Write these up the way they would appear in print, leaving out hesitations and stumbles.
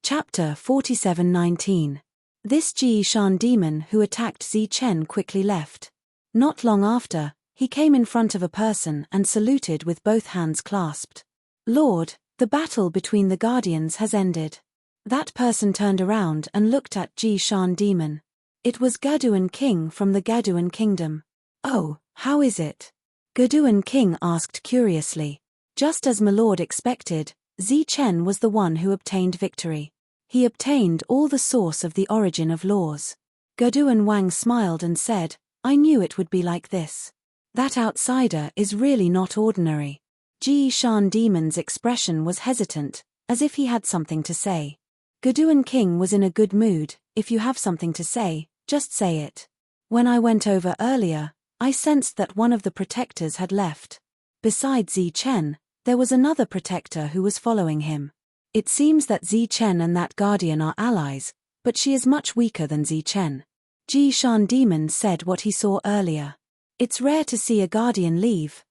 Chapter 47:19. This Ji Shan demon who attacked Zi Chen quickly left. Not long after, he came in front of a person and saluted with both hands clasped. "Lord, the battle between the guardians has ended." That person turned around and looked at Ji Shan demon. It was Gaduan King from the Gaduan Kingdom. "Oh, how is it?" Gaduan King asked curiously. Just as my lord expected, Zi Chen was the one who obtained victory. He obtained all the source of the origin of laws. Gaduan Wang smiled and said, "I knew it would be like this. That outsider is really not ordinary." Ji Shan demon's expression was hesitant, as if he had something to say. Gaduan King was in a good mood. "If you have something to say, just say it. When I went over earlier, I sensed that one of the protectors had left. Besides Zi Chen, there was another protector who was following him. It seems that Zi Chen and that guardian are allies, but she is much weaker than Zi Chen." Ji Shan demon said what he saw earlier. "It's rare to see a guardian leave.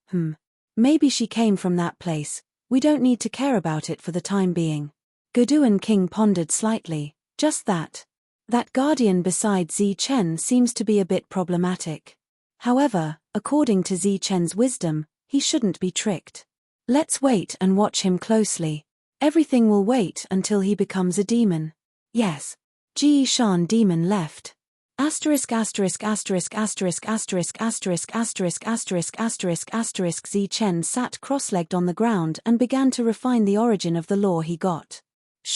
Maybe she came from that place. We don't need to care about it for the time being." Gaduan King pondered slightly. "Just that. That guardian beside Zi Chen seems to be a bit problematic. However, according to Zi Chen's wisdom, he shouldn't be tricked. Let's wait and watch him closely. Everything will wait until he becomes a demon." "Yes." Ji Shan demon left. Zi Chen sat cross-legged on the ground and began to refine the origin of the law he got.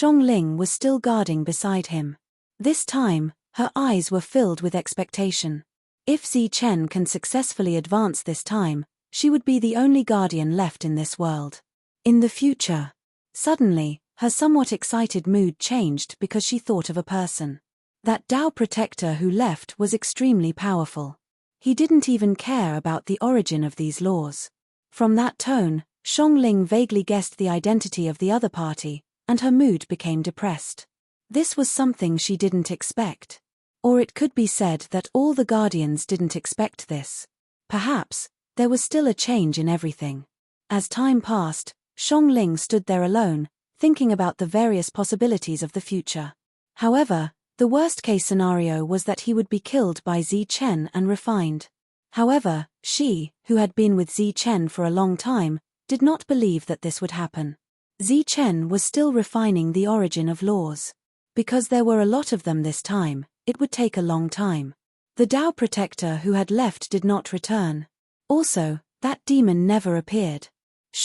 Ling was still guarding beside him. This time, her eyes were filled with expectation. If Zi Chen can successfully advance this time, she would be the only guardian left in this world. In the future. Suddenly, her somewhat excited mood changed because she thought of a person. That Dao protector who left was extremely powerful. He didn't even care about the origin of these laws. From that tone, Ling vaguely guessed the identity of the other party, and her mood became depressed. This was something she didn't expect. Or it could be said that all the guardians didn't expect this. Perhaps, there was still a change in everything. As time passed, Ling stood there alone, thinking about the various possibilities of the future. However, the worst-case scenario was that he would be killed by Zi Chen and refined. However, she, who had been with Zi Chen for a long time, did not believe that this would happen. Zi Chen was still refining the origin of laws. Because there were a lot of them this time, it would take a long time. The Dao protector who had left did not return. Also, that demon never appeared.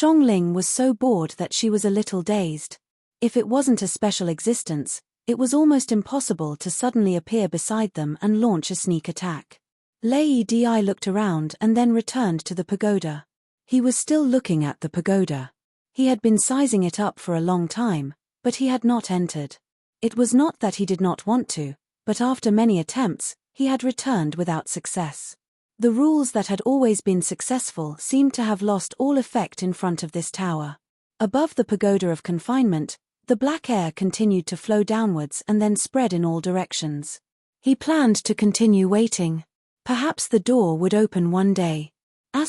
Ling was so bored that she was a little dazed. If it wasn't a special existence, it was almost impossible to suddenly appear beside them and launch a sneak attack. Lei Di looked around and then returned to the pagoda. He was still looking at the pagoda. He had been sizing it up for a long time, but he had not entered. It was not that he did not want to, but after many attempts, he had returned without success. The rules that had always been successful seemed to have lost all effect in front of this tower. Above the pagoda of confinement, the black air continued to flow downwards and then spread in all directions. He planned to continue waiting. Perhaps the door would open one day. The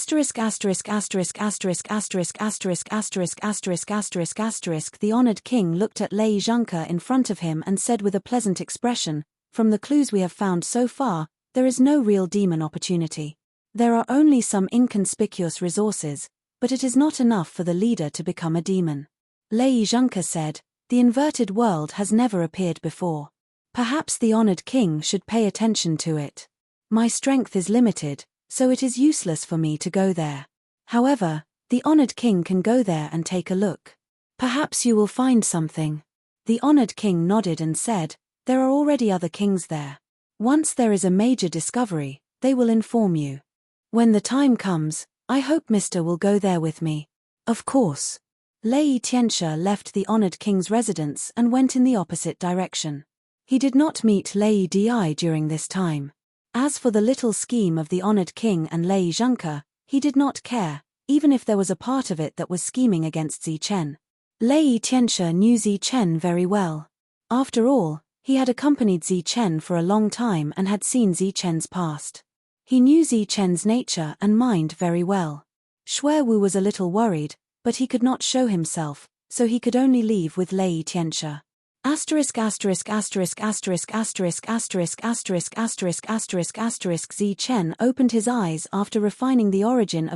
honored king looked at Lei Zhengke in front of him and said with a pleasant expression, "From the clues we have found so far, there is no real demon opportunity. There are only some inconspicuous resources, but it is not enough for the leader to become a demon." Lei Zhengke said, "The inverted world has never appeared before. Perhaps the honored king should pay attention to it. My strength is limited, so it is useless for me to go there. However, the honored king can go there and take a look. Perhaps you will find something." The honored king nodded and said, "There are already other kings there. Once there is a major discovery, they will inform you. When the time comes, I hope Mr. will go there with me." "Of course." Lei Tianxia left the honored king's residence and went in the opposite direction. He did not meet Lei Di during this time. As for the little scheme of the honored king and Lei Zhengke, he did not care, even if there was a part of it that was scheming against Zi Chen. Lei Tianxia knew Zi Chen very well. After all, he had accompanied Zi Chen for a long time and had seen Zi Chen's past. He knew Zi Chen's nature and mind very well. Xuewu was a little worried, but he could not show himself, so he could only leave with Lei Tianxia. Asterisk asterisk asterisk asterisk asterisk asterisk asterisk asterisk asterisk asterisk Zi Chen opened his eyes after refining the origin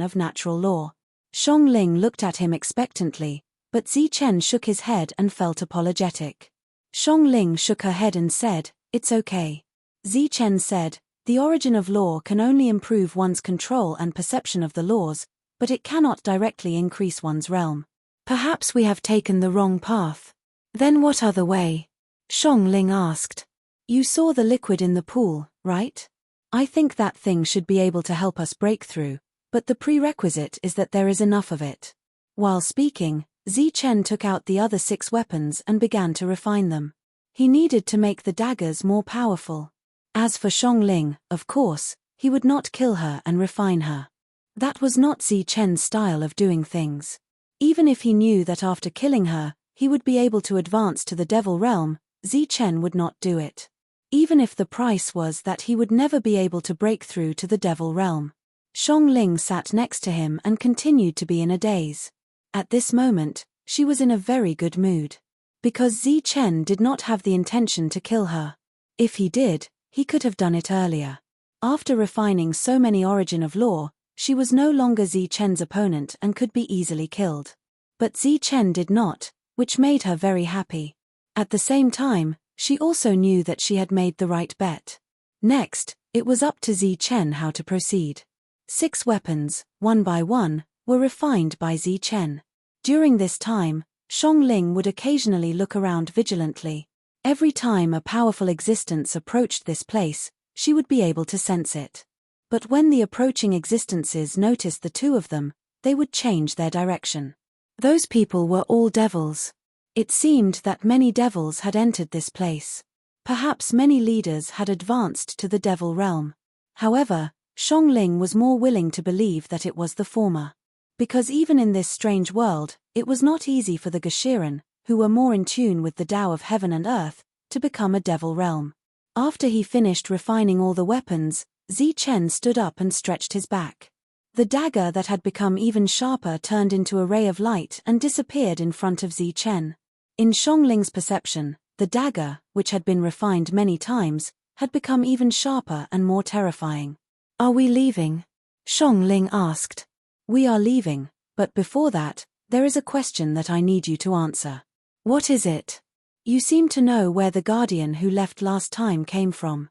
of natural law. Shong Ling looked at him expectantly, but Zi Chen shook his head and felt apologetic. Shong Ling shook her head and said, "It's okay." Zi Chen said, "The origin of law can only improve one's control and perception of the laws, but it cannot directly increase one's realm. Perhaps we have taken the wrong path." "Then what other way?" Shong Ling asked. "You saw the liquid in the pool, right? I think that thing should be able to help us break through, but the prerequisite is that there is enough of it." While speaking, Zi Chen took out the other 6 weapons and began to refine them. He needed to make the daggers more powerful. As for Shong Ling, of course, he would not kill her and refine her. That was not Zi Chen's style of doing things. Even if he knew that after killing her, he would be able to advance to the devil realm, Zi Chen would not do it. Even if the price was that he would never be able to break through to the devil realm. Shong Ling sat next to him and continued to be in a daze. At this moment, she was in a very good mood. Because Zi Chen did not have the intention to kill her. If he did, he could have done it earlier. After refining so many origin of law, she was no longer Zi Chen's opponent and could be easily killed. But Zi Chen did not, which made her very happy. At the same time, she also knew that she had made the right bet. Next, it was up to Zi Chen how to proceed. 6 weapons, one by one, were refined by Zi Chen. During this time, Shong Ling would occasionally look around vigilantly. Every time a powerful existence approached this place, she would be able to sense it. But when the approaching existences noticed the 2 of them, they would change their direction. Those people were all devils. It seemed that many devils had entered this place. Perhaps many leaders had advanced to the devil realm. However, Shong Ling was more willing to believe that it was the former. Because even in this strange world, it was not easy for the Geshiren, who were more in tune with the Tao of heaven and earth, to become a devil realm. After he finished refining all the weapons, Zi Chen stood up and stretched his back. The dagger that had become even sharper turned into a ray of light and disappeared in front of Zi Chen. In Shong Ling's perception, the dagger, which had been refined many times, had become even sharper and more terrifying. "Are we leaving?" Shong Ling asked. "We are leaving, but before that, there is a question that I need you to answer." "What is it?" "You seem to know where the guardian who left last time came from."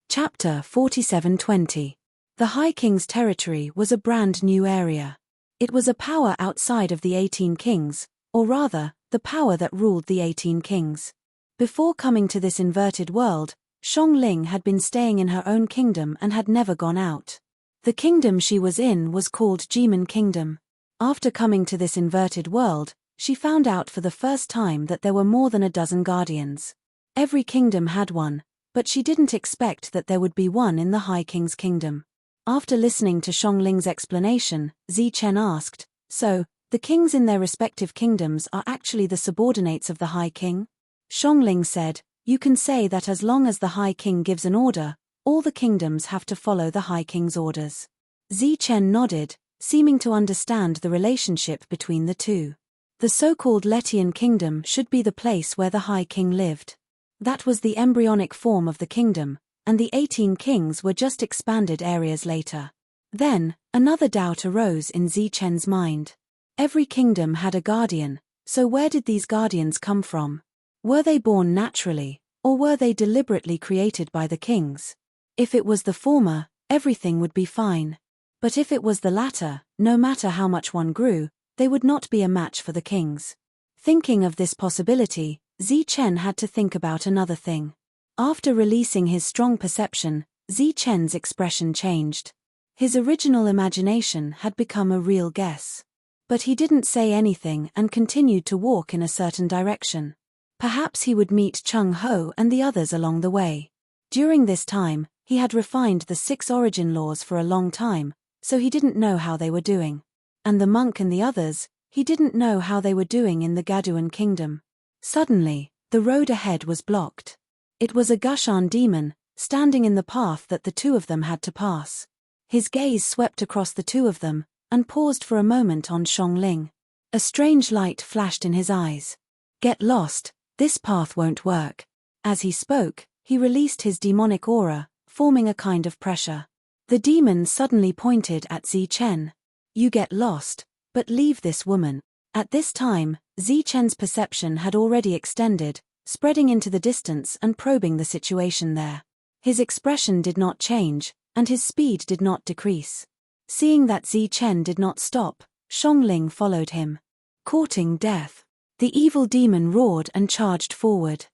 Chapter 47:20. The High King's territory was a brand new area. It was a power outside of the 18 kings, or rather, the power that ruled the 18 kings. Before coming to this inverted world, Shong Ling had been staying in her own kingdom and had never gone out. The kingdom she was in was called Jimin Kingdom. After coming to this inverted world, she found out for the first time that there were more than a dozen guardians. Every kingdom had one, but she didn't expect that there would be one in the High King's kingdom. After listening to Shong Ling's explanation, Zi Chen asked, "So, the kings in their respective kingdoms are actually the subordinates of the High King?" Shong Ling said, "You can say that as long as the High King gives an order, all the kingdoms have to follow the High King's orders." Zi Chen nodded, seeming to understand the relationship between the 2. The so-called Letian kingdom should be the place where the High King lived. That was the embryonic form of the kingdom, and the 18 kings were just expanded areas later. Then, another doubt arose in Zi Chen's mind. Every kingdom had a guardian, so where did these guardians come from? Were they born naturally, or were they deliberately created by the kings? If it was the former, everything would be fine. But if it was the latter, no matter how much one grew, they would not be a match for the kings. Thinking of this possibility, Zi Chen had to think about another thing. After releasing his strong perception, Zi Chen's expression changed. His original imagination had become a real guess. But he didn't say anything and continued to walk in a certain direction. Perhaps he would meet Chung Ho and the others along the way. During this time, he had refined the 6 origin laws for a long time, so he didn't know how they were doing. And the monk and the others, he didn't know how they were doing in the Gaduan kingdom. Suddenly, the road ahead was blocked. It was a Gushan demon, standing in the path that the 2 of them had to pass. His gaze swept across the 2 of them, and paused for a moment on Shong Ling. A strange light flashed in his eyes. "Get lost, This path won't work. As he spoke, he released his demonic aura, forming a kind of pressure. The demon suddenly pointed at Zichen. You get lost, but leave this woman. At this time, Zichen's perception had already extended, spreading into the distance and probing the situation there. His expression did not change, and his speed did not decrease. Seeing that Zichen did not stop, Xiongling followed him. Courting death. The evil demon roared and charged forward.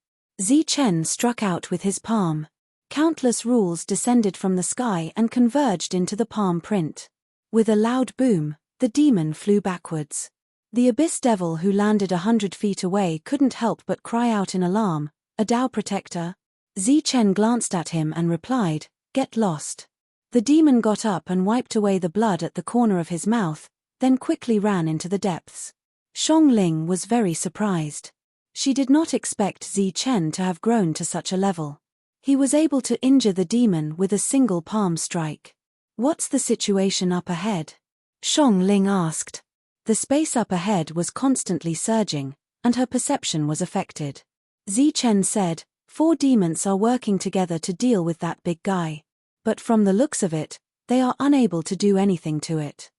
Zichen struck out with his palm. Countless rules descended from the sky and converged into the palm print. With a loud boom, the demon flew backwards. The abyss devil who landed 100 feet away couldn't help but cry out in alarm, "A Dao protector?" Zichen glanced at him and replied, "Get lost." The demon got up and wiped away the blood at the corner of his mouth, then quickly ran into the depths. Xiongling was very surprised. She did not expect Zichen to have grown to such a level. He was able to injure the demon with a single palm strike. "What's the situation up ahead?" Xiongling asked. The space up ahead was constantly surging, and her perception was affected. Zichen said, 4 demons are working together to deal with that big guy. But from the looks of it, they are unable to do anything to it.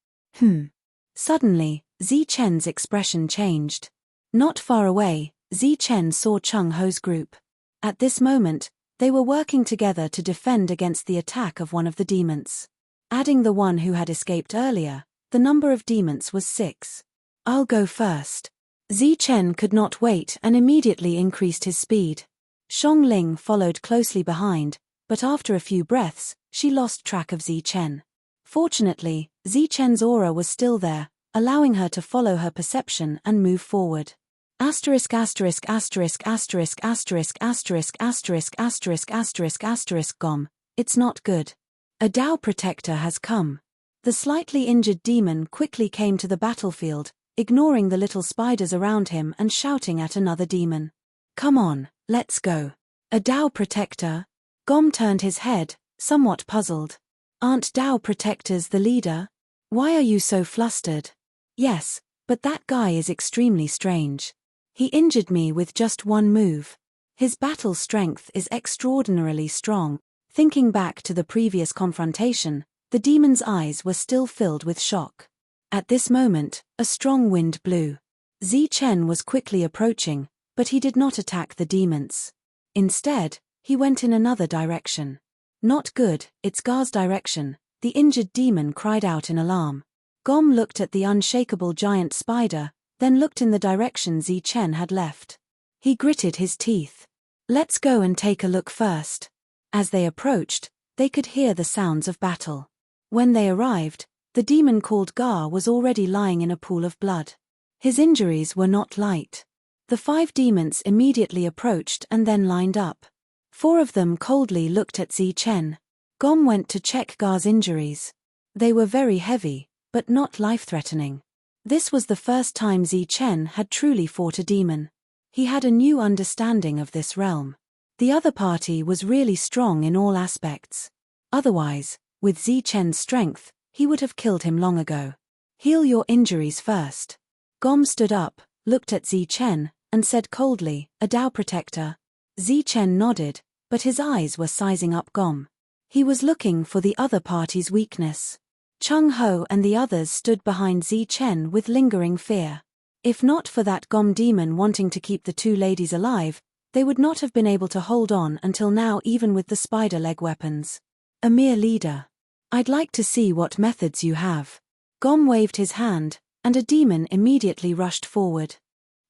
Suddenly, Zichen's expression changed. Not far away, Zichen saw Chung Ho's group. At this moment, they were working together to defend against the attack of one of the demons. Adding the one who had escaped earlier, the number of demons was 6. "I'll go first." Zichen could not wait and immediately increased his speed. Xiongling followed closely behind, but after a few breaths, she lost track of Zichen. Fortunately, Zichen's aura was still there, allowing her to follow her perception and move forward. Asterisk asterisk asterisk asterisk asterisk asterisk asterisk asterisk asterisk asterisk gom. It's not good. A Dao protector has come. The slightly injured demon quickly came to the battlefield, ignoring the little spiders around him and shouting at another demon. "Come on, let's go." "A Dao protector?" Gom turned his head, somewhat puzzled. "Aren't Dao protectors the leader? Why are you so flustered?" "Yes, but that guy is extremely strange. He injured me with just one move. His battle strength is extraordinarily strong." Thinking back to the previous confrontation, the demon's eyes were still filled with shock. At this moment, a strong wind blew. Zichen was quickly approaching, but he did not attack the demons. Instead, he went in another direction. "Not good, it's Gar's direction," the injured demon cried out in alarm. Gom looked at the unshakable giant spider, then looked in the direction Zichen had left. He gritted his teeth. "Let's go and take a look first." As they approached, they could hear the sounds of battle. When they arrived, the demon called Gar was already lying in a pool of blood. His injuries were not light. The 5 demons immediately approached and then lined up. 4 of them coldly looked at Zichen. Gom went to check Gar's injuries. They were very heavy, but not life-threatening. This was the first time Zichen had truly fought a demon. He had a new understanding of this realm. The other party was really strong in all aspects. Otherwise, with Zichen's strength, he would have killed him long ago. "Heal your injuries first." Gom stood up, looked at Zichen, and said coldly, "A Dao protector?" Zichen nodded, but his eyes were sizing up Gom. He was looking for the other party's weakness. Chung Ho and the others stood behind Zichen with lingering fear. If not for that Gom demon wanting to keep the 2 ladies alive, they would not have been able to hold on until now even with the spider leg weapons. "A mere leader. I'd like to see what methods you have." Gom waved his hand, and a demon immediately rushed forward.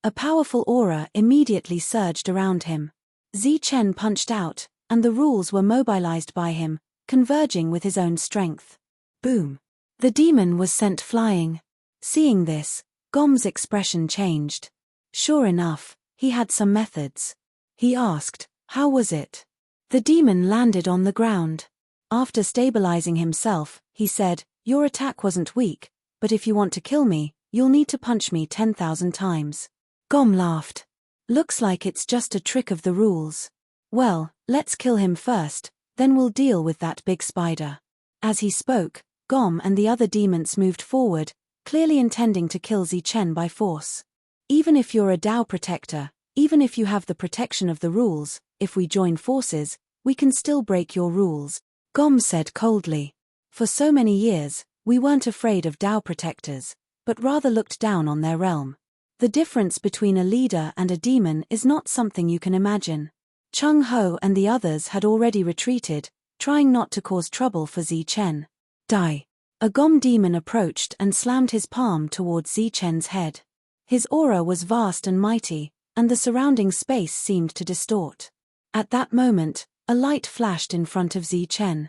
A powerful aura immediately surged around him. Zichen punched out, and the rules were mobilized by him, converging with his own strength. Boom! The demon was sent flying. Seeing this, Gom's expression changed. Sure enough, he had some methods. He asked, "How was it?" The demon landed on the ground. After stabilizing himself, he said, "Your attack wasn't weak, but if you want to kill me, you'll need to punch me 10,000 times. Gom laughed. "Looks like it's just a trick of the rules. Well, let's kill him first, then we'll deal with that big spider." As he spoke, Gom and the other demons moved forward, clearly intending to kill Zichen by force. Even if you're a Dao protector, Even if you have the protection of the rules, if we join forces, we can still break your rules, Gom said coldly. For so many years, we weren't afraid of Dao protectors, but rather looked down on their realm. The difference between a leader and a demon is not something you can imagine. Chung Ho and the others had already retreated, trying not to cause trouble for Zichen. Die. A Gom demon approached and slammed his palm towards Zichen's head. His aura was vast and mighty, and the surrounding space seemed to distort. At that moment, a light flashed in front of Zichen.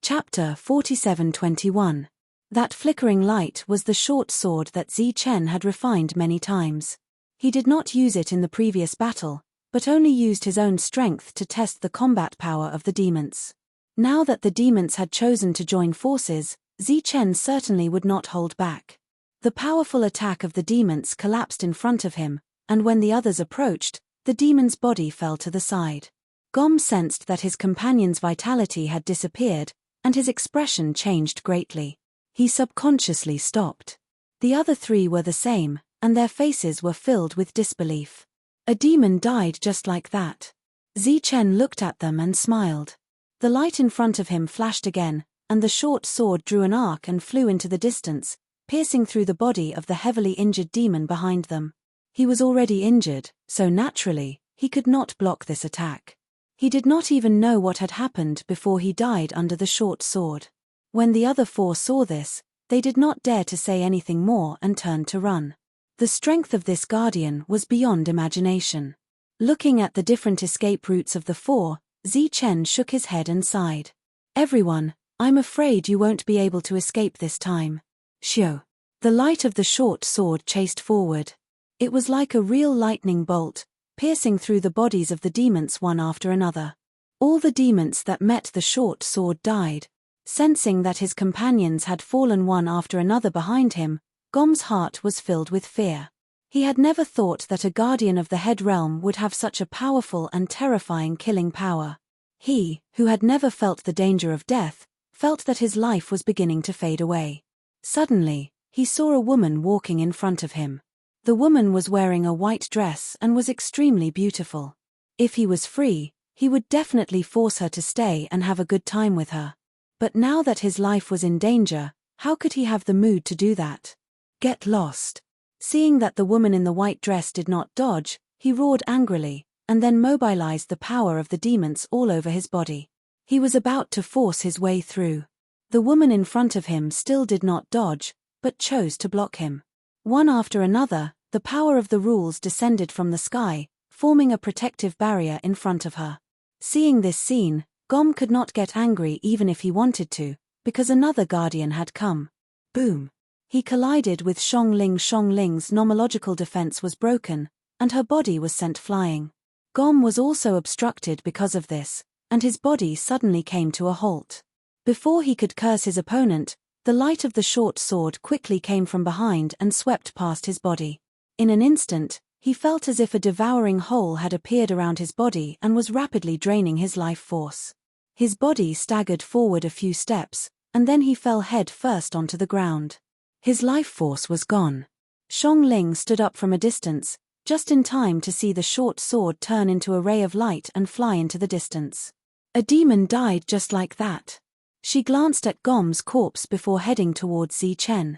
Chapter 47:21. That flickering light was the short sword that Zichen had refined many times. He did not use it in the previous battle, but only used his own strength to test the combat power of the demons. Now that the demons had chosen to join forces, Zichen certainly would not hold back. The powerful attack of the demons collapsed in front of him, and when the others approached, the demon's body fell to the side. Gom sensed that his companion's vitality had disappeared, and his expression changed greatly. He subconsciously stopped. The other three were the same, and their faces were filled with disbelief. A demon died just like that. Zichen looked at them and smiled. The light in front of him flashed again, and the short sword drew an arc and flew into the distance, piercing through the body of the heavily injured demon behind them. He was already injured, so naturally, he could not block this attack. He did not even know what had happened before he died under the short sword. When the other four saw this, they did not dare to say anything more and turned to run. The strength of this guardian was beyond imagination. Looking at the different escape routes of the four, Zichen shook his head and sighed. Everyone, I'm afraid you won't be able to escape this time. Shio. The light of the short sword chased forward. It was like a real lightning bolt, piercing through the bodies of the demons one after another. All the demons that met the short sword died. Sensing that his companions had fallen one after another behind him, Gom's heart was filled with fear. He had never thought that a guardian of the head realm would have such a powerful and terrifying killing power. He, who had never felt the danger of death, felt that his life was beginning to fade away. Suddenly, he saw a woman walking in front of him. The woman was wearing a white dress and was extremely beautiful. If he was free, he would definitely force her to stay and have a good time with her. But now that his life was in danger, how could he have the mood to do that? Get lost. Seeing that the woman in the white dress did not dodge, he roared angrily, and then mobilized the power of the demons all over his body. He was about to force his way through. The woman in front of him still did not dodge, but chose to block him. One after another, the power of the rules descended from the sky, forming a protective barrier in front of her. Seeing this scene, Gom could not get angry even if he wanted to, because another guardian had come. Boom! He collided with Xiongling. Xiongling's nomological defense was broken, and her body was sent flying. Gom was also obstructed because of this, and his body suddenly came to a halt. Before he could curse his opponent, the light of the short sword quickly came from behind and swept past his body. In an instant, he felt as if a devouring hole had appeared around his body and was rapidly draining his life force. His body staggered forward a few steps, and then he fell head first onto the ground. His life force was gone. Xiongling stood up from a distance, just in time to see the short sword turn into a ray of light and fly into the distance. A demon died just like that. She glanced at Gom's corpse before heading towards Zichen.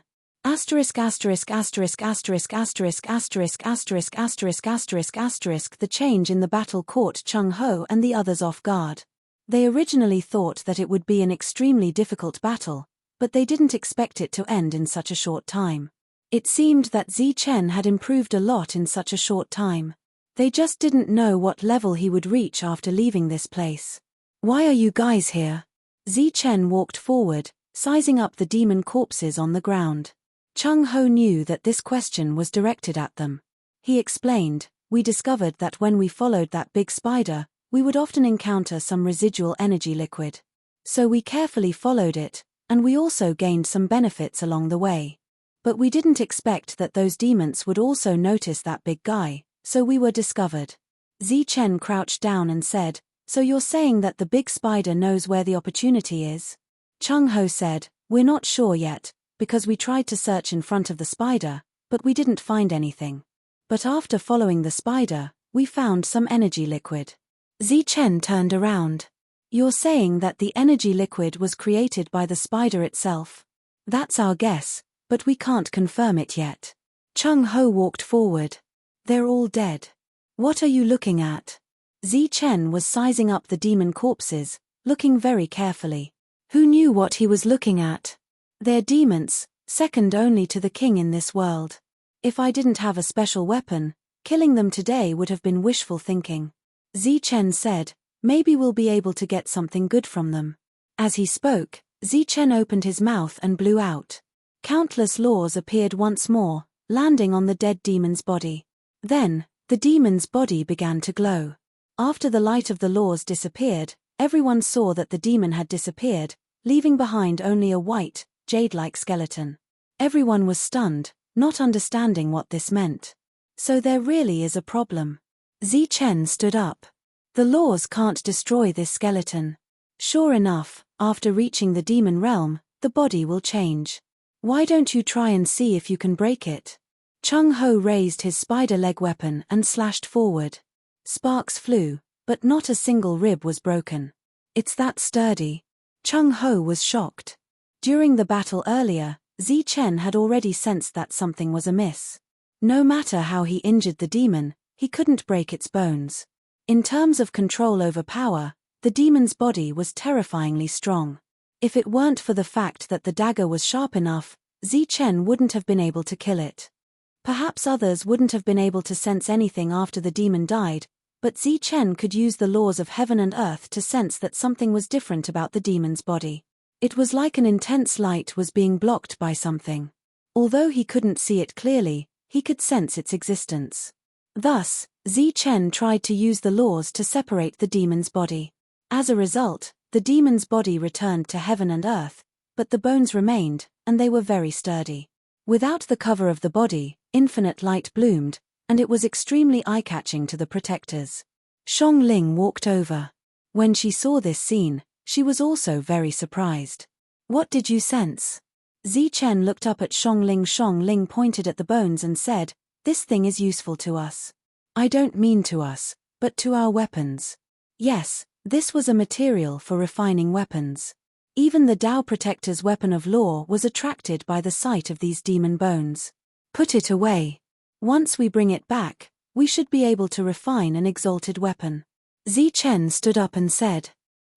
The change in the battle caught Chung Ho and the others off guard. They originally thought that it would be an extremely difficult battle, but they didn't expect it to end in such a short time. It seemed that Zichen had improved a lot in such a short time. They just didn't know what level he would reach after leaving this place. Why are you guys here? Zichen walked forward, sizing up the demon corpses on the ground. Chung Ho knew that this question was directed at them. He explained, we discovered that when we followed that big spider, we would often encounter some residual energy liquid. So we carefully followed it, and we also gained some benefits along the way. But we didn't expect that those demons would also notice that big guy, so we were discovered. Zichen crouched down and said, so you're saying that the big spider knows where the opportunity is? Chung Ho said, we're not sure yet, because we tried to search in front of the spider, but we didn't find anything. But after following the spider, We found some energy liquid. Zichen turned around. You're saying that the energy liquid was created by the spider itself? That's our guess, but we can't confirm it yet. Chung Ho walked forward. They're all dead. What are you looking at? Zichen was sizing up the demon corpses, looking very carefully. Who knew what he was looking at? They're demons, second only to the king in this world. If I didn't have a special weapon, killing them today would have been wishful thinking. Zichen said, maybe we'll be able to get something good from them. As he spoke, Zichen opened his mouth and blew out. Countless laws appeared once more, landing on the dead demon's body. Then, the demon's body began to glow. After the light of the laws disappeared, everyone saw that the demon had disappeared, leaving behind only a white, jade-like skeleton. Everyone was stunned, not understanding what this meant. So there really is a problem. Zichen stood up. The laws can't destroy this skeleton. Sure enough, after reaching the demon realm, the body will change. Why don't you try and see if you can break it? Chung Ho raised his spider leg weapon and slashed forward. Sparks flew, but not a single rib was broken. It's that sturdy. Chung Ho was shocked. During the battle earlier, Zichen had already sensed that something was amiss. No matter how he injured the demon, he couldn't break its bones. In terms of control over power, the demon's body was terrifyingly strong. If it weren't for the fact that the dagger was sharp enough, Zichen wouldn't have been able to kill it. Perhaps others wouldn't have been able to sense anything after the demon died, but Zichen could use the laws of heaven and earth to sense that something was different about the demon's body. It was like an intense light was being blocked by something. Although he couldn't see it clearly, he could sense its existence. Thus, Zichen tried to use the laws to separate the demon's body. As a result, the demon's body returned to heaven and earth, but the bones remained, and they were very sturdy. Without the cover of the body, infinite light bloomed, and it was extremely eye-catching to the protectors. Xiongling walked over. When she saw this scene, she was also very surprised. What did you sense? Zichen looked up at Xiongling. Xiongling pointed at the bones and said, this thing is useful to us. I don't mean to us, but to our weapons. Yes, this was a material for refining weapons. Even the Tao Protector's weapon of law was attracted by the sight of these demon bones. Put it away. Once we bring it back, we should be able to refine an exalted weapon. Zichen stood up and said.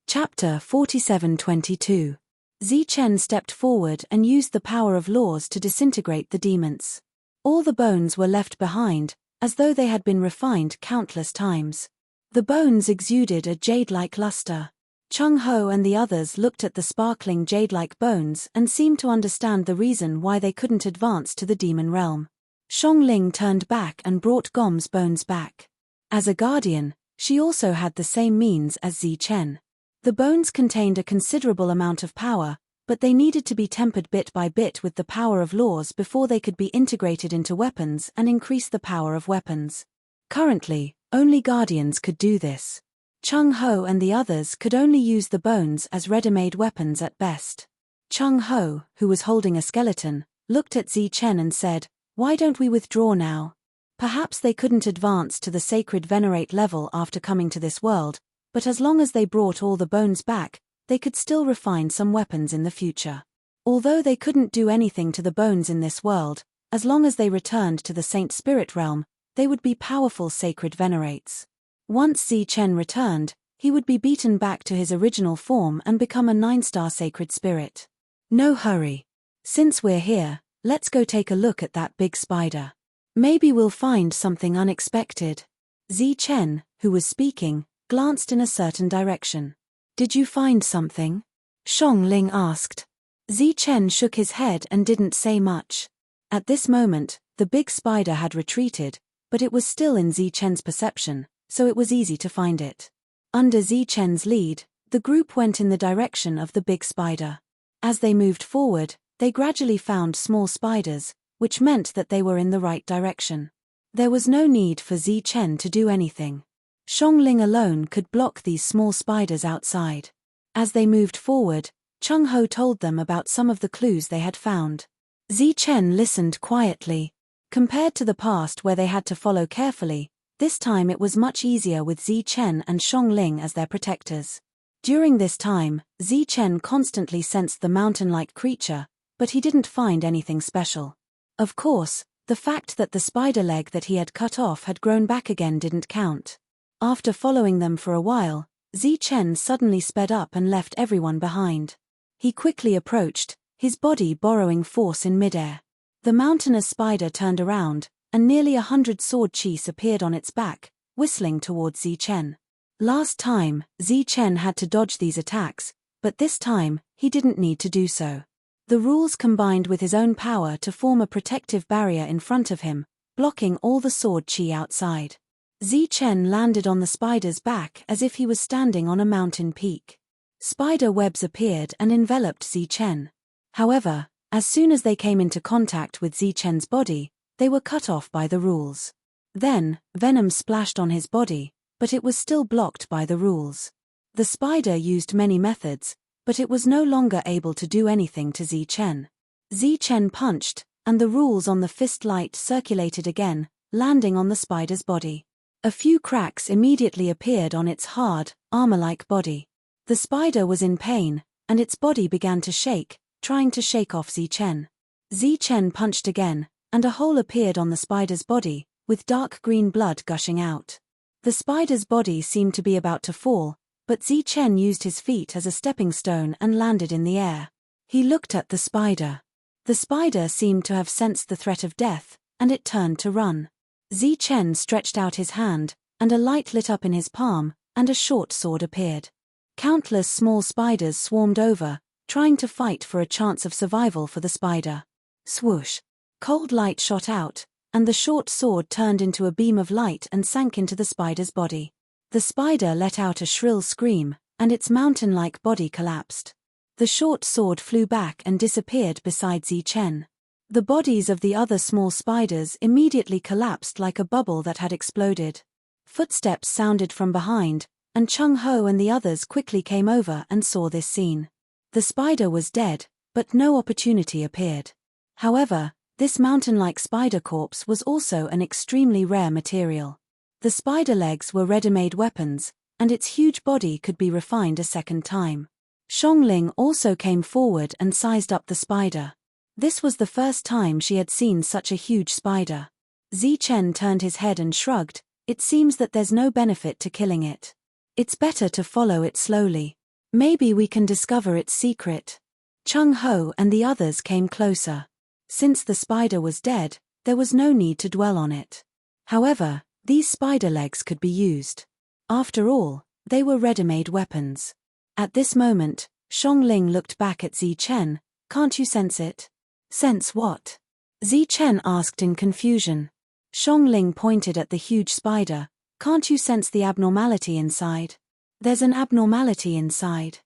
Chapter 47:22. Zichen stepped forward and used the power of laws to disintegrate the demons. All the bones were left behind, as though they had been refined countless times. The bones exuded a jade-like luster. Chung Ho and the others looked at the sparkling jade-like bones and seemed to understand the reason why they couldn't advance to the demon realm. Xiongling turned back and brought Gom's bones back. As a guardian, she also had the same means as Zichen. The bones contained a considerable amount of power, but they needed to be tempered bit by bit with the power of laws before they could be integrated into weapons and increase the power of weapons. Currently, only guardians could do this. Chung Ho and the others could only use the bones as ready-made weapons at best. Chung Ho, who was holding a skeleton, looked at Zichen and said, why don't we withdraw now? Perhaps they couldn't advance to the sacred venerate level after coming to this world, but as long as they brought all the bones back, they could still refine some weapons in the future. Although they couldn't do anything to the bones in this world, as long as they returned to the Saint Spirit realm, they would be powerful sacred venerates. Once Zichen returned, he would be beaten back to his original form and become a 9-star sacred spirit. No hurry. Since we're here, let's go take a look at that big spider. Maybe we'll find something unexpected. Zichen, who was speaking, glanced in a certain direction. Did you find something? Xiongling asked. Zichen shook his head and didn't say much. At this moment, the big spider had retreated, but it was still in Zichen's perception, so it was easy to find it. Under Zichen's lead, the group went in the direction of the big spider. As they moved forward, they gradually found small spiders, which meant that they were in the right direction. There was no need for Zichen to do anything. Xiongling alone could block these small spiders outside. As they moved forward, Chung Ho told them about some of the clues they had found. Zichen listened quietly. Compared to the past where they had to follow carefully, This time it was much easier with Zichen and Xiongling as their protectors. During this time, Zichen constantly sensed the mountain-like creature, but he didn't find anything special. Of course, the fact that the spider leg that he had cut off had grown back again didn't count. After following them for a while, Zichen suddenly sped up and left everyone behind. He quickly approached, his body borrowing force in midair. The mountainous spider turned around, and nearly 100 sword cheese appeared on its back, whistling towards Zichen. Last time, Zichen had to dodge these attacks, but this time, he didn't need to do so. The rules combined with his own power to form a protective barrier in front of him, blocking all the sword chi outside. Zichen landed on the spider's back as if he was standing on a mountain peak. Spider webs appeared and enveloped Zichen. However, as soon as they came into contact with Zichen's body, they were cut off by the rules. Then, venom splashed on his body, but it was still blocked by the rules. The spider used many methods, but it was no longer able to do anything to Zichen. Zichen punched, and the rules on the fist light circulated again, landing on the spider's body. A few cracks immediately appeared on its hard, armor-like body. The spider was in pain, and its body began to shake, trying to shake off Zichen. Zichen punched again, and a hole appeared on the spider's body, with dark green blood gushing out. The spider's body seemed to be about to fall, but Zichen used his feet as a stepping stone and landed in the air. He looked at the spider. The spider seemed to have sensed the threat of death, and it turned to run. Zichen stretched out his hand, and a light lit up in his palm, and a short sword appeared. Countless small spiders swarmed over, trying to fight for a chance of survival for the spider. Swoosh! Cold light shot out, and the short sword turned into a beam of light and sank into the spider's body. The spider let out a shrill scream, and its mountain-like body collapsed. The short sword flew back and disappeared beside Zichen. The bodies of the other small spiders immediately collapsed like a bubble that had exploded. Footsteps sounded from behind, and Chung Ho and the others quickly came over and saw this scene. The spider was dead, but no opportunity appeared. However, this mountain-like spider corpse was also an extremely rare material. The spider legs were ready-made weapons, and its huge body could be refined a second time. Xiongling also came forward and sized up the spider. This was the first time she had seen such a huge spider. Zichen turned his head and shrugged. It seems that there's no benefit to killing it. It's better to follow it slowly. Maybe we can discover its secret. Chung Ho and the others came closer. Since the spider was dead, there was no need to dwell on it. However, these spider legs could be used. After all, they were ready-made weapons. At this moment, Xiongling looked back at Zichen. Can't you sense it? Sense what? Zichen asked in confusion. Xiongling pointed at the huge spider. Can't you sense the abnormality inside? There's an abnormality inside.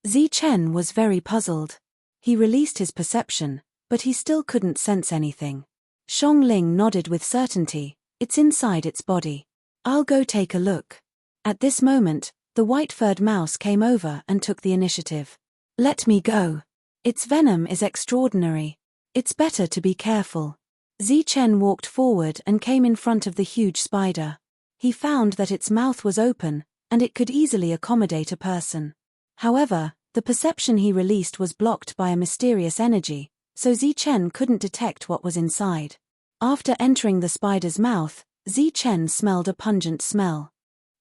Zichen was very puzzled. He released his perception, but he still couldn't sense anything. Xiongling nodded with certainty. It's inside its body. I'll go take a look. At this moment, the white-furred mouse came over and took the initiative. Let me go. Its venom is extraordinary. It's better to be careful. Zichen walked forward and came in front of the huge spider. He found that its mouth was open, and it could easily accommodate a person. However, the perception he released was blocked by a mysterious energy, so Zichen couldn't detect what was inside. After entering the spider's mouth, Zichen smelled a pungent smell.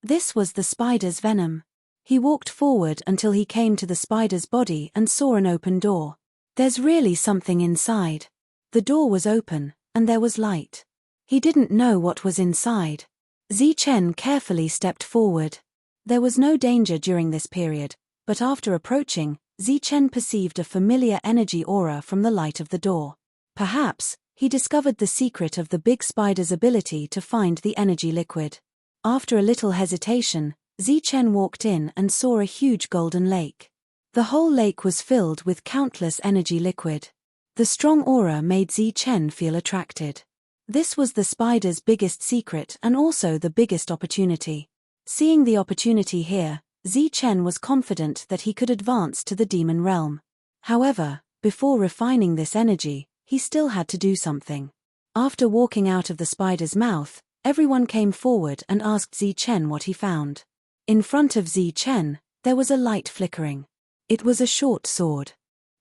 This was the spider's venom. He walked forward until he came to the spider's body and saw an open door. There's really something inside. The door was open, and there was light. He didn't know what was inside. Zichen carefully stepped forward. There was no danger during this period, but after approaching, Zichen perceived a familiar energy aura from the light of the door. Perhaps, he discovered the secret of the big spider's ability to find the energy liquid. After a little hesitation, Zichen walked in and saw a huge golden lake. The whole lake was filled with countless energy liquid. The strong aura made Zichen feel attracted. This was the spider's biggest secret and also the biggest opportunity. Seeing the opportunity here, Zichen was confident that he could advance to the demon realm. However, before refining this energy, he still had to do something. After walking out of the spider's mouth, Everyone came forward and asked Zichen what he found. In front of Zichen, there was a light flickering. It was a short sword.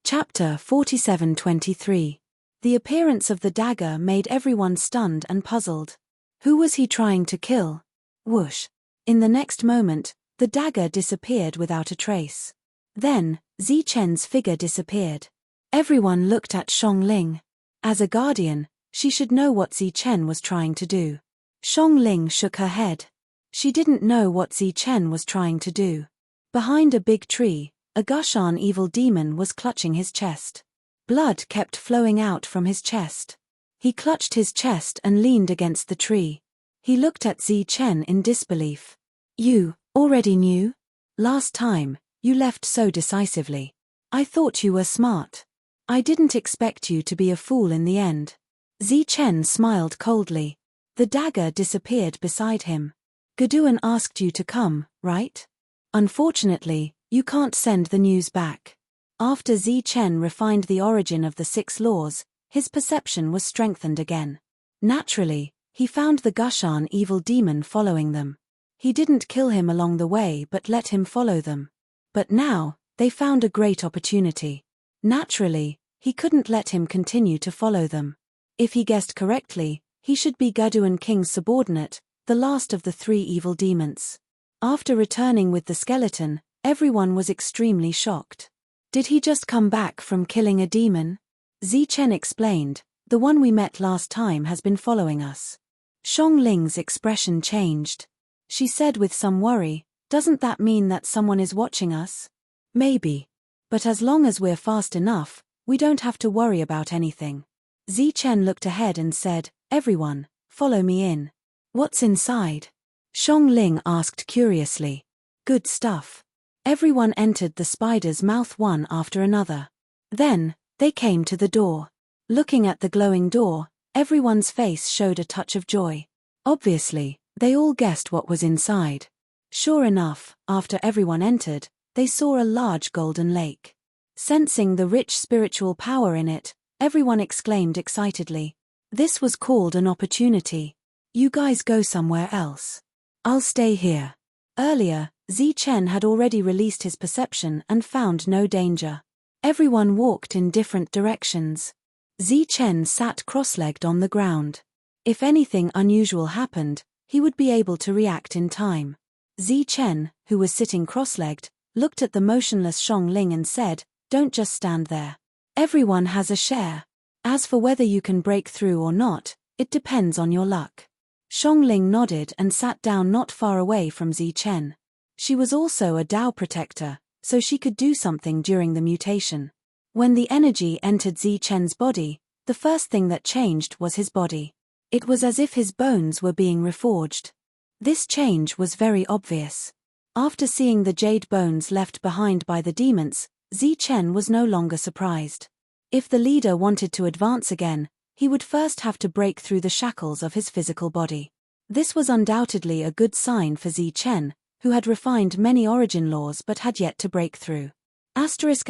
Chapter 47:23. The appearance of the dagger made everyone stunned and puzzled. Who was he trying to kill? Whoosh! In the next moment, the dagger disappeared without a trace. Then, Zichen's figure disappeared. Everyone looked at Xiongling. As a guardian, she should know what Zichen was trying to do. Xiongling shook her head. She didn't know what Zichen was trying to do. Behind a big tree, a Gushan evil demon was clutching his chest. Blood kept flowing out from his chest. He clutched his chest and leaned against the tree. He looked at Zichen in disbelief. You already knew? Last time, you left so decisively. I thought you were smart. I didn't expect you to be a fool in the end. Zichen smiled coldly. The dagger disappeared beside him. Gaduan asked you to come, right? Unfortunately, you can't send the news back. After Zichen refined the origin of the 6 laws, his perception was strengthened again. Naturally, he found the Gushan evil demon following them. He didn't kill him along the way but let him follow them. But now, they found a great opportunity. Naturally, he couldn't let him continue to follow them. If he guessed correctly, he should be Gaduan King's subordinate, the last of the 3 evil demons. After returning with the skeleton, everyone was extremely shocked. Did he just come back from killing a demon? Zichen explained, the one we met last time has been following us. Xiongling's expression changed. She said with some worry, doesn't that mean that someone is watching us? Maybe. But as long as we're fast enough, we don't have to worry about anything. Zichen looked ahead and said, everyone, follow me in. What's inside? Xiongling asked curiously. Good stuff. Everyone entered the spider's mouth one after another. Then, they came to the door. Looking at the glowing door, everyone's face showed a touch of joy. Obviously, they all guessed what was inside. Sure enough, after everyone entered, they saw a large golden lake. Sensing the rich spiritual power in it, everyone exclaimed excitedly. This was called an opportunity. You guys go somewhere else. I'll stay here. Earlier, Zichen had already released his perception and found no danger. Everyone walked in different directions. Zichen sat cross-legged on the ground. If anything unusual happened, he would be able to react in time. Zichen, who was sitting cross-legged, looked at the motionless Xiongling and said, don't just stand there. Everyone has a share. As for whether you can break through or not, it depends on your luck. Xiongling nodded and sat down not far away from Zichen. She was also a Dao protector, so she could do something during the mutation. When the energy entered Zichen's body, the first thing that changed was his body. It was as if his bones were being reforged. This change was very obvious. After seeing the jade bones left behind by the demons, Zichen was no longer surprised. If the leader wanted to advance again, he would first have to break through the shackles of his physical body. This was undoubtedly a good sign for Zichen, who had refined many origin laws but had yet to break through. Just as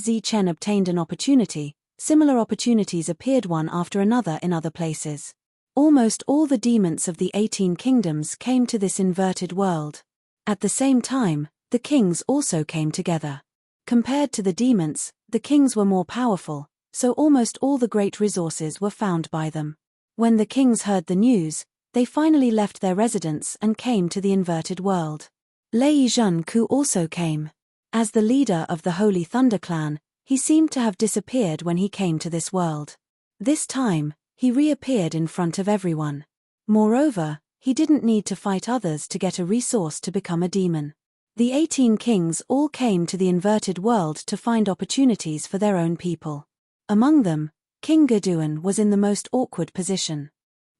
Zichen obtained an opportunity, similar opportunities appeared one after another in other places. Almost all the demons of the 18 kingdoms came to this inverted world. At the same time, the kings also came together. Compared to the demons, the kings were more powerful, so almost all the great resources were found by them. When the kings heard the news, they finally left their residence and came to the inverted world. Lei Zhenku also came. As the leader of the Holy Thunder Clan, he seemed to have disappeared when he came to this world. This time, he reappeared in front of everyone. Moreover, he didn't need to fight others to get a resource to become a demon. The 18 kings all came to the inverted world to find opportunities for their own people. Among them, King Gaduan was in the most awkward position.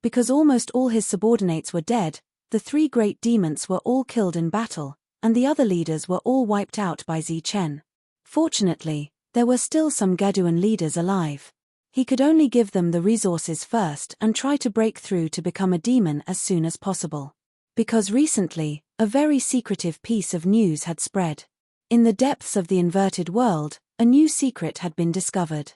Because almost all his subordinates were dead, the 3 great demons were all killed in battle, and the other leaders were all wiped out by Zichen. Fortunately, there were still some Gaduan leaders alive. He could only give them the resources first and try to break through to become a demon as soon as possible. Because recently, a very secretive piece of news had spread. In the depths of the inverted world, a new secret had been discovered.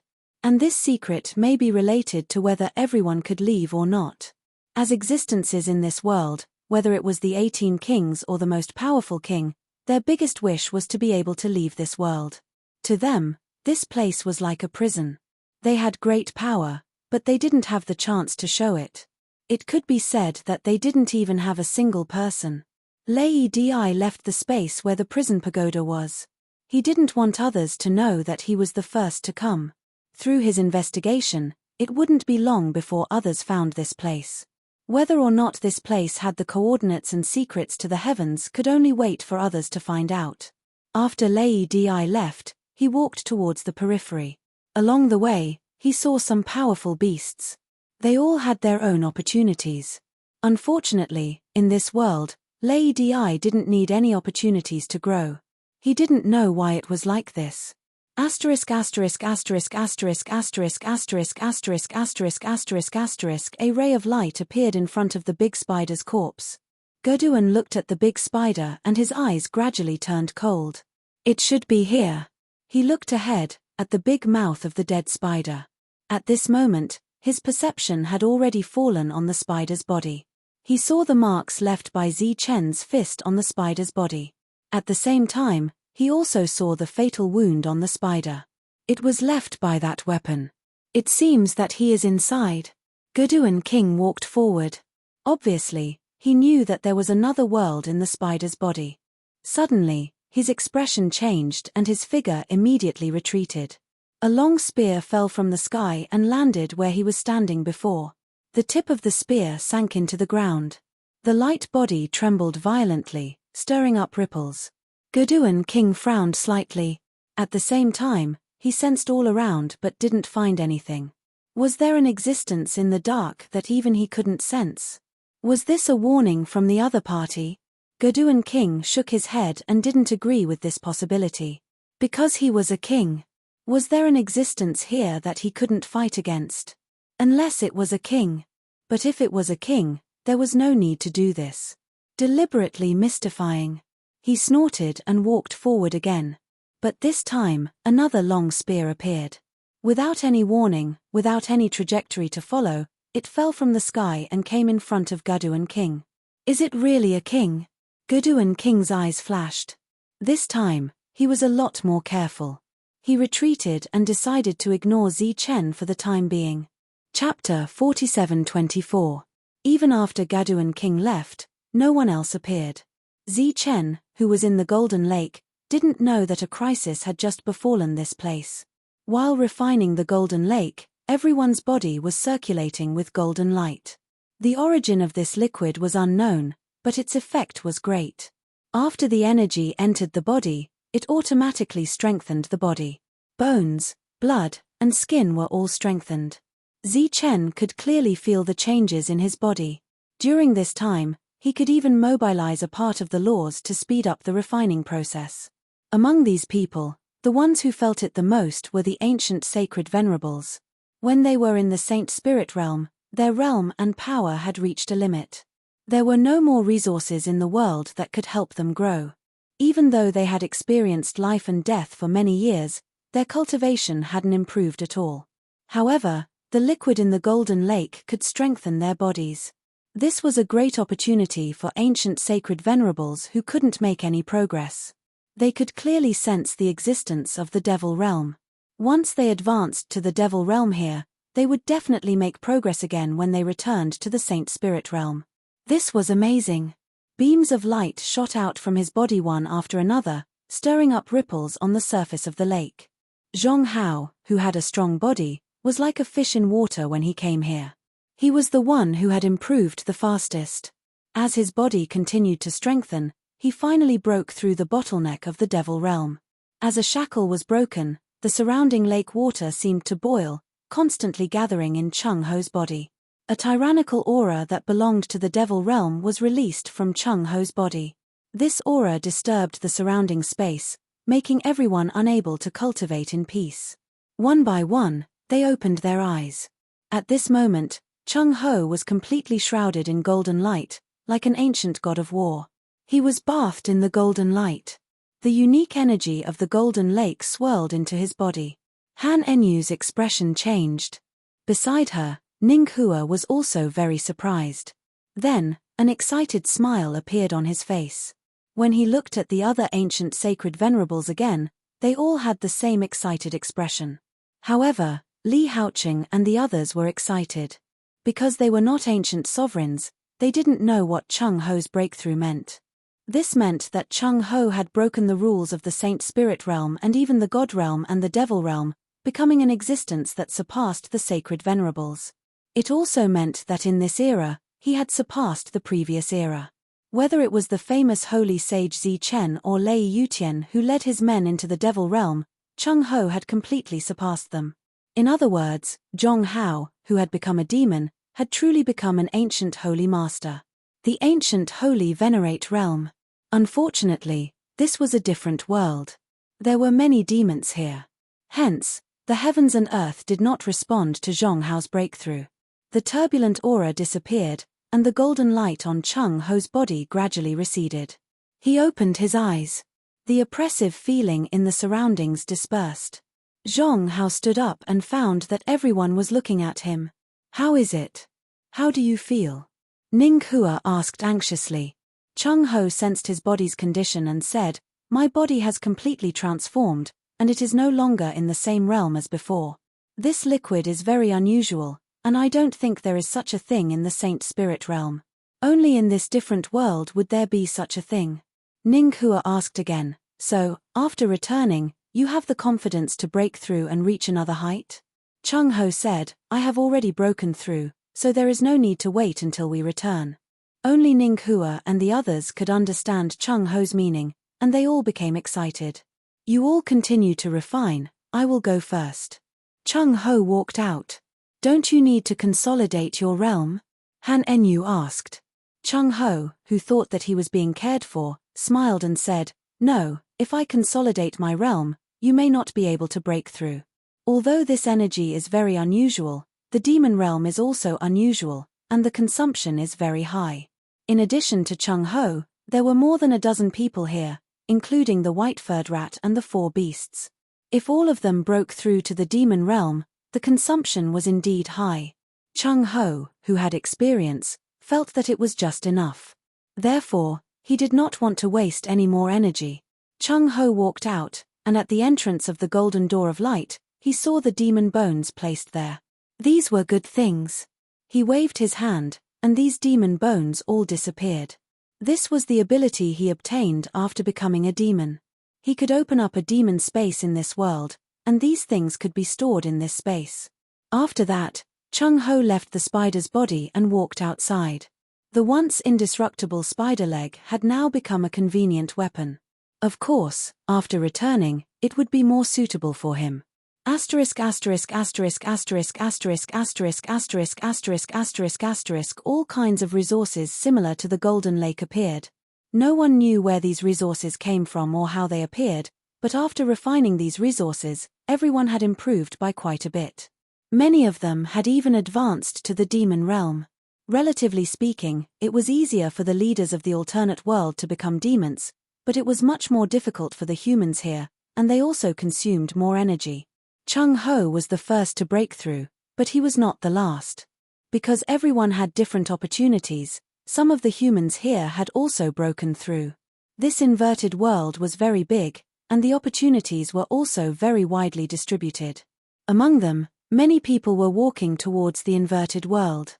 And this secret may be related to whether everyone could leave or not. As existences in this world, whether it was the 18 kings or the most powerful king, their biggest wish was to be able to leave this world. To them, this place was like a prison. They had great power, but they didn't have the chance to show it. It could be said that they didn't even have a single person. Lady left the space where the prison pagoda was. He didn't want others to know that he was the first to come. Through his investigation, it wouldn't be long before others found this place. Whether or not this place had the coordinates and secrets to the heavens could only wait for others to find out. After Lady left, he walked towards the periphery. Along the way, he saw some powerful beasts. They all had their own opportunities. Unfortunately, in this world, Lady didn't need any opportunities to grow. He didn't know why it was like this. Asterisk asterisk asterisk asterisk asterisk asterisk asterisk asterisk asterisk asterisk. A ray of light appeared in front of the big spider's corpse. Goduan looked at the big spider and his eyes gradually turned cold. It should be here. He looked ahead, at the big mouth of the dead spider. At this moment, his perception had already fallen on the spider's body. He saw the marks left by Zichen's fist on the spider's body. At the same time, he also saw the fatal wound on the spider. It was left by that weapon. It seems that he is inside. Goduan King walked forward. Obviously, he knew that there was another world in the spider's body. Suddenly, his expression changed and his figure immediately retreated. A long spear fell from the sky and landed where he was standing before. The tip of the spear sank into the ground. The light body trembled violently, stirring up ripples. Goduan King frowned slightly. At the same time, he sensed all around but didn't find anything. Was there an existence in the dark that even he couldn't sense? Was this a warning from the other party? Goduan King shook his head and didn't agree with this possibility. Because he was a king. Was there an existence here that he couldn't fight against? Unless it was a king. But if it was a king, there was no need to do this. Deliberately mystifying. He snorted and walked forward again. But this time, another long spear appeared. Without any warning, without any trajectory to follow, it fell from the sky and came in front of Goduan King. Is it really a king? Goduan King's eyes flashed. This time, he was a lot more careful. He retreated and decided to ignore Zichen for the time being. Chapter 47-24. Even after Goduan King left, no one else appeared. Zichen, who was in the Golden Lake, didn't know that a crisis had just befallen this place. While refining the Golden Lake, everyone's body was circulating with golden light. The origin of this liquid was unknown, but its effect was great. After the energy entered the body, it automatically strengthened the body. Bones, blood, and skin were all strengthened. Zichen could clearly feel the changes in his body. During this time, he could even mobilize a part of the laws to speed up the refining process. Among these people, the ones who felt it the most were the ancient sacred venerables. When they were in the Saint Spirit realm, their realm and power had reached a limit. There were no more resources in the world that could help them grow. Even though they had experienced life and death for many years, their cultivation hadn't improved at all. However, the liquid in the Golden Lake could strengthen their bodies. This was a great opportunity for ancient sacred venerables who couldn't make any progress. They could clearly sense the existence of the Devil Realm. Once they advanced to the Devil Realm here, they would definitely make progress again when they returned to the Saint Spirit Realm. This was amazing. Beams of light shot out from his body one after another, stirring up ripples on the surface of the lake. Zhong Hao, who had a strong body, was like a fish in water when he came here. He was the one who had improved the fastest. As his body continued to strengthen, he finally broke through the bottleneck of the Devil Realm. As a shackle was broken, the surrounding lake water seemed to boil, constantly gathering in Chung Ho's body. A tyrannical aura that belonged to the Devil Realm was released from Chung Ho's body. This aura disturbed the surrounding space, making everyone unable to cultivate in peace. One by one, they opened their eyes. At this moment, Chung Ho was completely shrouded in golden light, like an ancient god of war. He was bathed in the golden light. The unique energy of the Golden Lake swirled into his body. Han Enyu's expression changed. Beside her, Ning Hua was also very surprised. Then, an excited smile appeared on his face. When he looked at the other ancient sacred venerables again, they all had the same excited expression. However, Li Haoqing and the others were excited. Because they were not ancient sovereigns, they didn't know what Chung Ho's breakthrough meant. This meant that Chung Ho had broken the rules of the Saint Spirit realm and even the God realm and the Devil realm, becoming an existence that surpassed the sacred venerables. It also meant that in this era, he had surpassed the previous era. Whether it was the famous holy sage Zichen or Lei Yutian who led his men into the Devil realm, Chung Ho had completely surpassed them. In other words, Zhong Hao, who had become a demon, had truly become an ancient holy master. The ancient holy venerate realm. Unfortunately, this was a different world. There were many demons here. Hence, the heavens and earth did not respond to Zhong Hao's breakthrough. The turbulent aura disappeared, and the golden light on Chung Ho's body gradually receded. He opened his eyes. The oppressive feeling in the surroundings dispersed. Zhong Hao stood up and found that everyone was looking at him. "How is it? How do you feel?" Ning Hua asked anxiously. Chung Ho sensed his body's condition and said, "My body has completely transformed, and it is no longer in the same realm as before. This liquid is very unusual, and I don't think there is such a thing in the Saint Spirit realm. Only in this different world would there be such a thing." Ning Hua asked again, "So, after returning, you have the confidence to break through and reach another height?" Chung Ho said, "I have already broken through, so there is no need to wait until we return." Only Ning Hua and the others could understand Chung Ho's meaning, and they all became excited. "You all continue to refine, I will go first." Chung Ho walked out. "Don't you need to consolidate your realm?" Han Enyu asked. Chung Ho, who thought that he was being cared for, smiled and said, "No, if I consolidate my realm, you may not be able to break through. Although this energy is very unusual, the demon realm is also unusual, and the consumption is very high." In addition to Chung Ho, there were more than a dozen people here, including the white-furred rat and the 4 beasts. If all of them broke through to the demon realm, the consumption was indeed high. Chung Ho, who had experience, felt that it was just enough. Therefore, he did not want to waste any more energy. Chung Ho walked out, and at the entrance of the golden door of light, he saw the demon bones placed there. These were good things. He waved his hand, and these demon bones all disappeared. This was the ability he obtained after becoming a demon. He could open up a demon space in this world, and these things could be stored in this space. After that, Chung Ho left the spider's body and walked outside. The once indestructible spider leg had now become a convenient weapon. Of course, after returning, it would be more suitable for him. Asterisk asterisk asterisk asterisk asterisk asterisk asterisk asterisk asterisk asterisk all kinds of resources similar to the Golden Lake appeared. No one knew where these resources came from or how they appeared, but after refining these resources, everyone had improved by quite a bit. Many of them had even advanced to the demon realm. Relatively speaking, it was easier for the leaders of the alternate world to become demons, but it was much more difficult for the humans here, and they also consumed more energy. Chung Ho was the first to break through, but he was not the last. Because everyone had different opportunities, some of the humans here had also broken through. This inverted world was very big, and the opportunities were also very widely distributed. Among them, many people were walking towards the inverted world.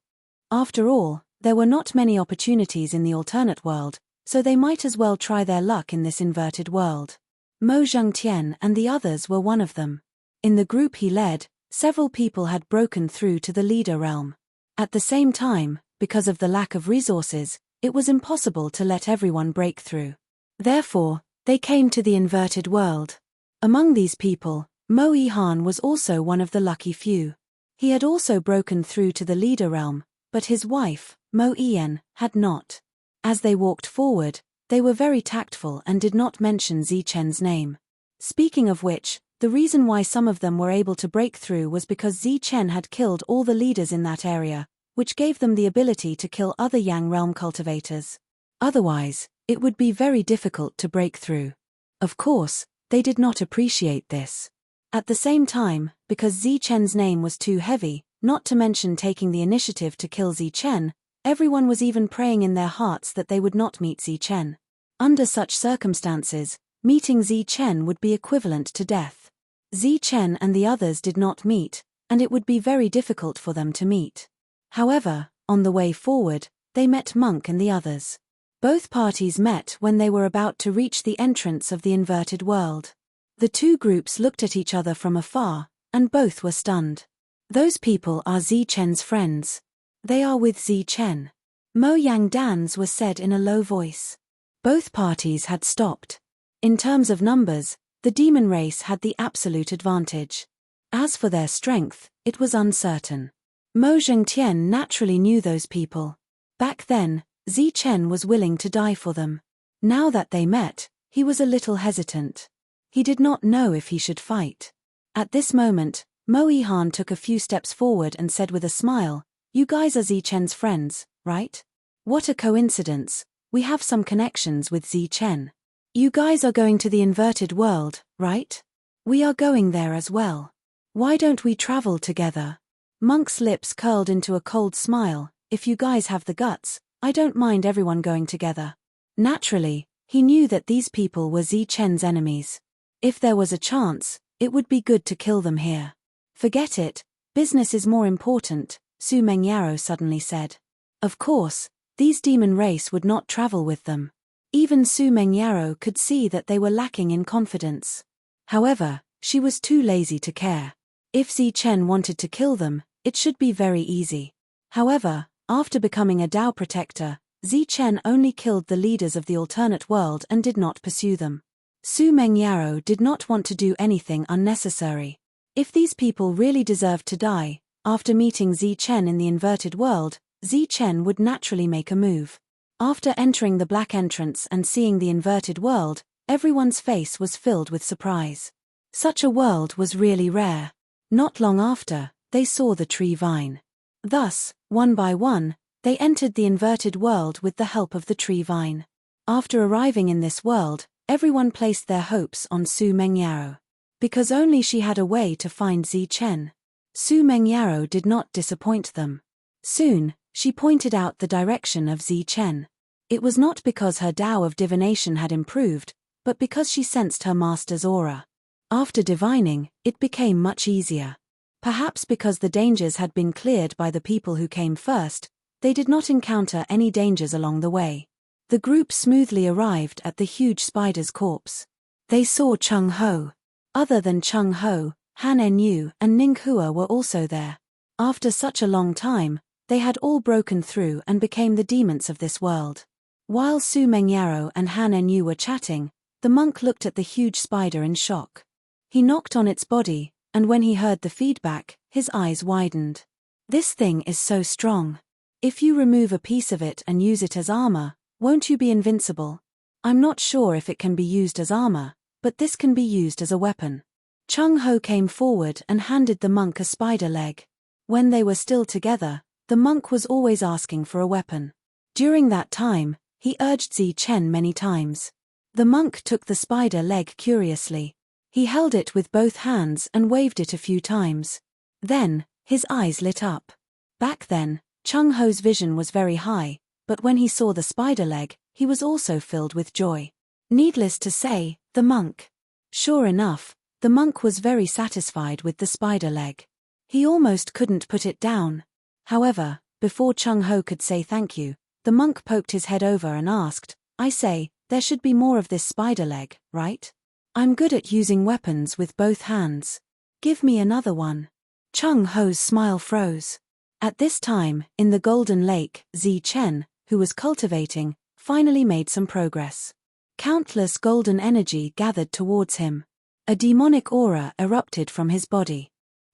After all, there were not many opportunities in the alternate world, so they might as well try their luck in this inverted world. Mo Zhengtian and the others were one of them. In the group he led, several people had broken through to the leader realm. At the same time, because of the lack of resources, it was impossible to let everyone break through. Therefore, they came to the inverted world. Among these people, Mo Yihan was also one of the lucky few. He had also broken through to the leader realm, but his wife, Mo Ian, had not. As they walked forward, they were very tactful and did not mention Zichen's name. Speaking of which, the reason why some of them were able to break through was because Zichen had killed all the leaders in that area, which gave them the ability to kill other Yang realm cultivators. Otherwise, it would be very difficult to break through. Of course, they did not appreciate this. At the same time, because Zichen's name was too heavy, not to mention taking the initiative to kill Zichen, everyone was even praying in their hearts that they would not meet Zichen. Under such circumstances, meeting Zichen would be equivalent to death. Zichen and the others did not meet, and it would be very difficult for them to meet. However, on the way forward, they met Monk and the others. Both parties met when they were about to reach the entrance of the inverted world. The two groups looked at each other from afar, and both were stunned. Those people are Zichen's friends. They are with Zichen. Mo Yang Dan's was said in a low voice. Both parties had stopped. In terms of numbers, the demon race had the absolute advantage. As for their strength, it was uncertain. Mo Zhengtian naturally knew those people. Back then, Zichen was willing to die for them. Now that they met, he was a little hesitant. He did not know if he should fight. At this moment, Mo Yihan took a few steps forward and said with a smile, "You guys are Zichen's friends, right? What a coincidence, we have some connections with Zichen. You guys are going to the inverted world, right? We are going there as well. Why don't we travel together?" Monk's lips curled into a cold smile. "If you guys have the guts, I don't mind everyone going together." Naturally, he knew that these people were Zichen's enemies. If there was a chance, it would be good to kill them here. "Forget it, business is more important," Su Mengyaro suddenly said. Of course, these demon race would not travel with them. Even Su Mengyaro could see that they were lacking in confidence. However, she was too lazy to care. If Zichen wanted to kill them, it should be very easy. However, after becoming a Dao protector, Zichen only killed the leaders of the alternate world and did not pursue them. Su Mengyaro did not want to do anything unnecessary. If these people really deserved to die, after meeting Zichen in the inverted world, Zichen would naturally make a move. After entering the black entrance and seeing the inverted world, everyone's face was filled with surprise. Such a world was really rare. Not long after, they saw the tree vine. Thus, one by one, they entered the inverted world with the help of the tree vine. After arriving in this world, everyone placed their hopes on Su Mengyaro. Because only she had a way to find Zichen. Su Mengyaro did not disappoint them. Soon, she pointed out the direction of Zichen. It was not because her Dao of divination had improved, but because she sensed her master's aura. After divining, it became much easier. Perhaps because the dangers had been cleared by the people who came first, they did not encounter any dangers along the way. The group smoothly arrived at the huge spider's corpse. They saw Chung Ho. Other than Chung Ho, Han Enyu and Ning Hua were also there. After such a long time, they had all broken through and became the demons of this world. While Su Mengyaro and Han Enyu were chatting, the monk looked at the huge spider in shock. He knocked on its body, and when he heard the feedback, his eyes widened. "This thing is so strong. If you remove a piece of it and use it as armor, won't you be invincible?" "I'm not sure if it can be used as armor, but this can be used as a weapon." Chung Ho came forward and handed the monk a spider leg. When they were still together, the monk was always asking for a weapon. During that time, he urged Zichen many times. The monk took the spider leg curiously. He held it with both hands and waved it a few times. Then, his eyes lit up. Back then, Chung Ho's vision was very high, but when he saw the spider leg, he was also filled with joy. Needless to say, the monk. Sure enough, the monk was very satisfied with the spider leg. He almost couldn't put it down. However, before Chung Ho could say thank you, the monk poked his head over and asked, "I say, there should be more of this spider leg, right? I'm good at using weapons with both hands. Give me another one." Chung Ho's smile froze. At this time, in the Golden Lake, Zichen, who was cultivating, finally made some progress. Countless golden energy gathered towards him. A demonic aura erupted from his body.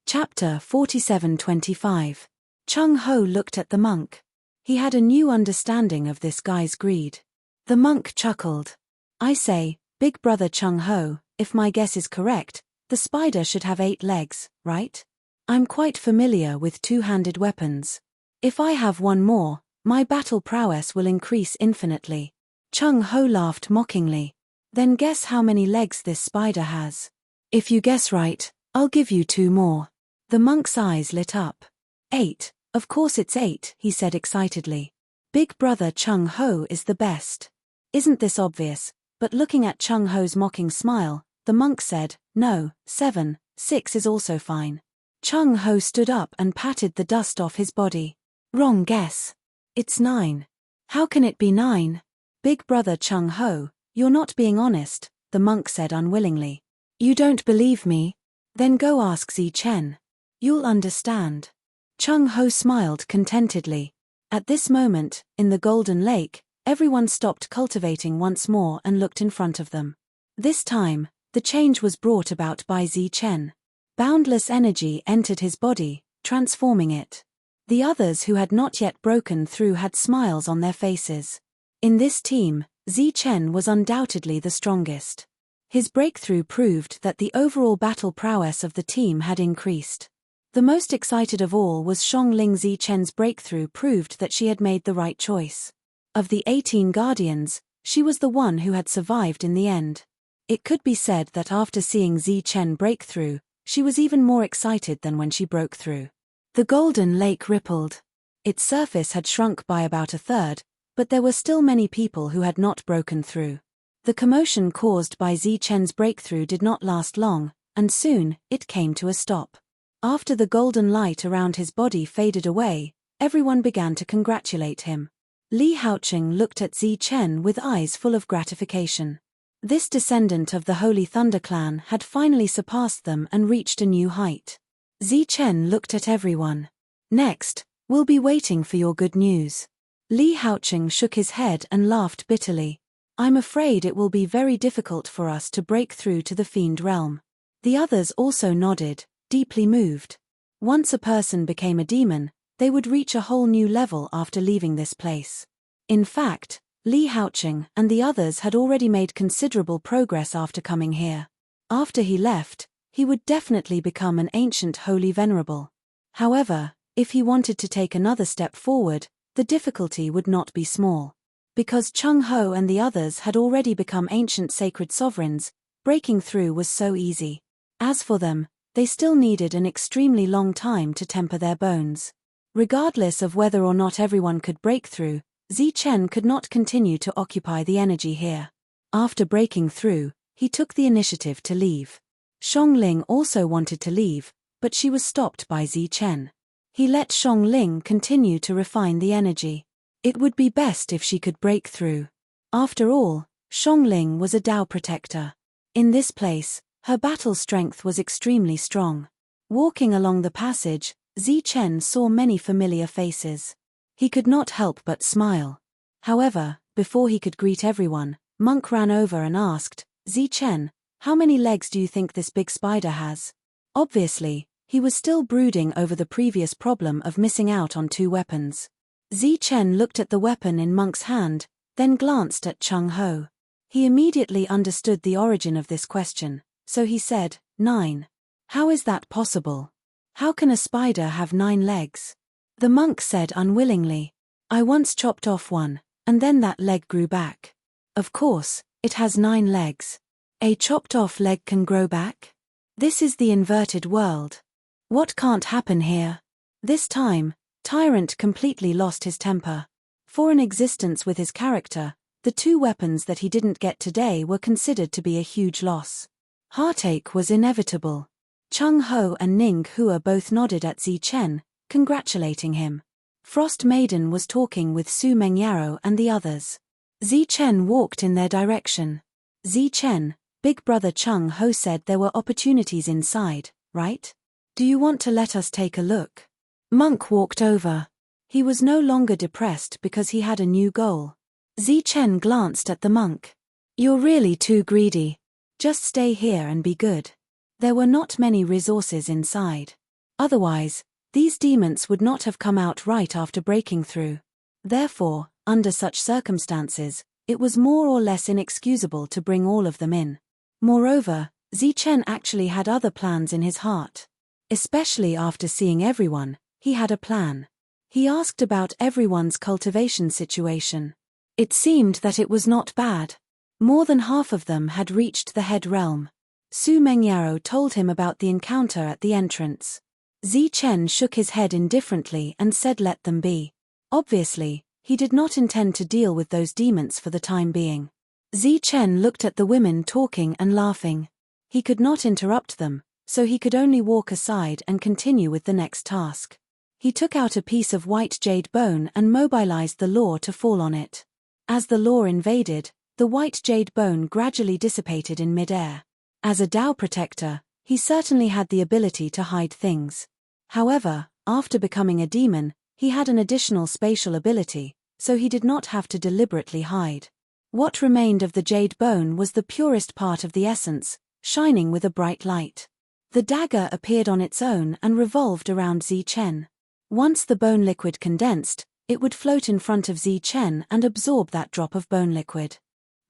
Chapter 47-25. Chung Ho looked at the monk. He had a new understanding of this guy's greed. The monk chuckled. "I say, big brother Chung Ho, if my guess is correct, the spider should have 8 legs, right? I'm quite familiar with two-handed weapons. If I have one more, my battle prowess will increase infinitely." Chung Ho laughed mockingly. "Then guess how many legs this spider has. If you guess right, I'll give you 2 more. The monk's eyes lit up. 8, of course it's 8, he said excitedly. Big brother Chung Ho is the best. Isn't this obvious? But looking at Chung Ho's mocking smile, the monk said, no, 7, 6 is also fine. Chung Ho stood up and patted the dust off his body. Wrong guess. It's 9. How can it be 9? Big brother Chung Ho, you're not being honest, the monk said unwillingly. You don't believe me? Then go ask Zi Chen. You'll understand. Chung Ho smiled contentedly. At this moment, in the Golden Lake, everyone stopped cultivating once more and looked in front of them. This time, the change was brought about by Zi Chen. Boundless energy entered his body, transforming it. The others who had not yet broken through had smiles on their faces. In this team, Zi Chen was undoubtedly the strongest. His breakthrough proved that the overall battle prowess of the team had increased. The most excited of all was Xiongling. Zi Chen's breakthrough proved that she had made the right choice. Of the 18 guardians, she was the one who had survived in the end. It could be said that after seeing Zi Chen break through, she was even more excited than when she broke through. The Golden Lake rippled. Its surface had shrunk by about a third, but there were still many people who had not broken through. The commotion caused by Zi Chen's breakthrough did not last long, and soon, it came to a stop. After the golden light around his body faded away, everyone began to congratulate him. Li Haoqing looked at Zi Chen with eyes full of gratification. This descendant of the Holy Thunder clan had finally surpassed them and reached a new height. Zi Chen looked at everyone. Next, we'll be waiting for your good news. Li Haoqing shook his head and laughed bitterly. I'm afraid it will be very difficult for us to break through to the Fiend realm. The others also nodded, deeply moved. Once a person became a demon, they would reach a whole new level after leaving this place. In fact, Li Haoqing and the others had already made considerable progress after coming here. After he left, he would definitely become an ancient holy venerable. However, if he wanted to take another step forward, the difficulty would not be small. Because Chung Ho and the others had already become ancient sacred sovereigns, breaking through was so easy. As for them, they still needed an extremely long time to temper their bones. Regardless of whether or not everyone could break through, Zi Chen could not continue to occupy the energy here. After breaking through, he took the initiative to leave. Xiongling also wanted to leave, but she was stopped by Zi Chen. He let Xiongling continue to refine the energy. It would be best if she could break through. After all, Xiongling was a Dao protector. In this place, her battle strength was extremely strong. Walking along the passage, Zi Chen saw many familiar faces. He could not help but smile. However, before he could greet everyone, Monk ran over and asked, Zi Chen, how many legs do you think this big spider has? Obviously, he was still brooding over the previous problem of missing out on 2 weapons. Zi Chen looked at the weapon in Monk's hand, then glanced at Chung Ho. He immediately understood the origin of this question, so he said, 9. How is that possible? How can a spider have 9 legs? The monk said unwillingly, I once chopped off one, and then that leg grew back. Of course, it has 9 legs. A chopped off leg can grow back? This is the inverted world. What can't happen here? This time, Tyrant completely lost his temper. For an existence with his character, the 2 weapons that he didn't get today were considered to be a huge loss. Heartache was inevitable. Chung Ho and Ning Hua both nodded at Zi Chen, congratulating him. Frost Maiden was talking with Su Mengyaro and the others. Zi Chen walked in their direction. Zi Chen, Big Brother Chung Ho said there were opportunities inside, right? Do you want to let us take a look? Monk walked over. He was no longer depressed because he had a new goal. Zi Chen glanced at the monk. You're really too greedy. Just stay here and be good. There were not many resources inside. Otherwise, these demons would not have come out right after breaking through. Therefore, under such circumstances, it was more or less inexcusable to bring all of them in. Moreover, Zi Chen actually had other plans in his heart. Especially after seeing everyone, he had a plan. He asked about everyone's cultivation situation. It seemed that it was not bad. More than half of them had reached the head realm. Su Mengyaro told him about the encounter at the entrance. Zichen shook his head indifferently and said let them be. Obviously, he did not intend to deal with those demons for the time being. Zichen looked at the women talking and laughing. He could not interrupt them, so he could only walk aside and continue with the next task. He took out a piece of white jade bone and mobilized the law to fall on it. As the law invaded, the white jade bone gradually dissipated in midair. As a Dao protector, he certainly had the ability to hide things. However, after becoming a demon, he had an additional spatial ability, so he did not have to deliberately hide. What remained of the jade bone was the purest part of the essence, shining with a bright light. The dagger appeared on its own and revolved around Zichen. Once the bone liquid condensed, it would float in front of Zichen and absorb that drop of bone liquid.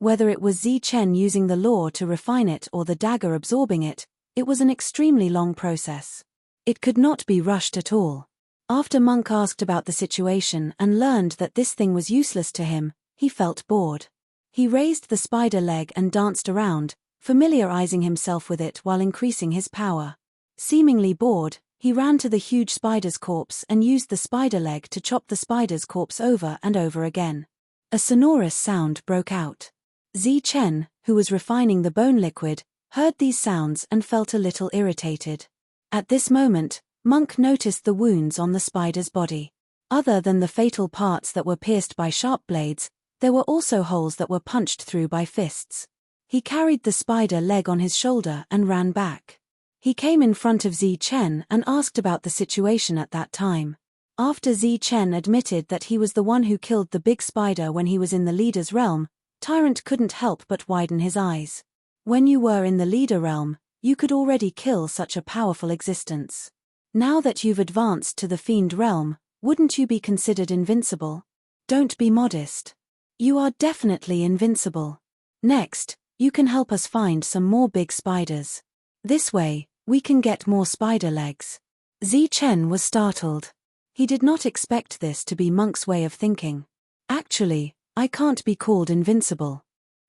Whether it was Zichen using the law to refine it or the dagger absorbing it, it was an extremely long process. It could not be rushed at all. After Monk asked about the situation and learned that this thing was useless to him, he felt bored. He raised the spider leg and danced around, familiarizing himself with it while increasing his power. Seemingly bored, he ran to the huge spider's corpse and used the spider leg to chop the spider's corpse over and over again. A sonorous sound broke out. Zichen, who was refining the bone liquid, heard these sounds and felt a little irritated. At this moment, Monk noticed the wounds on the spider's body. Other than the fatal parts that were pierced by sharp blades, there were also holes that were punched through by fists. He carried the spider leg on his shoulder and ran back. He came in front of Zichen and asked about the situation at that time. After Zichen admitted that he was the one who killed the big spider when he was in the leader's realm, Tyrant couldn't help but widen his eyes. When you were in the leader realm, you could already kill such a powerful existence. Now that you've advanced to the fiend realm, wouldn't you be considered invincible? Don't be modest. You are definitely invincible. Next, you can help us find some more big spiders. This way, we can get more spider legs. Zichen was startled. He did not expect this to be Monk's way of thinking. Actually, I can't be called invincible.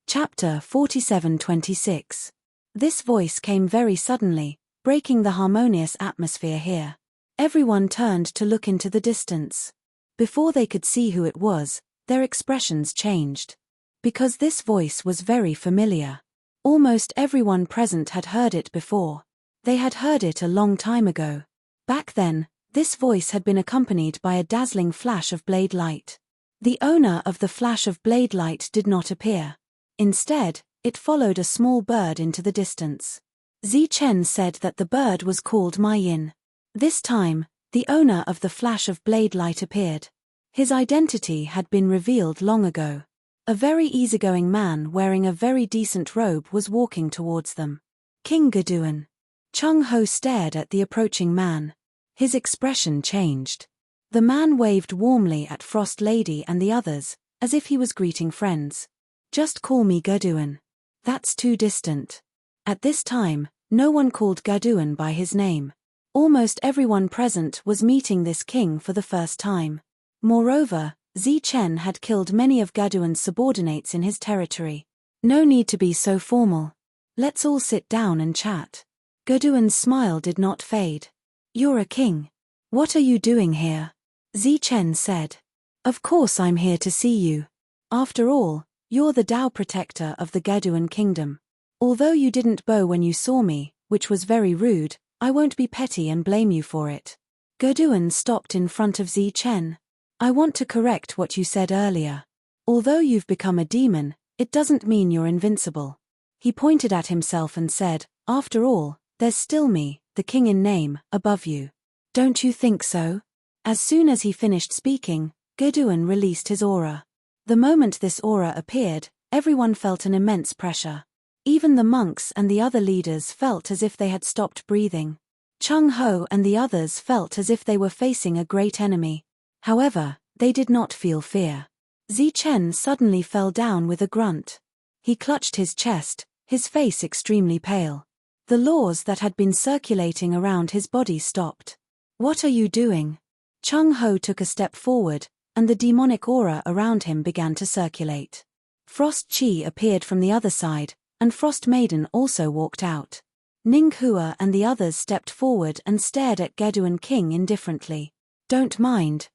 Chapter 47:26. This voice came very suddenly, breaking the harmonious atmosphere here. Everyone turned to look into the distance. Before they could see who it was, their expressions changed. Because this voice was very familiar. Almost everyone present had heard it before. They had heard it a long time ago. Back then, this voice had been accompanied by a dazzling flash of blade light. The owner of the flash of blade light did not appear. Instead, it followed a small bird into the distance. Zichen said that the bird was called Maiyin. This time, the owner of the flash of blade light appeared. His identity had been revealed long ago. A very easygoing man wearing a very decent robe was walking towards them. King Gaduan. Chung Ho stared at the approaching man. His expression changed. The man waved warmly at Frost Lady and the others, as if he was greeting friends. Just call me Gaduan. That's too distant. At this time, no one called Gaduan by his name. Almost everyone present was meeting this king for the first time. Moreover, Zichen had killed many of Gaduan's subordinates in his territory. No need to be so formal. Let's all sit down and chat. Gaduan's smile did not fade. You're a king. What are you doing here? Zichen said. Of course I'm here to see you. After all, you're the Dao protector of the Gaduan kingdom. Although you didn't bow when you saw me, which was very rude, I won't be petty and blame you for it. Gaduan stopped in front of Zichen. I want to correct what you said earlier. Although you've become a demon, it doesn't mean you're invincible. He pointed at himself and said, after all, there's still me, the king in name, above you. Don't you think so? As soon as he finished speaking, Gaduan released his aura. The moment this aura appeared, everyone felt an immense pressure. Even the monks and the other leaders felt as if they had stopped breathing. Chung Ho and the others felt as if they were facing a great enemy. However, they did not feel fear. Zichen suddenly fell down with a grunt. He clutched his chest, his face extremely pale. The laws that had been circulating around his body stopped. What are you doing? Chung Ho took a step forward, and the demonic aura around him began to circulate. Frost Chi appeared from the other side, and Frost Maiden also walked out. Ninghua and the others stepped forward and stared at Geduin King indifferently. Don't mind.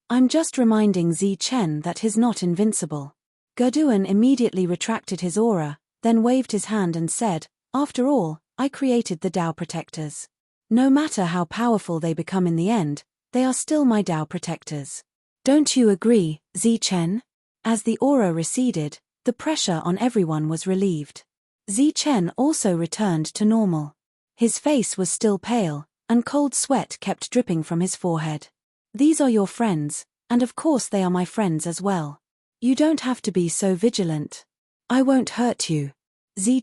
I'm just reminding Chen that he's not invincible. Geduin immediately retracted his aura, then waved his hand and said, after all, I created the Tao Protectors. No matter how powerful they become in the end, they are still my Tao Protectors. Don't you agree, Chen? As the aura receded, the pressure on everyone was relieved. Chen also returned to normal. His face was still pale, and cold sweat kept dripping from his forehead. These are your friends, and of course they are my friends as well. You don't have to be so vigilant. I won't hurt you.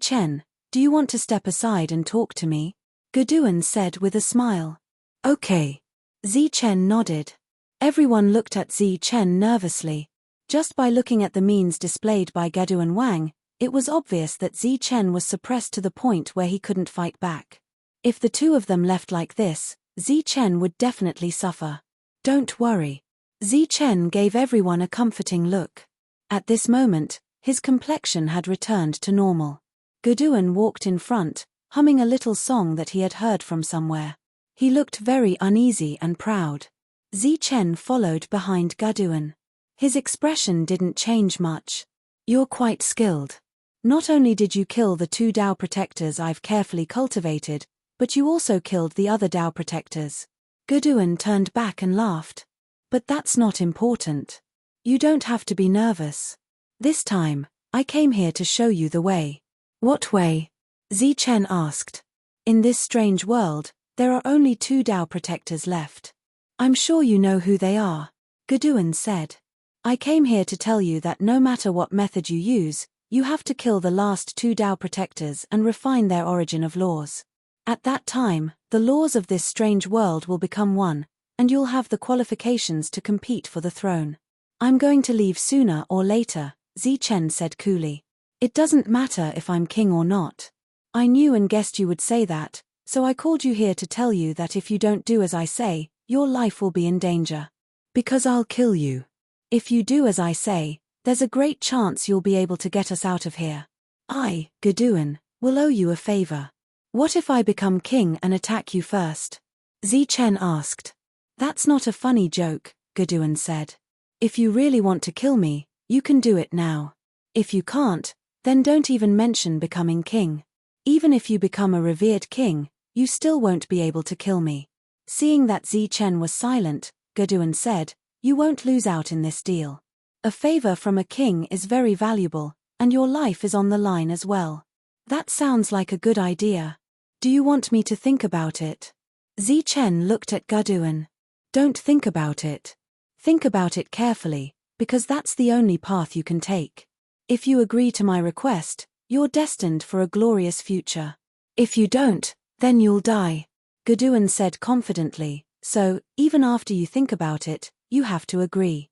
Chen, do you want to step aside and talk to me? Geduin said with a smile. Okay. Chen nodded. Everyone looked at Chen nervously. Just by looking at the means displayed by Geduin Wang, it was obvious that Chen was suppressed to the point where he couldn't fight back. If the two of them left like this, Chen would definitely suffer. Don't worry. Chen gave everyone a comforting look. At this moment, his complexion had returned to normal. Geduin walked in front, humming a little song that he had heard from somewhere. He looked very uneasy and proud. Chen followed behind Geduin. His expression didn't change much. You're quite skilled. Not only did you kill the 2 Tao Protectors I've carefully cultivated, but you also killed the other Tao Protectors. Geduin turned back and laughed. But that's not important. You don't have to be nervous. This time, I came here to show you the way. What way? Chen asked. In this strange world, there are only 2 Tao Protectors left. I'm sure you know who they are, Geduin said. I came here to tell you that no matter what method you use, you have to kill the last 2 Tao Protectors and refine their origin of laws. At that time, the laws of this strange world will become one, and you'll have the qualifications to compete for the throne. I'm going to leave sooner or later, Chen said coolly. It doesn't matter if I'm king or not. I knew and guessed you would say that, so I called you here to tell you that if you don't do as I say, your life will be in danger. Because I'll kill you. If you do as I say, there's a great chance you'll be able to get us out of here. I, Geduin, will owe you a favor. What if I become king and attack you first? Chen asked. That's not a funny joke, Geduin said. If you really want to kill me, you can do it now. If you can't, then don't even mention becoming king. Even if you become a revered king, you still won't be able to kill me. Seeing that Chen was silent, Geduin said, you won't lose out in this deal. A favor from a king is very valuable, and your life is on the line as well. That sounds like a good idea. Do you want me to think about it? Chen looked at Geduin. Don't think about it. Think about it carefully, because that's the only path you can take. If you agree to my request, you're destined for a glorious future. If you don't, then you'll die. Geduin said confidently, so, even after you think about it, you have to agree.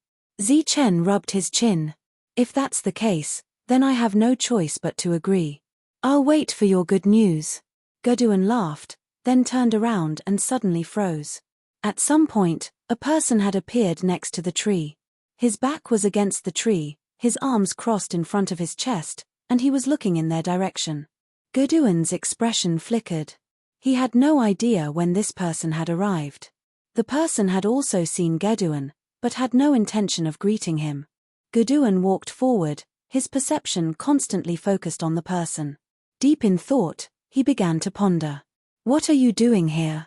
Chen rubbed his chin. If that's the case, then I have no choice but to agree. I'll wait for your good news. Geduin laughed, then turned around and suddenly froze. At some point, a person had appeared next to the tree. His back was against the tree, his arms crossed in front of his chest, and he was looking in their direction. Geduin's expression flickered. He had no idea when this person had arrived. The person had also seen Geduin, but had no intention of greeting him. Geduin walked forward, his perception constantly focused on the person. Deep in thought, he began to ponder. What are you doing here?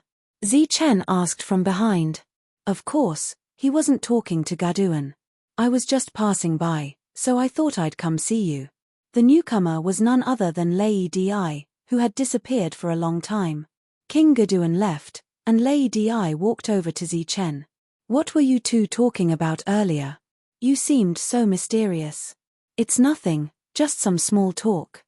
Chen asked from behind. Of course, he wasn't talking to Geduin. I was just passing by, so I thought I'd come see you. The newcomer was none other than Lei Di, who had disappeared for a long time. King Geduin left, and Lei Di walked over to Chen. What were you two talking about earlier? You seemed so mysterious. It's nothing, just some small talk.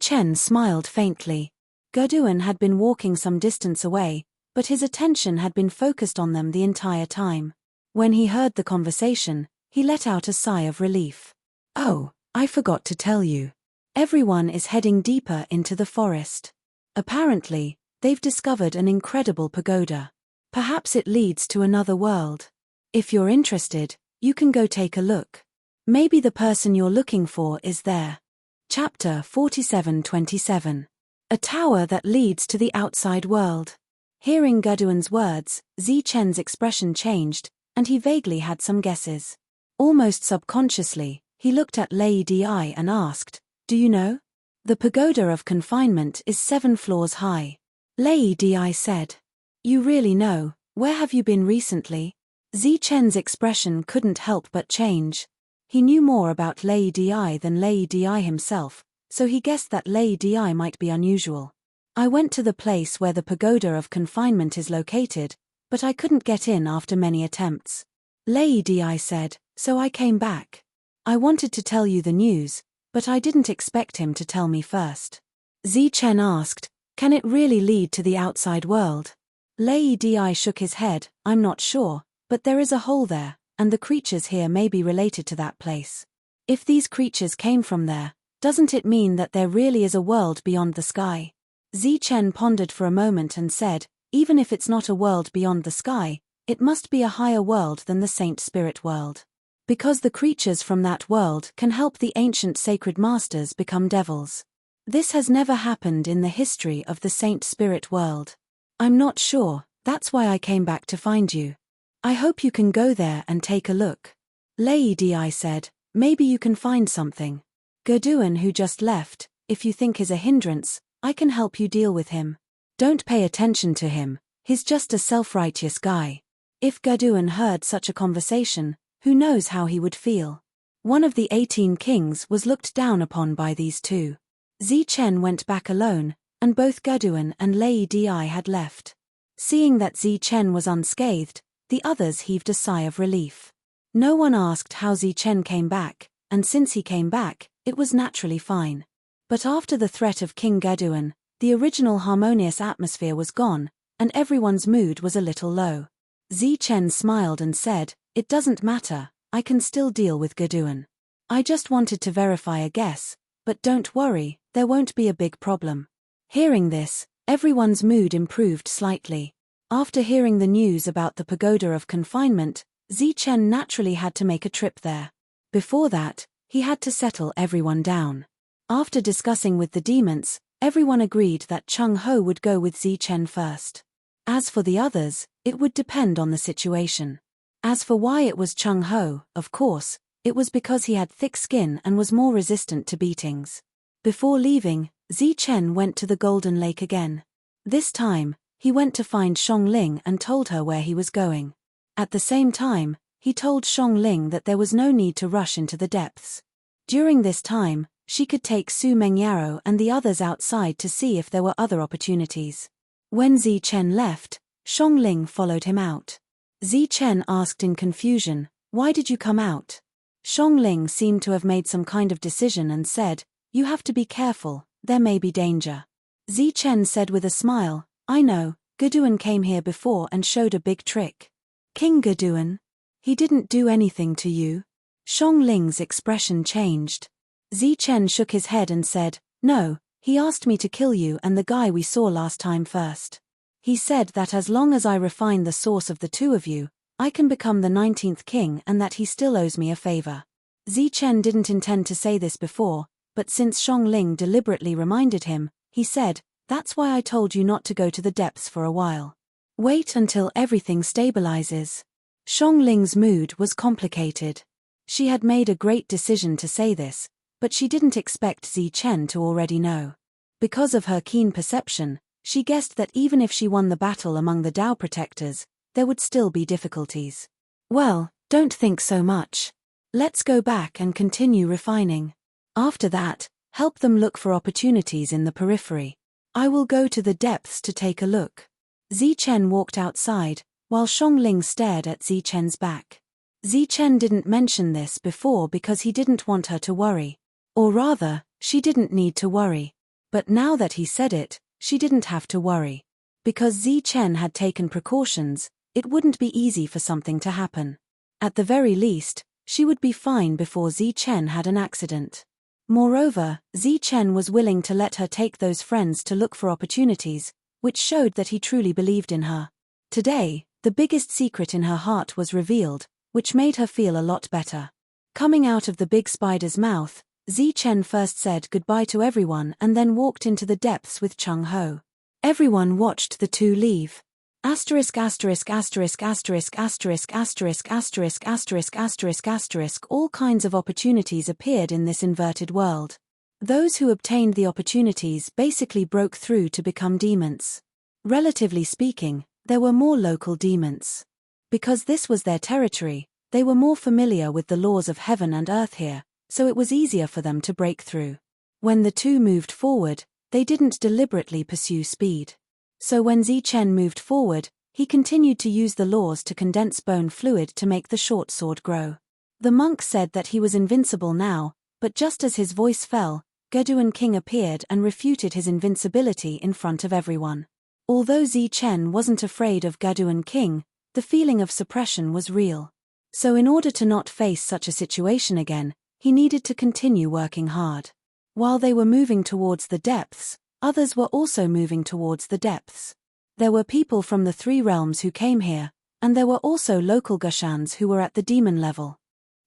Chen smiled faintly. Geduin had been walking some distance away, but his attention had been focused on them the entire time. When he heard the conversation, he let out a sigh of relief. Oh, I forgot to tell you. Everyone is heading deeper into the forest. Apparently, they've discovered an incredible pagoda. Perhaps it leads to another world. If you're interested, you can go take a look. Maybe the person you're looking for is there. Chapter 47-27. A tower that leads to the outside world. Hearing Guduan's words, Zichen's expression changed, and he vaguely had some guesses. Almost subconsciously, he looked at Lei Di and asked, "Do you know? The pagoda of confinement is 7 floors high." Lei Di said, "You really know? Where have you been recently?" Zichen's expression couldn't help but change. He knew more about Lei Di than Lei Di himself, so he guessed that Lei Di might be unusual. "I went to the place where the pagoda of confinement is located, but I couldn't get in after many attempts." Lei Di said, "So I came back. I wanted to tell you the news, but I didn't expect him to tell me first." Zichen asked, "Can it really lead to the outside world?" Lei Di shook his head, "I'm not sure, but there is a hole there, and the creatures here may be related to that place. If these creatures came from there, doesn't it mean that there really is a world beyond the sky?" Zichen pondered for a moment and said, "Even if it's not a world beyond the sky, it must be a higher world than the Saint Spirit world. Because the creatures from that world can help the ancient sacred masters become devils. This has never happened in the history of the Saint Spirit world. I'm not sure, that's why I came back to find you. I hope you can go there and take a look." Lei Di said, "Maybe you can find something. Guduan, who just left, if you think is a hindrance, I can help you deal with him. Don't pay attention to him, he's just a self-righteous guy." If Guduan heard such a conversation, who knows how he would feel? One of the 18 kings was looked down upon by these two. Zichen went back alone, and both Guduan and Lei Di had left. Seeing that Zichen was unscathed, the others heaved a sigh of relief. No one asked how Zichen came back, and since he came back, it was naturally fine. But after the threat of King Guduan, the original harmonious atmosphere was gone, and everyone's mood was a little low. Zichen smiled and said, "It doesn't matter, I can still deal with Guduan. I just wanted to verify a guess, but don't worry, there won't be a big problem." Hearing this, everyone's mood improved slightly. After hearing the news about the pagoda of confinement, Zichen naturally had to make a trip there. Before that, he had to settle everyone down. After discussing with the demons, everyone agreed that Chung Ho would go with Zichen first. As for the others, it would depend on the situation. As for why it was Chung Ho, of course, it was because he had thick skin and was more resistant to beatings. Before leaving, Zichen went to the Golden Lake again. This time, he went to find Xiongling and told her where he was going. At the same time, he told Xiongling that there was no need to rush into the depths. During this time, she could take Su Mengyaro and the others outside to see if there were other opportunities. When Zichen left, Xiongling followed him out. Zichen asked in confusion, "Why did you come out?" Xiongling seemed to have made some kind of decision and said, "You have to be careful, there may be danger." Zichen said with a smile, "I know, Guduan came here before and showed a big trick." "King Guduan? He didn't do anything to you?" Xiongling's expression changed. Zichen shook his head and said, "No, he asked me to kill you and the guy we saw last time first. He said that as long as I refine the source of the two of you, I can become the 19th king and that he still owes me a favor." Zichen didn't intend to say this before, but since Xiongling deliberately reminded him, he said, "That's why I told you not to go to the depths for a while. Wait until everything stabilizes." Xiongling's mood was complicated. She had made a great decision to say this, but she didn't expect Zichen to already know. Because of her keen perception, she guessed that even if she won the battle among the Dao protectors, there would still be difficulties. "Well, don't think so much. Let's go back and continue refining. After that, help them look for opportunities in the periphery. I will go to the depths to take a look." Zichen walked outside, while Xiongling stared at Zichen's back. Zichen didn't mention this before because he didn't want her to worry. Or rather, she didn't need to worry. But now that he said it, she didn't have to worry. Because Zichen had taken precautions, it wouldn't be easy for something to happen. At the very least, she would be fine before Zichen had an accident. Moreover, Zichen was willing to let her take those friends to look for opportunities, which showed that he truly believed in her. Today, the biggest secret in her heart was revealed, which made her feel a lot better. Coming out of the big spider's mouth, Chen first said goodbye to everyone and then walked into the depths with Chung Ho. Everyone watched the two leave. Asterisk asterisk asterisk asterisk asterisk asterisk asterisk asterisk asterisk asterisk all kinds of opportunities appeared in this inverted world. Those who obtained the opportunities basically broke through to become demons. Relatively speaking, there were more local demons. Because this was their territory, they were more familiar with the laws of heaven and earth here, so it was easier for them to break through. When the two moved forward, they didn't deliberately pursue speed. So when Chen moved forward, he continued to use the laws to condense bone fluid to make the short sword grow. The monk said that he was invincible now, but just as his voice fell, Geduan King appeared and refuted his invincibility in front of everyone. Although Chen wasn't afraid of Geduan King, the feeling of suppression was real. So in order to not face such a situation again, he needed to continue working hard. While they were moving towards the depths, others were also moving towards the depths. There were people from the three realms who came here, and there were also local Gushans who were at the demon level.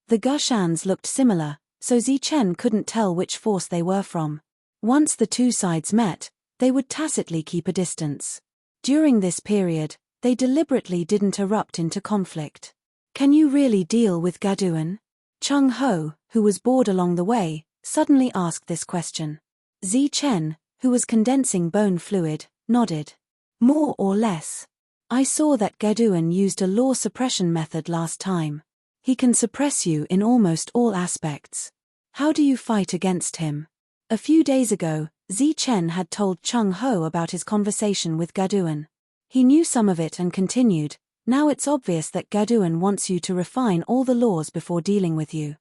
The Gushans looked similar, so Chen couldn't tell which force they were from. Once the two sides met, they would tacitly keep a distance. During this period, they deliberately didn't erupt into conflict. Can you really deal with Geduan? Chung Ho, who was bored along the way, suddenly asked this question. Chen, who was condensing bone fluid, nodded. More or less. I saw that Geduan used a law suppression method last time. He can suppress you in almost all aspects. How do you fight against him? A few days ago, Chen had told Chung Ho about his conversation with Geduan. He knew some of it and continued, now it's obvious that Geduan wants you to refine all the laws before dealing with you.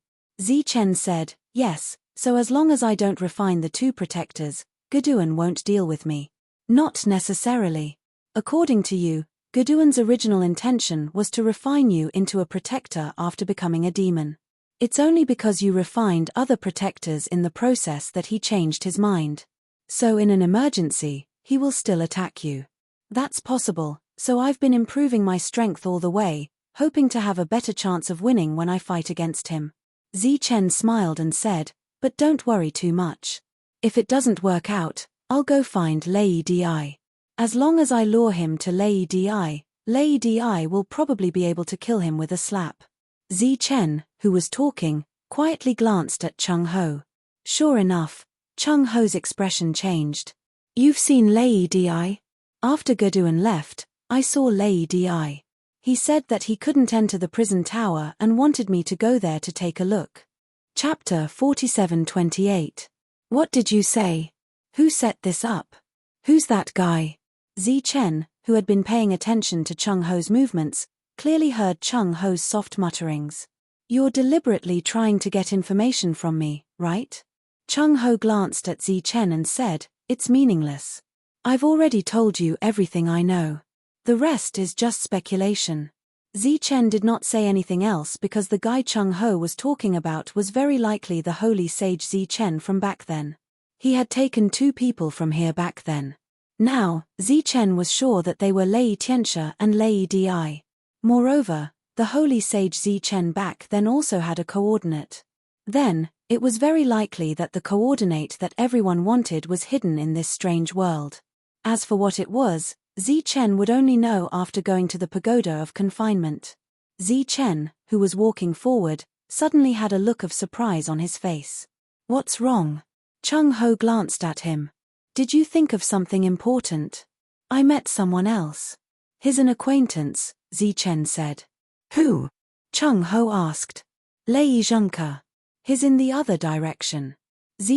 Chen said, yes, so as long as I don't refine the two protectors, Geduan won't deal with me. Not necessarily. According to you, Geduan's original intention was to refine you into a protector after becoming a demon. It's only because you refined other protectors in the process that he changed his mind. So in an emergency, he will still attack you. That's possible, so I've been improving my strength all the way, hoping to have a better chance of winning when I fight against him. Chen smiled and said, but don't worry too much. If it doesn't work out, I'll go find Lei Di. As long as I lure him to Lei Di will probably be able to kill him with a slap. Chen, who was talking, quietly glanced at Chung Ho. Sure enough, Chung Ho's expression changed. You've seen Lei Di? After Geduan left, I saw Lei Di. He said that he couldn't enter the prison tower and wanted me to go there to take a look. Chapter 47-28. What did you say? Who set this up? Who's that guy? Chen, who had been paying attention to Chung Ho's movements, clearly heard Chung Ho's soft mutterings. You're deliberately trying to get information from me, right? Chung Ho glanced at Chen and said, it's meaningless. I've already told you everything I know. The rest is just speculation. Chen did not say anything else because the guy Chung Ho was talking about was very likely the holy sage Chen from back then. He had taken two people from here back then. Now, Chen was sure that they were Lei Tianxia and Lei Di. Moreover, the holy sage Chen back then also had a coordinate. Then, it was very likely that the coordinate that everyone wanted was hidden in this strange world. As for what it was, Chen would only know after going to the pagoda of confinement. Chen, who was walking forward, suddenly had a look of surprise on his face. What's wrong? Chung Ho glanced at him. Did you think of something important? I met someone else. He's an acquaintance, Chen said. Who? Chung Ho asked. Lei Zhengke. He's in the other direction.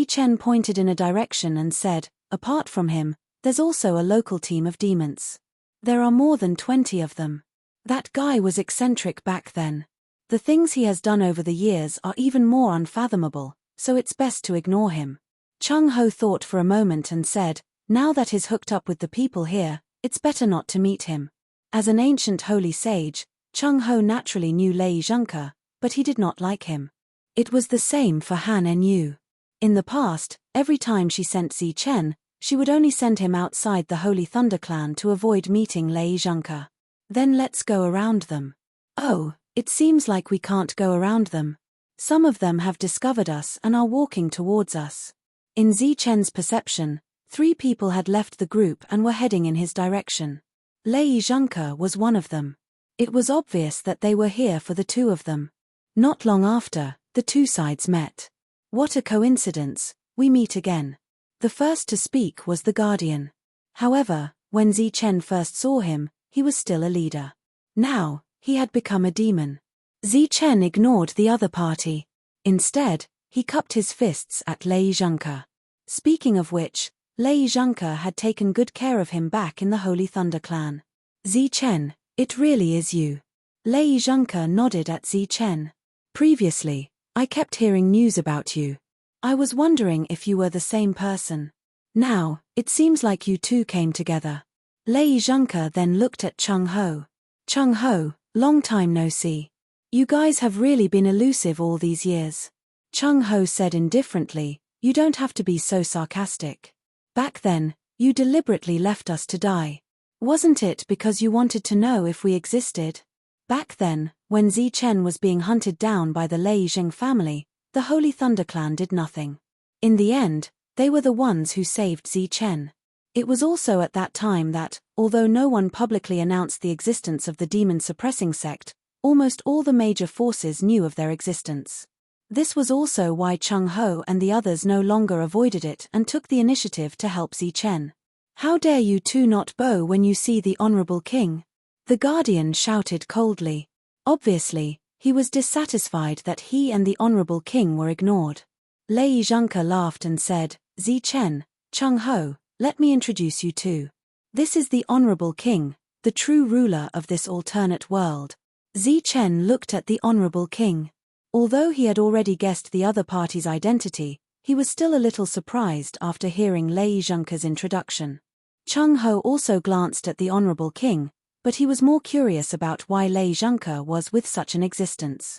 Chen pointed in a direction and said, apart from him, there's also a local team of demons. There are more than 20 of them. That guy was eccentric back then. The things he has done over the years are even more unfathomable, so it's best to ignore him. Chung Ho thought for a moment and said, now that he's hooked up with the people here, it's better not to meet him. As an ancient holy sage, Chung Ho naturally knew Lei Zhengke, but he did not like him. It was the same for Han En. In the past, every time she sent Chen, she would only send him outside the Holy Thunder Clan to avoid meeting Lei Zhengke. Then let's go around them. Oh, it seems like we can't go around them. Some of them have discovered us and are walking towards us. In Zichen's perception, 3 people had left the group and were heading in his direction. Lei Zhengke was one of them. It was obvious that they were here for the 2 of them. Not long after, the 2 sides met. What a coincidence, we meet again. The first to speak was the Guardian. However, when Zichen first saw him, he was still a leader. Now, he had become a demon. Zichen ignored the other party. Instead, he cupped his fists at Lei Zhengke. Speaking of which, Lei Zhengke had taken good care of him back in the Holy Thunder clan. Zichen, it really is you. Lei Zhengke nodded at Zichen. Previously, I kept hearing news about you. I was wondering if you were the same person. Now, it seems like you 2 came together. Lei Zhengke then looked at Chung Ho. Chung Ho, long time no see. You guys have really been elusive all these years. Chung Ho said indifferently, you don't have to be so sarcastic. Back then, you deliberately left us to die. Wasn't it because you wanted to know if we existed? Back then, when Zichen was being hunted down by the Lei Zheng family, the Holy Thunder clan did nothing. In the end, they were the ones who saved Zichen. It was also at that time that, although no one publicly announced the existence of the demon-suppressing sect, almost all the major forces knew of their existence. This was also why Chung Ho and the others no longer avoided it and took the initiative to help Zichen. How dare you 2 not bow when you see the Honorable King? The Guardian shouted coldly. Obviously, he was dissatisfied that he and the Honorable King were ignored. Lei Zhengke laughed and said, Zichen, Chung Ho, let me introduce you 2. This is the Honorable King, the true ruler of this alternate world. Zichen looked at the Honorable King. Although he had already guessed the other party's identity, he was still a little surprised after hearing Lei Zhengke's introduction. Chung Ho also glanced at the Honorable King, but he was more curious about why Lei Zhengke was with such an existence.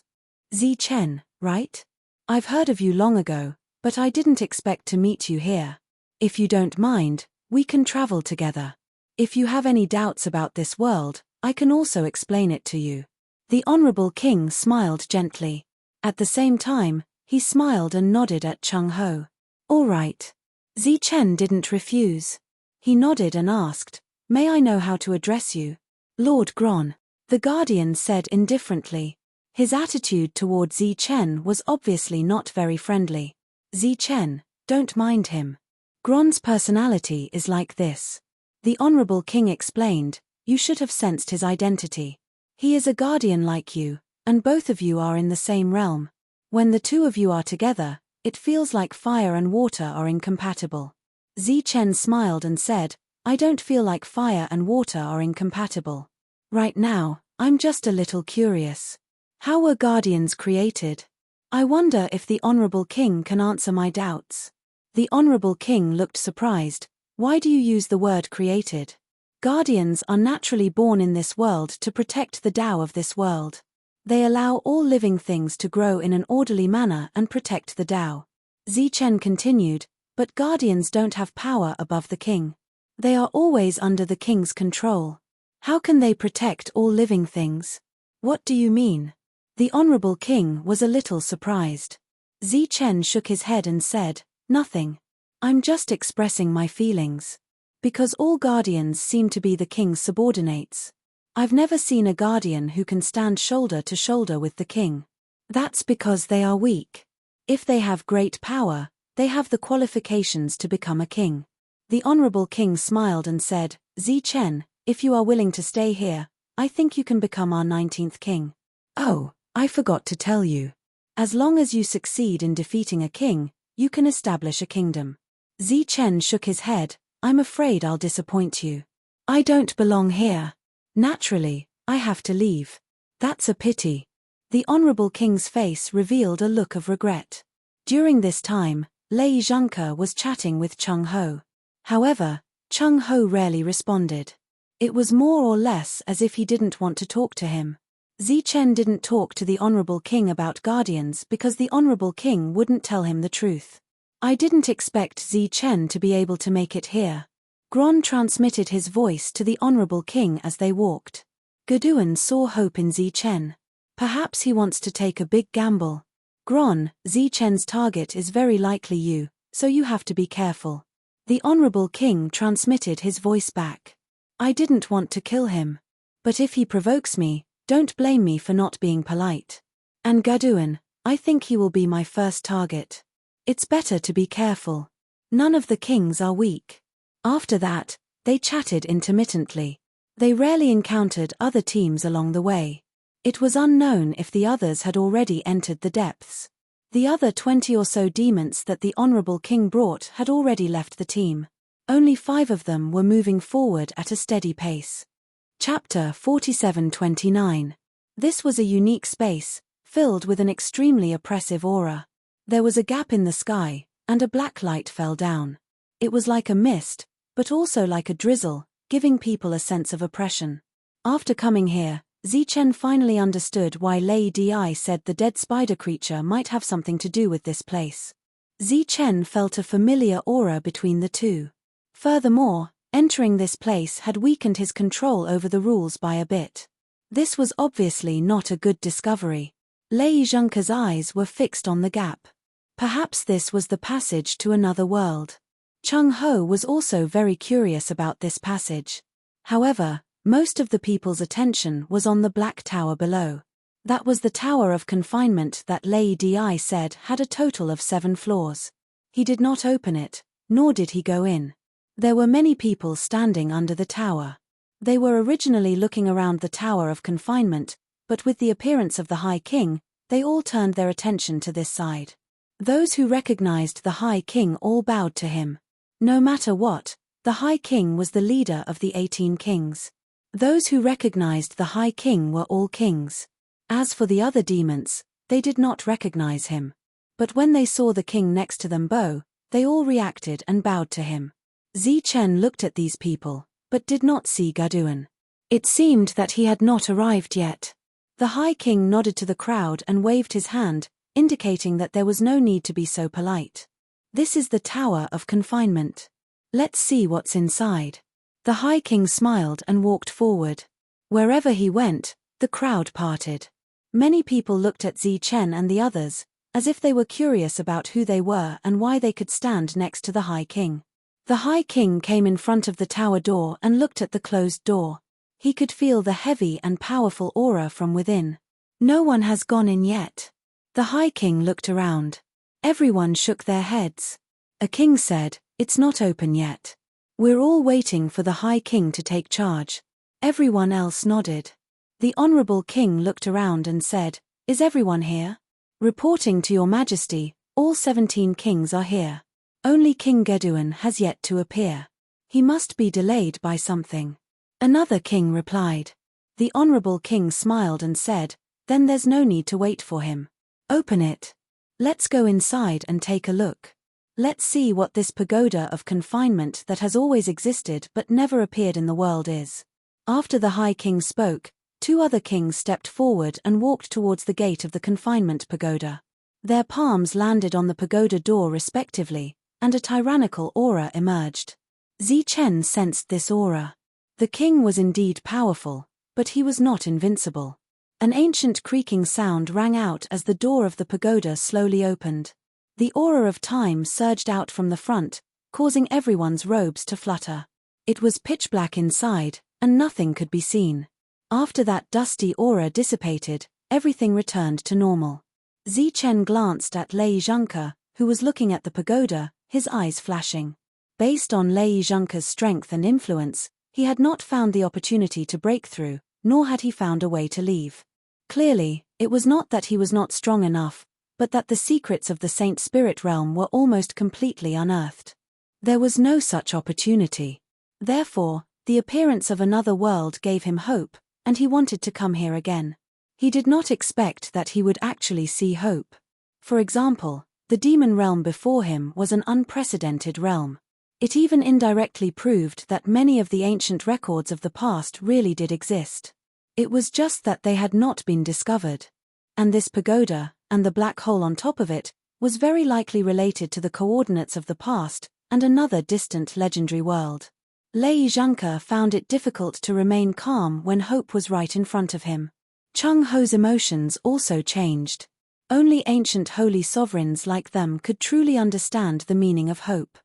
Zichen, right? I've heard of you long ago, but I didn't expect to meet you here. If you don't mind, we can travel together. If you have any doubts about this world, I can also explain it to you. The Honorable King smiled gently. At the same time, he smiled and nodded at Chung Ho. All right. Zichen didn't refuse. He nodded and asked, may I know how to address you? Lord Gron, the Guardian said indifferently. His attitude toward Zichen was obviously not very friendly. Zichen, don't mind him. Gron's personality is like this. The Honorable King explained, you should have sensed his identity. He is a guardian like you, and both of you are in the same realm. When the 2 of you are together, it feels like fire and water are incompatible. Zichen smiled and said, I don't feel like fire and water are incompatible. Right now, I'm just a little curious. How were guardians created? I wonder if the Honorable King can answer my doubts. The Honorable King looked surprised. Why do you use the word created? Guardians are naturally born in this world to protect the Tao of this world. They allow all living things to grow in an orderly manner and protect the Tao. Zichen continued, but guardians don't have power above the king. They are always under the king's control. How can they protect all living things? What do you mean? The Honorable King was a little surprised. Zichen shook his head and said, nothing. I'm just expressing my feelings. Because all guardians seem to be the king's subordinates. I've never seen a guardian who can stand shoulder to shoulder with the king. That's because they are weak. If they have great power, they have the qualifications to become a king. The Honorable King smiled and said, Zichen, if you are willing to stay here, I think you can become our 19th king. Oh, I forgot to tell you. As long as you succeed in defeating a king, you can establish a kingdom. Zichen shook his head, I'm afraid I'll disappoint you. I don't belong here. Naturally, I have to leave. That's a pity. The Honorable King's face revealed a look of regret. During this time, Lei Zhengke was chatting with Chung Ho. However, Chung Ho rarely responded. It was more or less as if he didn't want to talk to him. Zichen didn't talk to the Honorable King about guardians because the Honorable King wouldn't tell him the truth. I didn't expect Zichen to be able to make it here. Gron transmitted his voice to the Honorable King as they walked. Geduan saw hope in Zichen. Perhaps he wants to take a big gamble. Gron, Zichen's target is very likely you, so you have to be careful. The Honorable King transmitted his voice back. I didn't want to kill him. But if he provokes me, don't blame me for not being polite. And Gaduin, I think he will be my first target. It's better to be careful. None of the kings are weak. After that, they chatted intermittently. They rarely encountered other teams along the way. It was unknown if the others had already entered the depths. The other 20 or so demons that the Honorable King brought had already left the team. Only 5 of them were moving forward at a steady pace. Chapter 47-29. This was a unique space, filled with an extremely oppressive aura. There was a gap in the sky, and a black light fell down. It was like a mist, but also like a drizzle, giving people a sense of oppression. After coming here, Zichen finally understood why Lei Di said the dead spider creature might have something to do with this place. Zichen felt a familiar aura between the two. Furthermore, entering this place had weakened his control over the rules by a bit. This was obviously not a good discovery. Lei Zhengke's eyes were fixed on the gap. Perhaps this was the passage to another world. Chung Ho was also very curious about this passage. However, most of the people's attention was on the black tower below. That was the tower of confinement that Lei Di said had a total of 7 floors. He did not open it, nor did he go in. There were many people standing under the tower. They were originally looking around the tower of confinement, but with the appearance of the High King, they all turned their attention to this side. Those who recognized the High King all bowed to him. No matter what, the High King was the leader of the 18 kings. Those who recognized the High King were all kings. As for the other demons, they did not recognize him. But when they saw the king next to them bow, they all reacted and bowed to him. Zichen looked at these people, but did not see Gaduin. It seemed that he had not arrived yet. The High King nodded to the crowd and waved his hand, indicating that there was no need to be so polite. This is the Tower of Confinement. Let's see what's inside. The High King smiled and walked forward. Wherever he went, the crowd parted. Many people looked at Zichen and the others, as if they were curious about who they were and why they could stand next to the High King. The High King came in front of the tower door and looked at the closed door. He could feel the heavy and powerful aura from within. No one has gone in yet. The High King looked around. Everyone shook their heads. A king said, "It's not open yet. We're all waiting for the High King to take charge." Everyone else nodded. The Honorable King looked around and said, "Is everyone here?" "Reporting to your Majesty, all 17 kings are here. Only King Gaduin has yet to appear. He must be delayed by something." Another king replied. The Honorable King smiled and said, "Then there's no need to wait for him. Open it. Let's go inside and take a look. Let's see what this pagoda of confinement that has always existed but never appeared in the world is." After the High King spoke, 2 other kings stepped forward and walked towards the gate of the confinement pagoda. Their palms landed on the pagoda door respectively, and a tyrannical aura emerged. Zichen sensed this aura. The king was indeed powerful, but he was not invincible. An ancient creaking sound rang out as the door of the pagoda slowly opened. The aura of time surged out from the front, causing everyone's robes to flutter. It was pitch black inside, and nothing could be seen. After that dusty aura dissipated, everything returned to normal. Zichen glanced at Lei Zhengke, who was looking at the pagoda, his eyes flashing. Based on Lei Zhengke's strength and influence, he had not found the opportunity to break through, nor had he found a way to leave. Clearly, it was not that he was not strong enough, but that the secrets of the Saint Spirit realm were almost completely unearthed. There was no such opportunity. Therefore, the appearance of another world gave him hope, and he wanted to come here again. He did not expect that he would actually see hope. For example, the demon realm before him was an unprecedented realm. It even indirectly proved that many of the ancient records of the past really did exist. It was just that they had not been discovered. And this pagoda, and the black hole on top of it, was very likely related to the coordinates of the past and another distant legendary world. Lei Zhengke found it difficult to remain calm when hope was right in front of him. Chung Ho's emotions also changed. Only ancient holy sovereigns like them could truly understand the meaning of hope.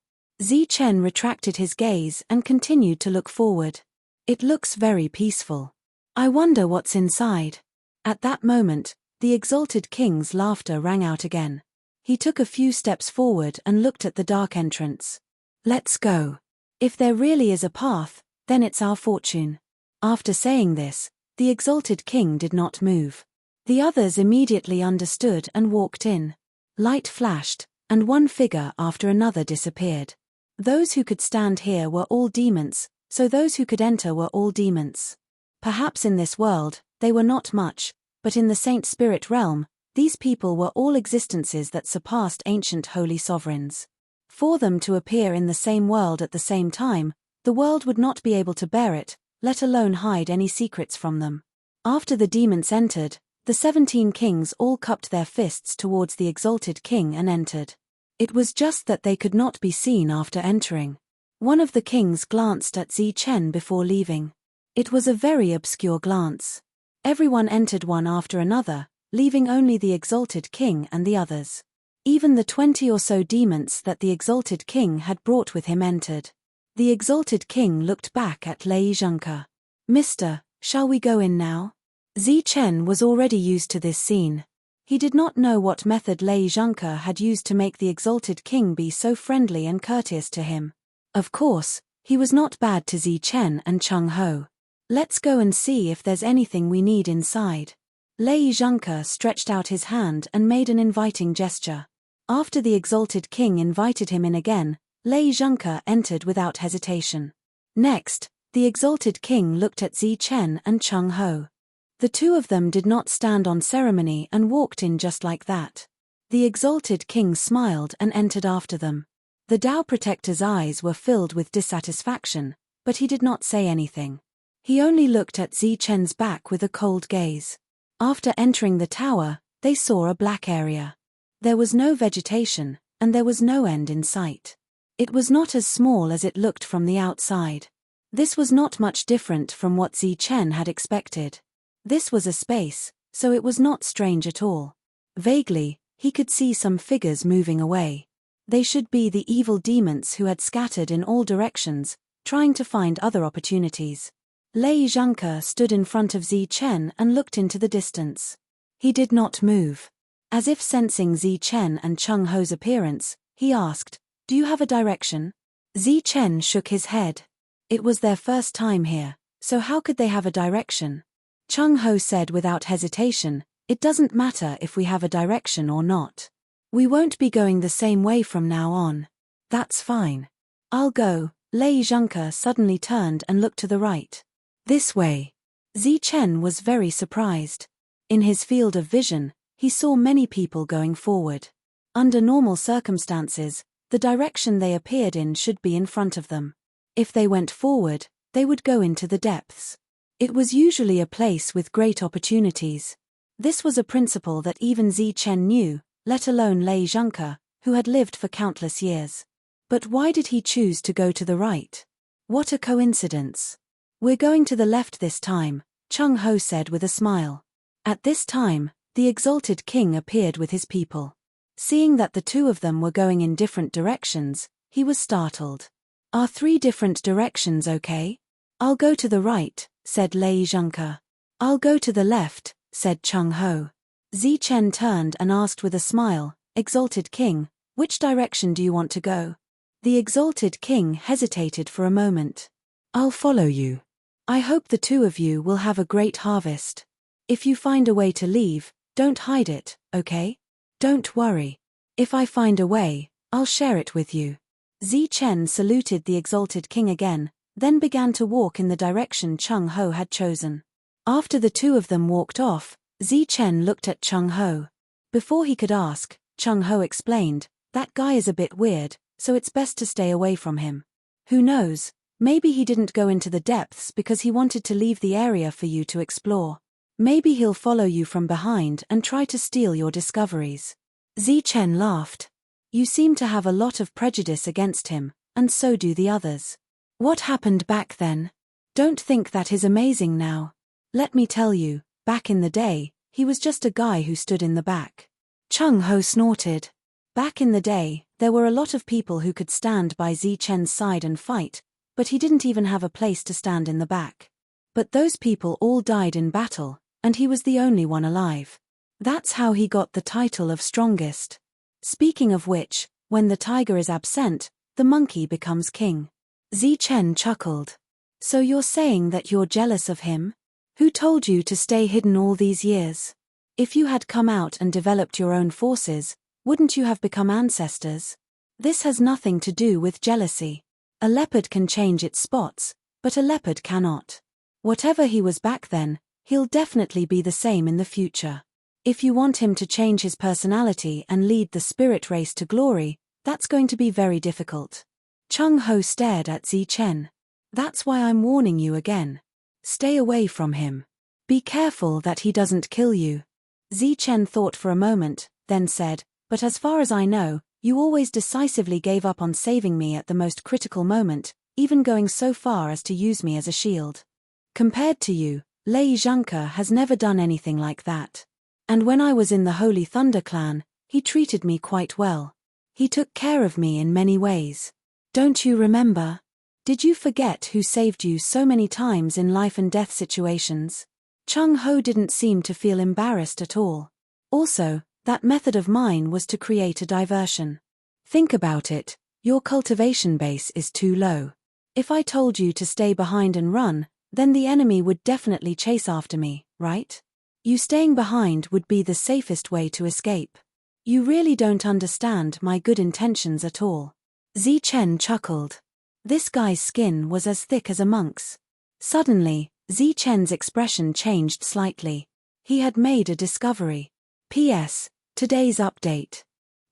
Zichen retracted his gaze and continued to look forward. It looks very peaceful. I wonder what's inside. At that moment, the exalted king's laughter rang out again. He took a few steps forward and looked at the dark entrance. Let's go. If there really is a path, then it's our fortune. After saying this, the exalted king did not move. The others immediately understood and walked in. Light flashed, and one figure after another disappeared. Those who could stand here were all demons, so those who could enter were all demons. Perhaps in this world, they were not much, but in the saint spirit realm, these people were all existences that surpassed ancient holy sovereigns. For them to appear in the same world at the same time, the world would not be able to bear it, let alone hide any secrets from them. After the demons entered, the 17 kings all cupped their fists towards the exalted king and entered. It was just that they could not be seen after entering. One of the kings glanced at Zichen before leaving. It was a very obscure glance. Everyone entered one after another, leaving only the exalted king and the others. Even the 20 or so demons that the exalted king had brought with him entered. The exalted king looked back at Lei Zhengke. Mister, shall we go in now? Zichen was already used to this scene. He did not know what method Lei Zhengke had used to make the exalted king be so friendly and courteous to him. Of course, he was not bad to Zichen and Cheng Ho. Let's go and see if there's anything we need inside. Lei Zhengke stretched out his hand and made an inviting gesture. After the exalted king invited him in again, Lei Zhengke entered without hesitation. Next, the exalted king looked at Zichen and Cheng Ho. The two of them did not stand on ceremony and walked in just like that. The exalted king smiled and entered after them. The Tao Protector's eyes were filled with dissatisfaction, but he did not say anything. He only looked at Zichen's back with a cold gaze. After entering the tower, they saw a black area. There was no vegetation, and there was no end in sight. It was not as small as it looked from the outside. This was not much different from what Zichen had expected. This was a space, so it was not strange at all. Vaguely, he could see some figures moving away. They should be the evil demons who had scattered in all directions, trying to find other opportunities. Lei Zhengke stood in front of Zichen and looked into the distance. He did not move. As if sensing Zichen and Cheng Ho's appearance, he asked, "Do you have a direction?" Zichen shook his head. It was their first time here, so how could they have a direction? Cheng Ho said without hesitation, "It doesn't matter if we have a direction or not. We won't be going the same way from now on." "That's fine. I'll go." Lei Zhengke suddenly turned and looked to the right. "This way." Zichen was very surprised. In his field of vision, he saw many people going forward. Under normal circumstances, the direction they appeared in should be in front of them. If they went forward, they would go into the depths. It was usually a place with great opportunities. This was a principle that even Zichen knew, let alone Lei Zhengke, who had lived for countless years. But why did he choose to go to the right? What a coincidence. "We're going to the left this time," Cheng Ho said with a smile. At this time, the exalted king appeared with his people. Seeing that the two of them were going in different directions, he was startled. "Are 3 different directions okay?" "I'll go to the right," said Lei Zhengke. "I'll go to the left," said Cheng Ho. Zichen turned and asked with a smile, "Exalted king, which direction do you want to go?" The exalted king hesitated for a moment. "I'll follow you. I hope the two of you will have a great harvest. If you find a way to leave, don't hide it, okay? Don't worry. If I find a way, I'll share it with you." Zichen saluted the exalted king again, then began to walk in the direction Cheng Ho had chosen. After the two of them walked off, Zichen looked at Cheng Ho. Before he could ask, Cheng Ho explained, "That guy is a bit weird, so it's best to stay away from him. Who knows, maybe he didn't go into the depths because he wanted to leave the area for you to explore. Maybe he'll follow you from behind and try to steal your discoveries." Zichen laughed. "You seem to have a lot of prejudice against him, and so do the others. What happened back then? Don't think that is amazing now. Let me tell you, back in the day, he was just a guy who stood in the back. Chung Ho snorted. Back in the day, there were a lot of people who could stand by Zichen's side and fight, but he didn't even have a place to stand in the back. But those people all died in battle, and he was the only one alive. That's how he got the title of strongest. Speaking of which, when the tiger is absent, the monkey becomes king. Zichen chuckled. So you're saying that you're jealous of him? Who told you to stay hidden all these years? If you had come out and developed your own forces, wouldn't you have become ancestors? This has nothing to do with jealousy. A leopard can change its spots, but a leopard cannot. Whatever he was back then, he'll definitely be the same in the future. If you want him to change his personality and lead the spirit race to glory, that's going to be very difficult. Chung Ho stared at Zichen. That's why I'm warning you again. Stay away from him. Be careful that he doesn't kill you. Zichen thought for a moment, then said, but as far as I know, you always decisively gave up on saving me at the most critical moment, even going so far as to use me as a shield. Compared to you, Lei Zhangke has never done anything like that. And when I was in the Holy Thunder clan, he treated me quite well. He took care of me in many ways. Don't you remember? Did you forget who saved you so many times in life and death situations? Chung Ho didn't seem to feel embarrassed at all. Also, that method of mine was to create a diversion. Think about it, your cultivation base is too low. If I told you to stay behind and run, then the enemy would definitely chase after me, right? You staying behind would be the safest way to escape. You really don't understand my good intentions at all. Zichen chuckled. This guy's skin was as thick as a monk's. Suddenly, Zichen's expression changed slightly. He had made a discovery. P.S. Today's update.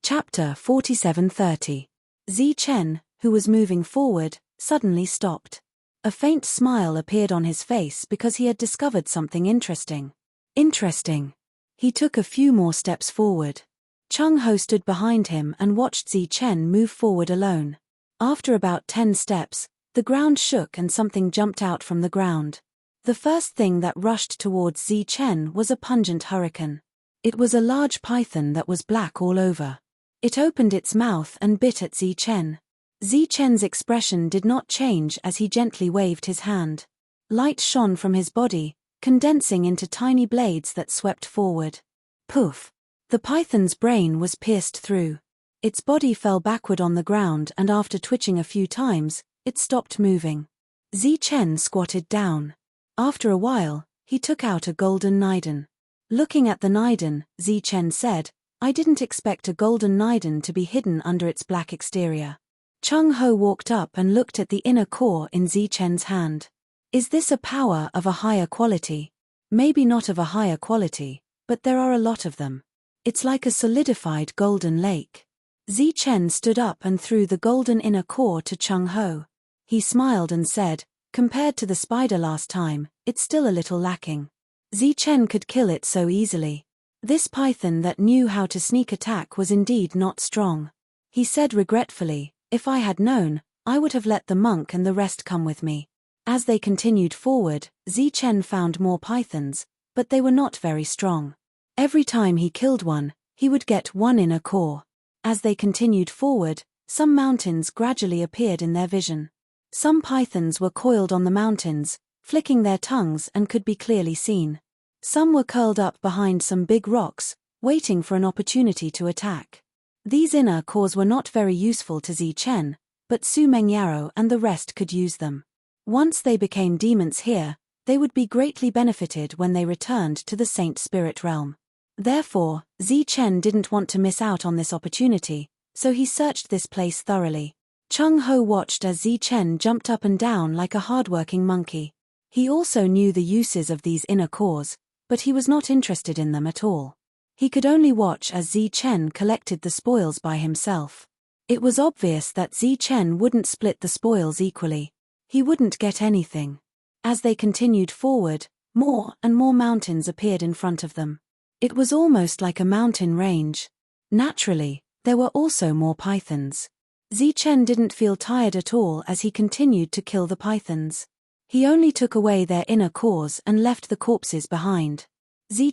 Chapter 4730. Zichen, who was moving forward, suddenly stopped. A faint smile appeared on his face because he had discovered something interesting. Interesting. He took a few more steps forward. Chung Ho stood behind him and watched Zichen move forward alone. After about 10 steps, the ground shook and something jumped out from the ground. The first thing that rushed towards Zichen was a pungent hurricane. It was a large python that was black all over. It opened its mouth and bit at Zichen. Zichen's expression did not change as he gently waved his hand. Light shone from his body, condensing into tiny blades that swept forward. Poof! The python's brain was pierced through. Its body fell backward on the ground and after twitching a few times, it stopped moving. Zichen squatted down. After a while, he took out a golden nidon. Looking at the nidon, Zichen said, I didn't expect a golden nidon to be hidden under its black exterior. Chung Ho walked up and looked at the inner core in Zichen's hand. Is this a power of a higher quality? Maybe not of a higher quality, but there are a lot of them. It's like a solidified golden lake. Zichen stood up and threw the golden inner core to Chung Ho. He smiled and said, compared to the spider last time, it's still a little lacking. Zichen could kill it so easily. This python that knew how to sneak attack was indeed not strong. He said regretfully, if I had known, I would have let the monk and the rest come with me. As they continued forward, Zichen found more pythons, but they were not very strong. Every time he killed one, he would get one inner core. As they continued forward, some mountains gradually appeared in their vision. Some pythons were coiled on the mountains, flicking their tongues and could be clearly seen. Some were curled up behind some big rocks, waiting for an opportunity to attack. These inner cores were not very useful to Zichen, but Su Mengyaro and the rest could use them. Once they became demons here, they would be greatly benefited when they returned to the Saint Spirit realm. Therefore, Zichen didn't want to miss out on this opportunity, so he searched this place thoroughly. Chung Ho watched as Zichen jumped up and down like a hardworking monkey. He also knew the uses of these inner cores, but he was not interested in them at all. He could only watch as Zichen collected the spoils by himself. It was obvious that Zichen wouldn't split the spoils equally. He wouldn't get anything. As they continued forward, more and more mountains appeared in front of them. It was almost like a mountain range. Naturally, there were also more pythons. Zichen didn't feel tired at all as he continued to kill the pythons. He only took away their inner cores and left the corpses behind.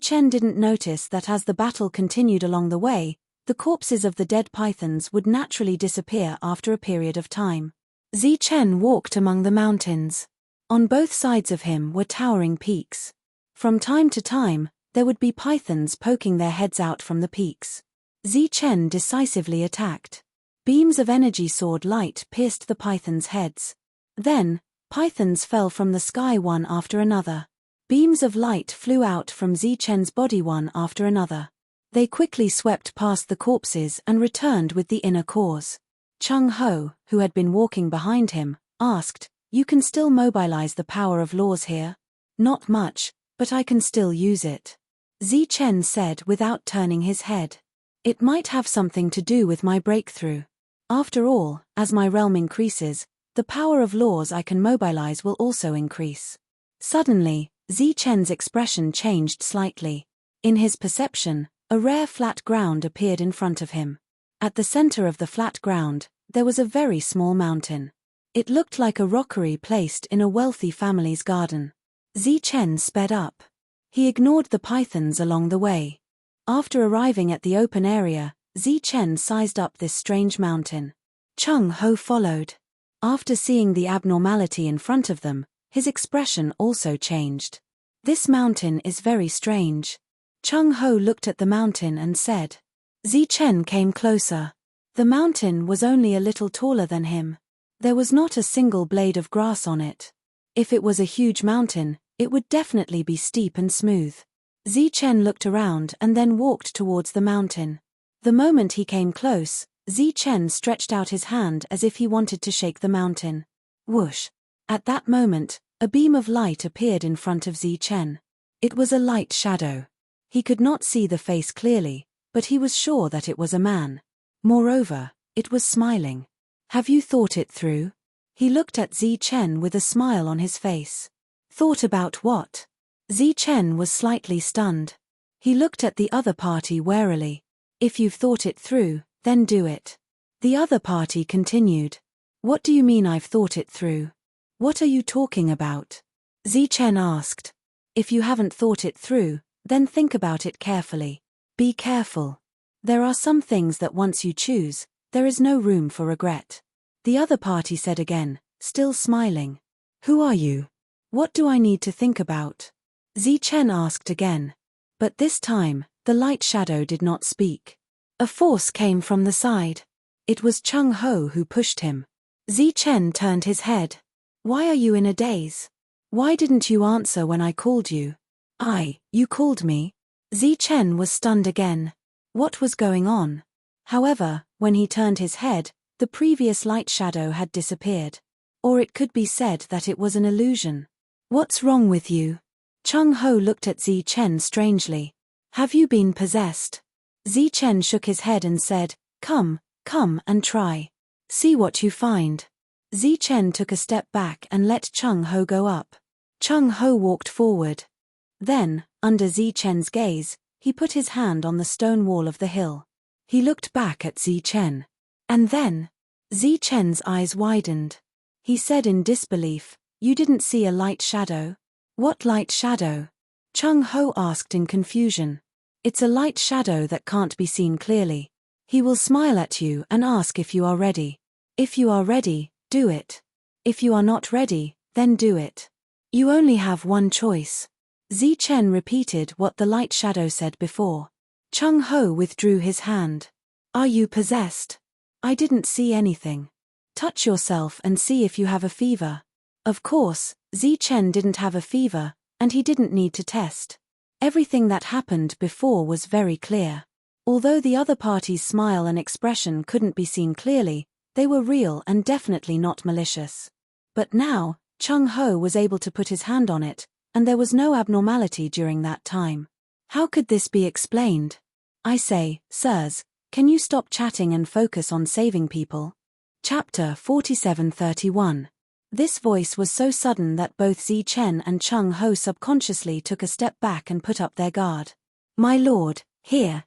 Chen didn't notice that as the battle continued along the way, the corpses of the dead pythons would naturally disappear after a period of time. Chen walked among the mountains. On both sides of him were towering peaks. From time to time, there would be pythons poking their heads out from the peaks. Chen decisively attacked. Beams of energy sword light pierced the pythons' heads. Then, pythons fell from the sky one after another. Beams of light flew out from Chen's body one after another. They quickly swept past the corpses and returned with the inner cores. Chung Ho, who had been walking behind him, asked, "You can still mobilize the power of laws here?" "Not much, but I can still use it," Chen said without turning his head. "It might have something to do with my breakthrough. After all, as my realm increases, the power of laws I can mobilize will also increase." Suddenly, Chen's expression changed slightly. In his perception, a rare flat ground appeared in front of him. At the center of the flat ground, there was a very small mountain. It looked like a rockery placed in a wealthy family's garden. Chen sped up. He ignored the pythons along the way. After arriving at the open area, Chen sized up this strange mountain. Chung Ho followed. After seeing the abnormality in front of them, his expression also changed. "This mountain is very strange." Chung Ho looked at the mountain and said. Chen came closer. The mountain was only a little taller than him. There was not a single blade of grass on it. If it was a huge mountain, it would definitely be steep and smooth. Chen looked around and then walked towards the mountain. The moment he came close, Chen stretched out his hand as if he wanted to shake the mountain. Whoosh! At that moment, a beam of light appeared in front of Chen. It was a light shadow. He could not see the face clearly, but he was sure that it was a man. Moreover, it was smiling. "Have you thought it through?" He looked at Chen with a smile on his face. "Thought about what?" Chen was slightly stunned. He looked at the other party warily. "If you've thought it through, then do it." The other party continued. "What do you mean I've thought it through? What are you talking about?" Chen asked. "If you haven't thought it through, then think about it carefully. Be careful. There are some things that once you choose, there is no room for regret." The other party said again, still smiling. "Who are you? What do I need to think about?" Chen asked again. But this time, the light shadow did not speak. A force came from the side. It was Chung Ho who pushed him. Chen turned his head. "Why are you in a daze? Why didn't you answer when I called you?" You called me?" Chen was stunned again. What was going on? However, when he turned his head, the previous light shadow had disappeared. Or it could be said that it was an illusion. "What's wrong with you?" Chung Ho looked at Chen strangely. "Have you been possessed?" Chen shook his head and said, Come and try. See what you find." Chen took a step back and let Chung Ho go up. Chung Ho walked forward. Then, under Chen's gaze, he put his hand on the stone wall of the hill. He looked back at Chen. And then, Chen's eyes widened. He said in disbelief, "You didn't see a light shadow?" "What light shadow?" Chung Ho asked in confusion. "It's a light shadow that can't be seen clearly. He will smile at you and ask if you are ready. If you are ready, do it. If you are not ready, then do it. You only have one choice." Chen repeated what the light shadow said before. Chung Ho withdrew his hand. "Are you possessed?" "I didn't see anything." "Touch yourself and see if you have a fever." Of course, Chen didn't have a fever, and he didn't need to test. Everything that happened before was very clear. Although the other party's smile and expression couldn't be seen clearly, they were real and definitely not malicious. But now, Chung Ho was able to put his hand on it, and there was no abnormality during that time. How could this be explained? "I say, sirs, can you stop chatting and focus on saving people?" Chapter 47:31. This voice was so sudden that both Chen and Chung Ho subconsciously took a step back and put up their guard. "My lord, here.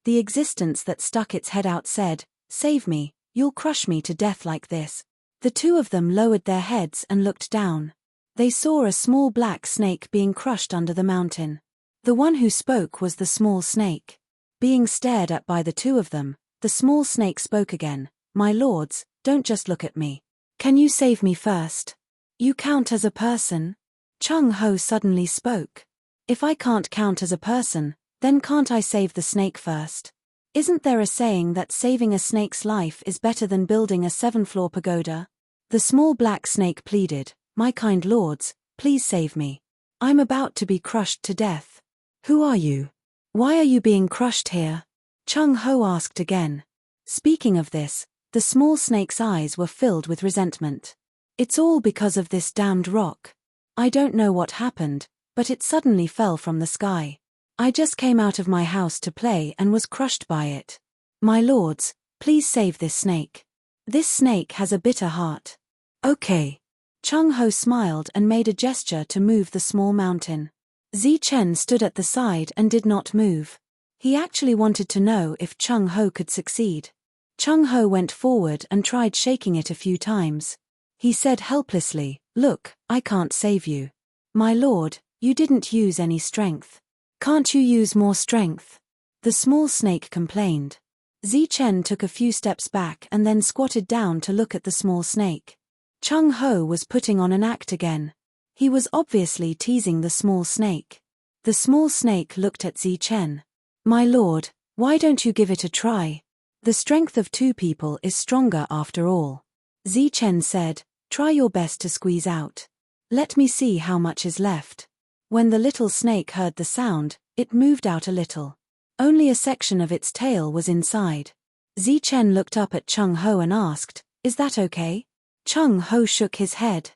The existence that stuck its head out said, 'Save me, you'll crush me to death like this.'" The two of them lowered their heads and looked down. They saw a small black snake being crushed under the mountain. The one who spoke was the small snake. Being stared at by the two of them, the small snake spoke again. My lords, don't just look at me. Can you save me first? You count as a person? Chung Ho suddenly spoke. If I can't count as a person, then can't I save the snake first? Isn't there a saying that saving a snake's life is better than building a 7-floor pagoda? The small black snake pleaded, my kind lords, please save me. I'm about to be crushed to death. Who are you? Why are you being crushed here? Chung Ho asked again. Speaking of this, the small snake's eyes were filled with resentment. It's all because of this damned rock. I don't know what happened, but it suddenly fell from the sky. I just came out of my house to play and was crushed by it. My lords, please save this snake. This snake has a bitter heart. Okay. Chung Ho smiled and made a gesture to move the small mountain. Zichen stood at the side and did not move. He actually wanted to know if Chung Ho could succeed. Chung Ho went forward and tried shaking it a few times. He said helplessly, look, I can't save you. My lord, you didn't use any strength. Can't you use more strength? The small snake complained. Zichen took a few steps back and then squatted down to look at the small snake. Chung Ho was putting on an act again. He was obviously teasing the small snake. The small snake looked at Zichen. My lord, why don't you give it a try? The strength of two people is stronger after all. Zichen said, try your best to squeeze out. Let me see how much is left. When the little snake heard the sound, it moved out a little. Only a section of its tail was inside. Zichen looked up at Chung Ho and asked, is that okay? Chung Ho shook his head.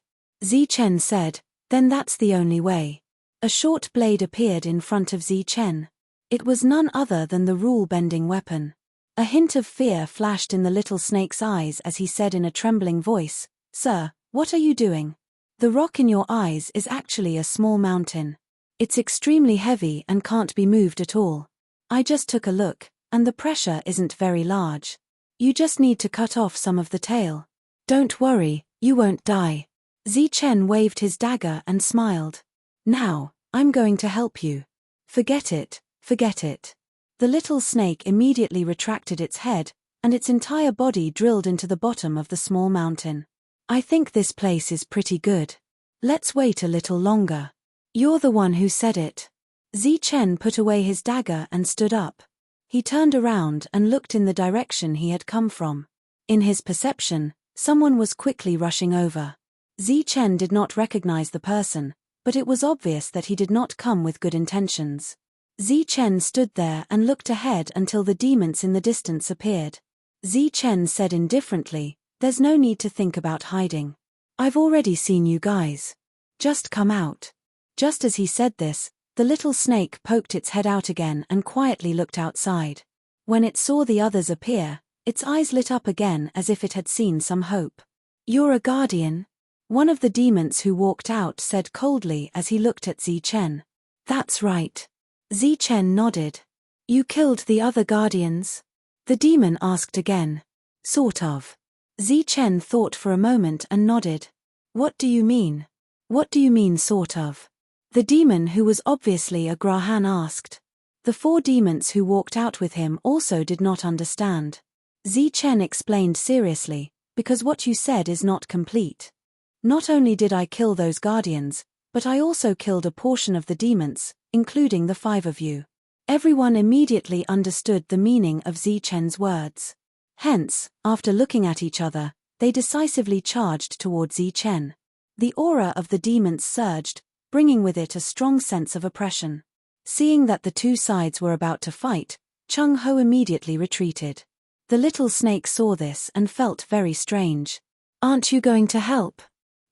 Zichen said, then that's the only way. A short blade appeared in front of Zichen. It was none other than the rule-bending weapon. A hint of fear flashed in the little snake's eyes as he said in a trembling voice, Sir, what are you doing? The rock in your eyes is actually a small mountain. It's extremely heavy and can't be moved at all. I just took a look, and the pressure isn't very large. You just need to cut off some of the tail. Don't worry, you won't die. Zichen waved his dagger and smiled. Now, I'm going to help you. Forget it, forget it. The little snake immediately retracted its head, and its entire body drilled into the bottom of the small mountain. I think this place is pretty good. Let's wait a little longer. You're the one who said it. Zichen put away his dagger and stood up. He turned around and looked in the direction he had come from. In his perception, someone was quickly rushing over. Zichen did not recognize the person, but it was obvious that he did not come with good intentions. Zichen stood there and looked ahead until the demons in the distance appeared. Zichen said indifferently, there's no need to think about hiding. I've already seen you guys. Just come out. Just as he said this, the little snake poked its head out again and quietly looked outside. When it saw the others appear, its eyes lit up again as if it had seen some hope. You're a guardian? One of the demons who walked out said coldly as he looked at Zichen. That's right. Zichen nodded. You killed the other guardians? The demon asked again. Sort of. Zichen thought for a moment and nodded. What do you mean? What do you mean sort of? The demon who was obviously a Grahan asked. The 4 demons who walked out with him also did not understand. Zichen explained seriously, because what you said is not complete. Not only did I kill those guardians, but I also killed a portion of the demons, including the 5 of you. Everyone immediately understood the meaning of Zichen's words. Hence, after looking at each other, they decisively charged toward Zichen. The aura of the demons surged, bringing with it a strong sense of oppression. Seeing that the 2 sides were about to fight, Chung Ho immediately retreated. The little snake saw this and felt very strange. Aren't you going to help?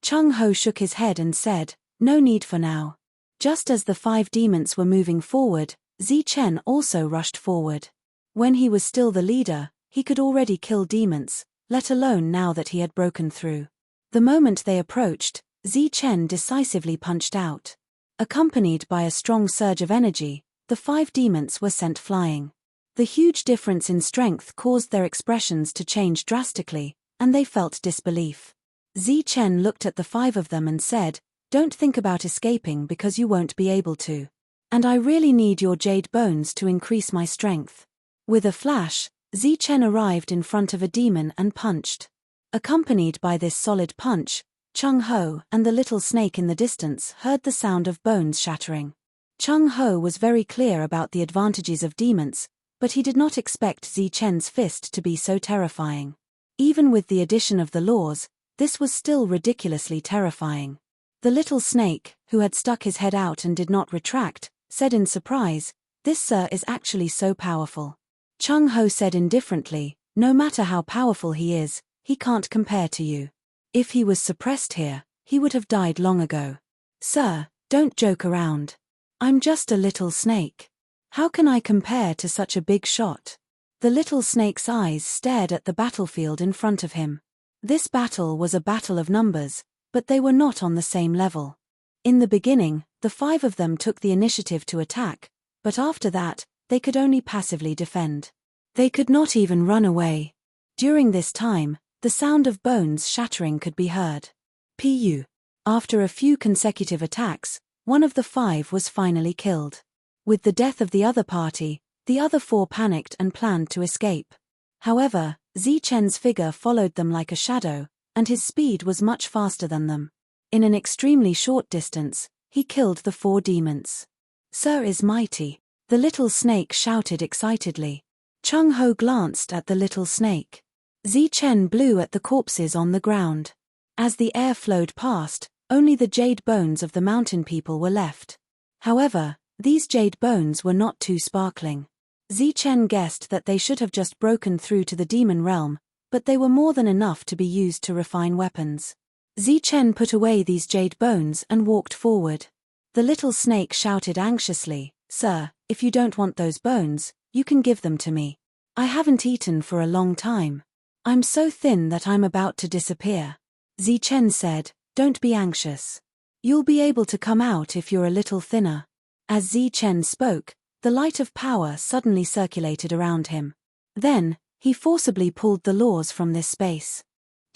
Chung Ho shook his head and said, no need for now. Just as the 5 demons were moving forward, Zichen also rushed forward. When he was still the leader, he could already kill demons, let alone now that he had broken through. The moment they approached, Zichen decisively punched out. Accompanied by a strong surge of energy, the 5 demons were sent flying. The huge difference in strength caused their expressions to change drastically, and they felt disbelief. Zichen looked at the 5 of them and said, don't think about escaping because you won't be able to. And I really need your jade bones to increase my strength. With a flash, Zichen arrived in front of a demon and punched. Accompanied by this solid punch, Chung Ho and the little snake in the distance heard the sound of bones shattering. Chung Ho was very clear about the advantages of demons, but he did not expect Zichen's fist to be so terrifying. Even with the addition of the laws, this was still ridiculously terrifying. The little snake, who had stuck his head out and did not retract, said in surprise, "This sir is actually so powerful." Chung Ho said indifferently, "No matter how powerful he is, he can't compare to you. If he was suppressed here, he would have died long ago. Sir, don't joke around. I'm just a little snake. How can I compare to such a big shot?" The little snake's eyes stared at the battlefield in front of him. This battle was a battle of numbers, but they were not on the same level. In the beginning, the 5 of them took the initiative to attack, but after that, they could only passively defend. They could not even run away. During this time, the sound of bones shattering could be heard. Pu. After a few consecutive attacks, one of the 5 was finally killed. With the death of the other party, the other 4 panicked and planned to escape. However, Zichen's figure followed them like a shadow, and his speed was much faster than them. In an extremely short distance, he killed the 4 demons. "Sir is mighty," the little snake shouted excitedly. Chung Ho glanced at the little snake. Zichen blew at the corpses on the ground. As the air flowed past, only the jade bones of the mountain people were left. However, these jade bones were not too sparkling. Zichen guessed that they should have just broken through to the demon realm, but they were more than enough to be used to refine weapons. Zichen put away these jade bones and walked forward. The little snake shouted anxiously, "Sir, if you don't want those bones, you can give them to me. I haven't eaten for a long time. I'm so thin that I'm about to disappear." Zichen said, "Don't be anxious. You'll be able to come out if you're a little thinner." As Zichen spoke, the light of power suddenly circulated around him. Then, he forcibly pulled the laws from this space.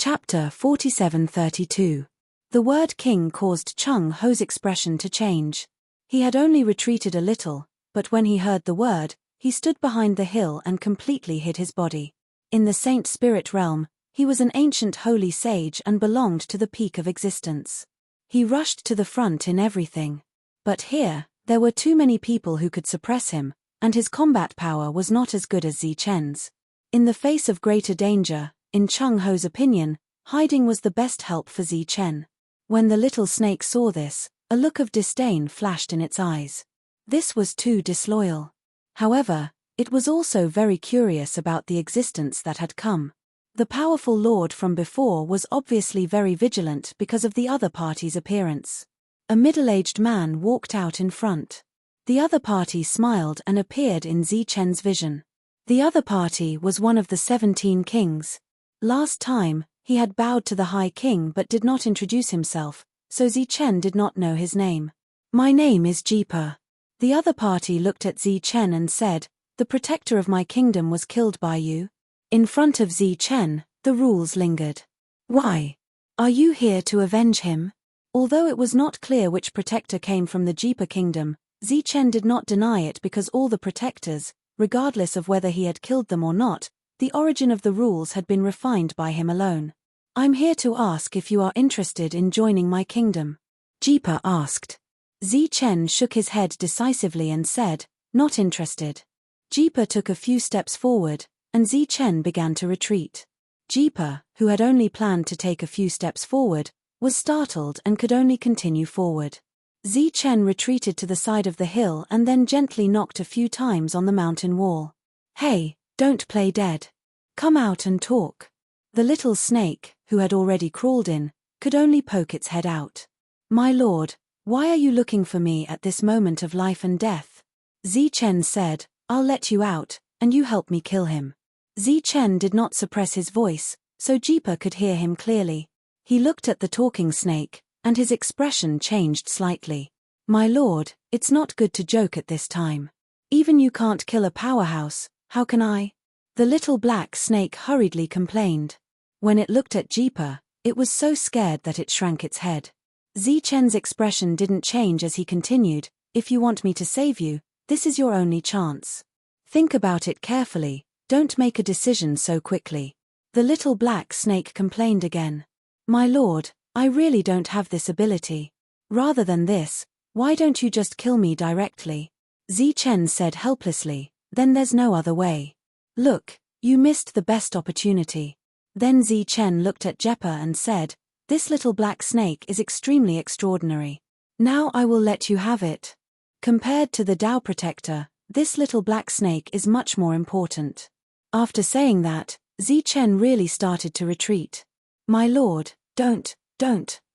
Chapter 47-32. The word king caused Chung Ho's expression to change. He had only retreated a little, but when he heard the word, he stood behind the hill and completely hid his body. In the saint spirit realm, he was an ancient holy sage and belonged to the peak of existence. He rushed to the front in everything. But here, there were too many people who could suppress him, and his combat power was not as good as Zichen's. In the face of greater danger, in Chung Ho's opinion, hiding was the best help for Zichen. When the little snake saw this, a look of disdain flashed in its eyes. This was too disloyal. However, it was also very curious about the existence that had come. The powerful lord from before was obviously very vigilant because of the other party's appearance. A middle-aged man walked out in front. The other party smiled and appeared in Zichen's vision. The other party was one of the 17 kings. Last time, he had bowed to the High King but did not introduce himself, so Zichen did not know his name. "My name is Jipa." The other party looked at Zichen and said, "The protector of my kingdom was killed by you." In front of Zichen, the rules lingered. "Why? Are you here to avenge him?" Although it was not clear which protector came from the Jipa kingdom, Zichen did not deny it because all the protectors, regardless of whether he had killed them or not, the origin of the rules had been refined by him alone. "I'm here to ask if you are interested in joining my kingdom," Jipa asked. Zichen shook his head decisively and said, "Not interested." Jipa took a few steps forward, and Zichen began to retreat. Jipa, who had only planned to take a few steps forward, was startled and could only continue forward. Zichen retreated to the side of the hill and then gently knocked a few times on the mountain wall. "Hey, don't play dead. Come out and talk." The little snake, who had already crawled in, could only poke its head out. "My lord, why are you looking for me at this moment of life and death?" Zichen said, "I'll let you out, and you help me kill him." Zichen did not suppress his voice, so Jipa could hear him clearly. He looked at the talking snake, and his expression changed slightly. "My lord, it's not good to joke at this time. Even you can't kill a powerhouse, how can I?" The little black snake hurriedly complained. When it looked at Jipa, it was so scared that it shrank its head. Zichen's expression didn't change as he continued, If you want me to save you, this is your only chance. Think about it carefully, don't make a decision so quickly. The little black snake complained again. My lord, I really don't have this ability. Rather than this, why don't you just kill me directly? Zichen said helplessly, then there's no other way. Look, you missed the best opportunity. Then Zichen looked at Jeppa and said, this little black snake is extremely extraordinary. Now I will let you have it. Compared to the Tao Protector, this little black snake is much more important. After saying that, Zichen really started to retreat. My lord, don't,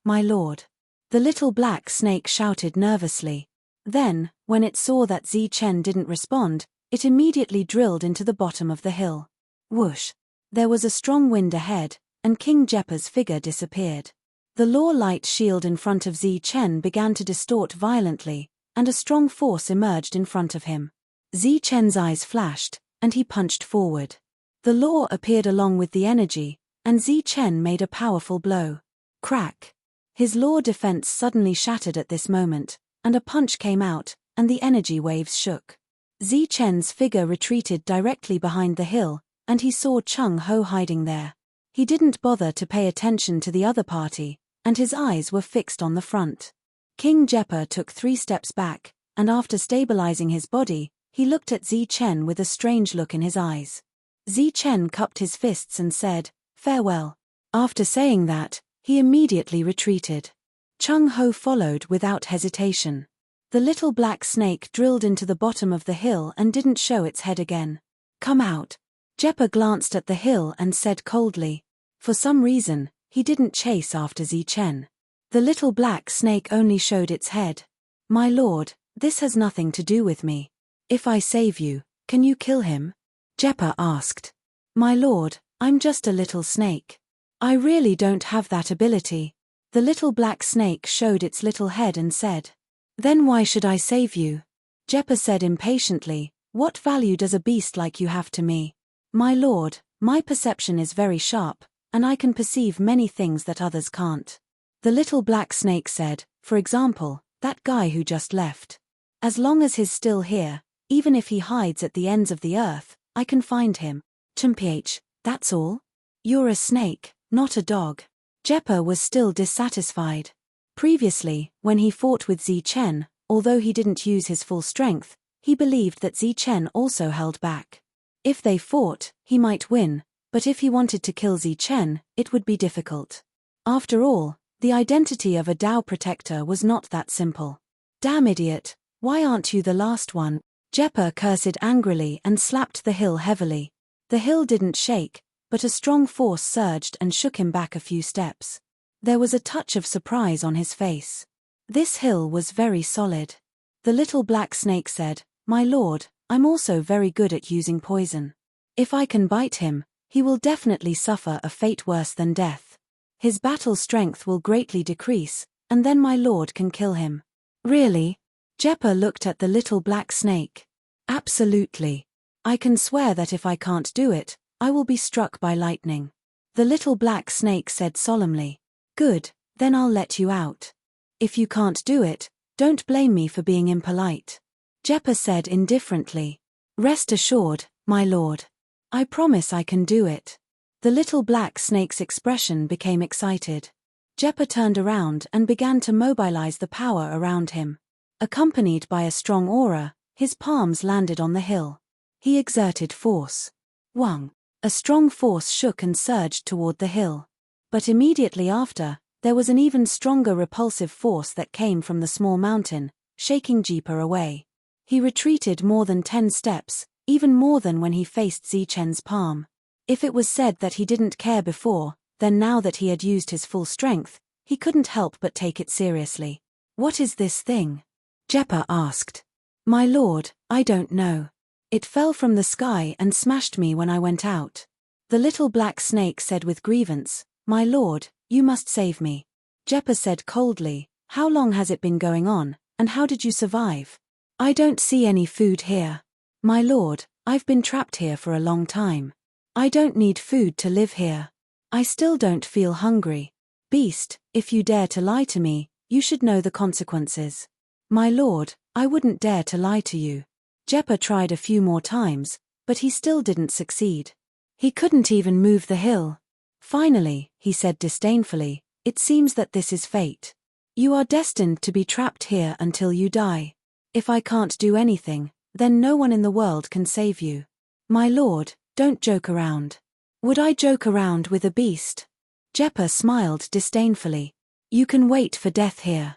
my lord. The little black snake shouted nervously. Then, when it saw that Zichen didn't respond, it immediately drilled into the bottom of the hill. Whoosh! There was a strong wind ahead, and King Jeppa's figure disappeared. The law light shield in front of Zichen began to distort violently, and a strong force emerged in front of him. Zichen's eyes flashed, and he punched forward. The law appeared along with the energy, and Zichen made a powerful blow. Crack! His law defense suddenly shattered at this moment, and a punch came out, and the energy waves shook. Zichen's figure retreated directly behind the hill, and he saw Chung Ho hiding there. He didn't bother to pay attention to the other party, and his eyes were fixed on the front. King Jeppa took 3 steps back, and after stabilizing his body, he looked at Zichen with a strange look in his eyes. Zichen cupped his fists and said, farewell. After saying that, he immediately retreated. Chung Ho followed without hesitation. The little black snake drilled into the bottom of the hill and didn't show its head again. Come out. Jeppa glanced at the hill and said coldly. For some reason, he didn't chase after Zichen. The little black snake only showed its head. My lord, this has nothing to do with me. If I save you, can you kill him? Jeppa asked. My lord, I'm just a little snake. I really don't have that ability. The little black snake showed its little head and said. Then why should I save you? Jeppa said impatiently, what value does a beast like you have to me? My lord, my perception is very sharp, and I can perceive many things that others can't. The little black snake said, for example, that guy who just left. As long as he's still here, even if he hides at the ends of the earth, I can find him. Mph, that's all? You're a snake, not a dog. Jeppa was still dissatisfied. Previously, when he fought with Zichen, although he didn't use his full strength, he believed that Zichen also held back. If they fought, he might win, but if he wanted to kill Zichen, it would be difficult. After all, the identity of a Tao Protector was not that simple. Damn idiot, why aren't you the last one? Jeppa cursed angrily and slapped the hill heavily. The hill didn't shake, but a strong force surged and shook him back a few steps. There was a touch of surprise on his face. This hill was very solid. The little black snake said, my lord, I'm also very good at using poison. If I can bite him, he will definitely suffer a fate worse than death. His battle strength will greatly decrease, and then my lord can kill him. Really? Jeppa looked at the little black snake. Absolutely. I can swear that if I can't do it, I will be struck by lightning. The little black snake said solemnly. Good, then I'll let you out. If you can't do it, don't blame me for being impolite. Jeppa said indifferently. Rest assured, my lord. I promise I can do it. The little black snake's expression became excited. Jeppa turned around and began to mobilize the power around him. Accompanied by a strong aura, his palms landed on the hill. He exerted force. Wang. A strong force shook and surged toward the hill. But immediately after, there was an even stronger repulsive force that came from the small mountain, shaking Jeppa away. He retreated more than 10 steps, even more than when he faced Zichen's palm. If it was said that he didn't care before, then now that he had used his full strength, he couldn't help but take it seriously. What is this thing? Jeppa asked. My lord, I don't know. It fell from the sky and smashed me when I went out. The little black snake said with grievance, my lord, you must save me. Jeppa said coldly, how long has it been going on, and how did you survive? I don't see any food here. My lord, I've been trapped here for a long time. I don't need food to live here. I still don't feel hungry. Beast, if you dare to lie to me, you should know the consequences. My lord, I wouldn't dare to lie to you. Jepa tried a few more times, but he still didn't succeed. He couldn't even move the hill. Finally, he said disdainfully, it seems that this is fate. You are destined to be trapped here until you die. If I can't do anything, then no one in the world can save you. My lord, don't joke around. Would I joke around with a beast? Jepa smiled disdainfully. You can wait for death here.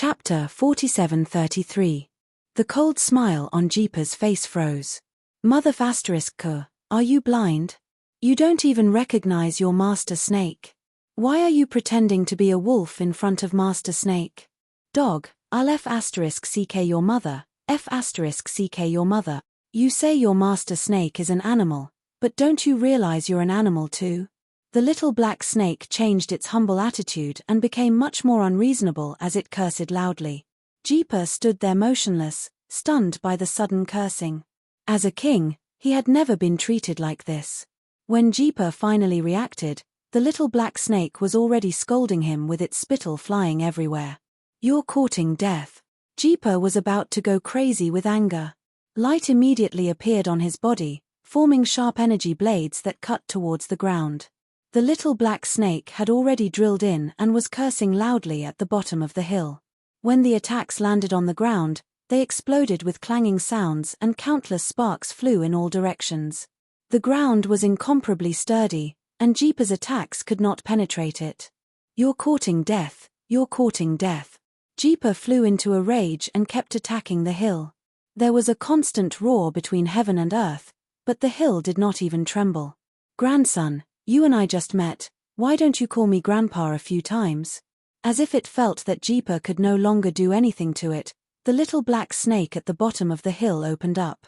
Chapter 47:33. The cold smile on Jepa's face froze. Mother **K, are you blind? You don't even recognize your master snake. Why are you pretending to be a wolf in front of Master Snake? Dog, I'll **CK your mother, **CK your mother. You say your master snake is an animal, but don't you realize you're an animal too? The little black snake changed its humble attitude and became much more unreasonable as it cursed loudly. Jepa stood there motionless, stunned by the sudden cursing. As a king, he had never been treated like this. When Jepa finally reacted, the little black snake was already scolding him with its spittle flying everywhere. You're courting death. Jepa was about to go crazy with anger. Light immediately appeared on his body, forming sharp energy blades that cut towards the ground. The little black snake had already drilled in and was cursing loudly at the bottom of the hill. When the attacks landed on the ground, they exploded with clanging sounds and countless sparks flew in all directions. The ground was incomparably sturdy, and Jepa's attacks could not penetrate it. You're courting death, you're courting death. Jepa flew into a rage and kept attacking the hill. There was a constant roar between heaven and earth, but the hill did not even tremble. Grandson, you and I just met, why don't you call me grandpa a few times? As if it felt that Jepa could no longer do anything to it, the little black snake at the bottom of the hill opened up.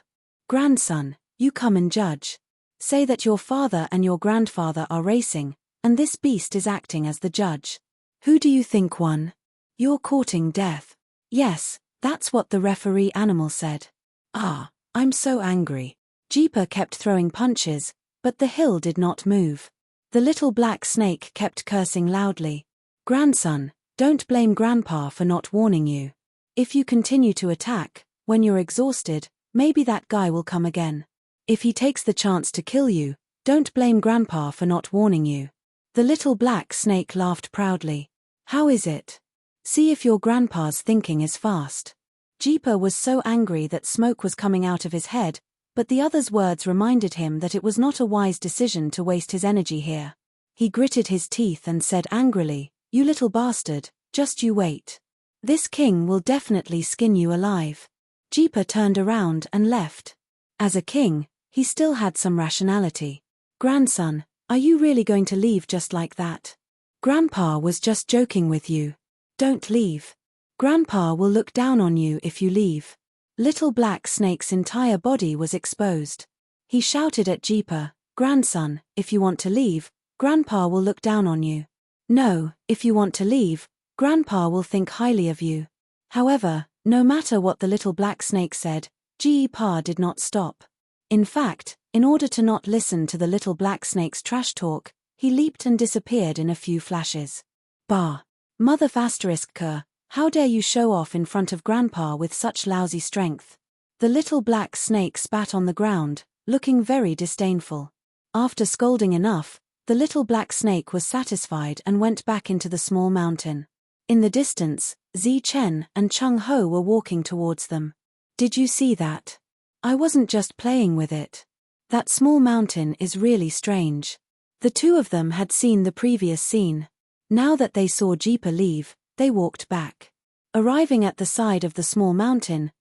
Grandson, you come and judge. Say that your father and your grandfather are racing, and this beast is acting as the judge. Who do you think won? You're courting death. Yes, that's what the referee animal said. Ah, I'm so angry. Jepa kept throwing punches, but the hill did not move. The little black snake kept cursing loudly. Grandson, don't blame grandpa for not warning you. If you continue to attack, when you're exhausted, maybe that guy will come again. If he takes the chance to kill you, don't blame grandpa for not warning you. The little black snake laughed proudly. How is it? See if your grandpa's thinking is fast. Jepa was so angry that smoke was coming out of his head, but the other's words reminded him that it was not a wise decision to waste his energy here. He gritted his teeth and said angrily, You little bastard, just you wait. This king will definitely skin you alive. Jepa turned around and left. As a king, he still had some rationality. Grandson, are you really going to leave just like that? Grandpa was just joking with you. Don't leave. Grandpa will look down on you if you leave. Little black snake's entire body was exposed. He shouted at Jepa, Grandson, if you want to leave, Grandpa will look down on you. No, if you want to leave, Grandpa will think highly of you. However, no matter what the little black snake said, Jepa did not stop. In fact, in order to not listen to the little black snake's trash talk, he leaped and disappeared in a few flashes. Bah! Mother **K, how dare you show off in front of Grandpa with such lousy strength? The little black snake spat on the ground, looking very disdainful. After scolding enough, the little black snake was satisfied and went back into the small mountain. In the distance, Chen and Chung Ho were walking towards them. Did you see that? I wasn't just playing with it. That small mountain is really strange. The two of them had seen the previous scene. Now that they saw Jepa leave, they walked back. Arriving at the side of the small mountain,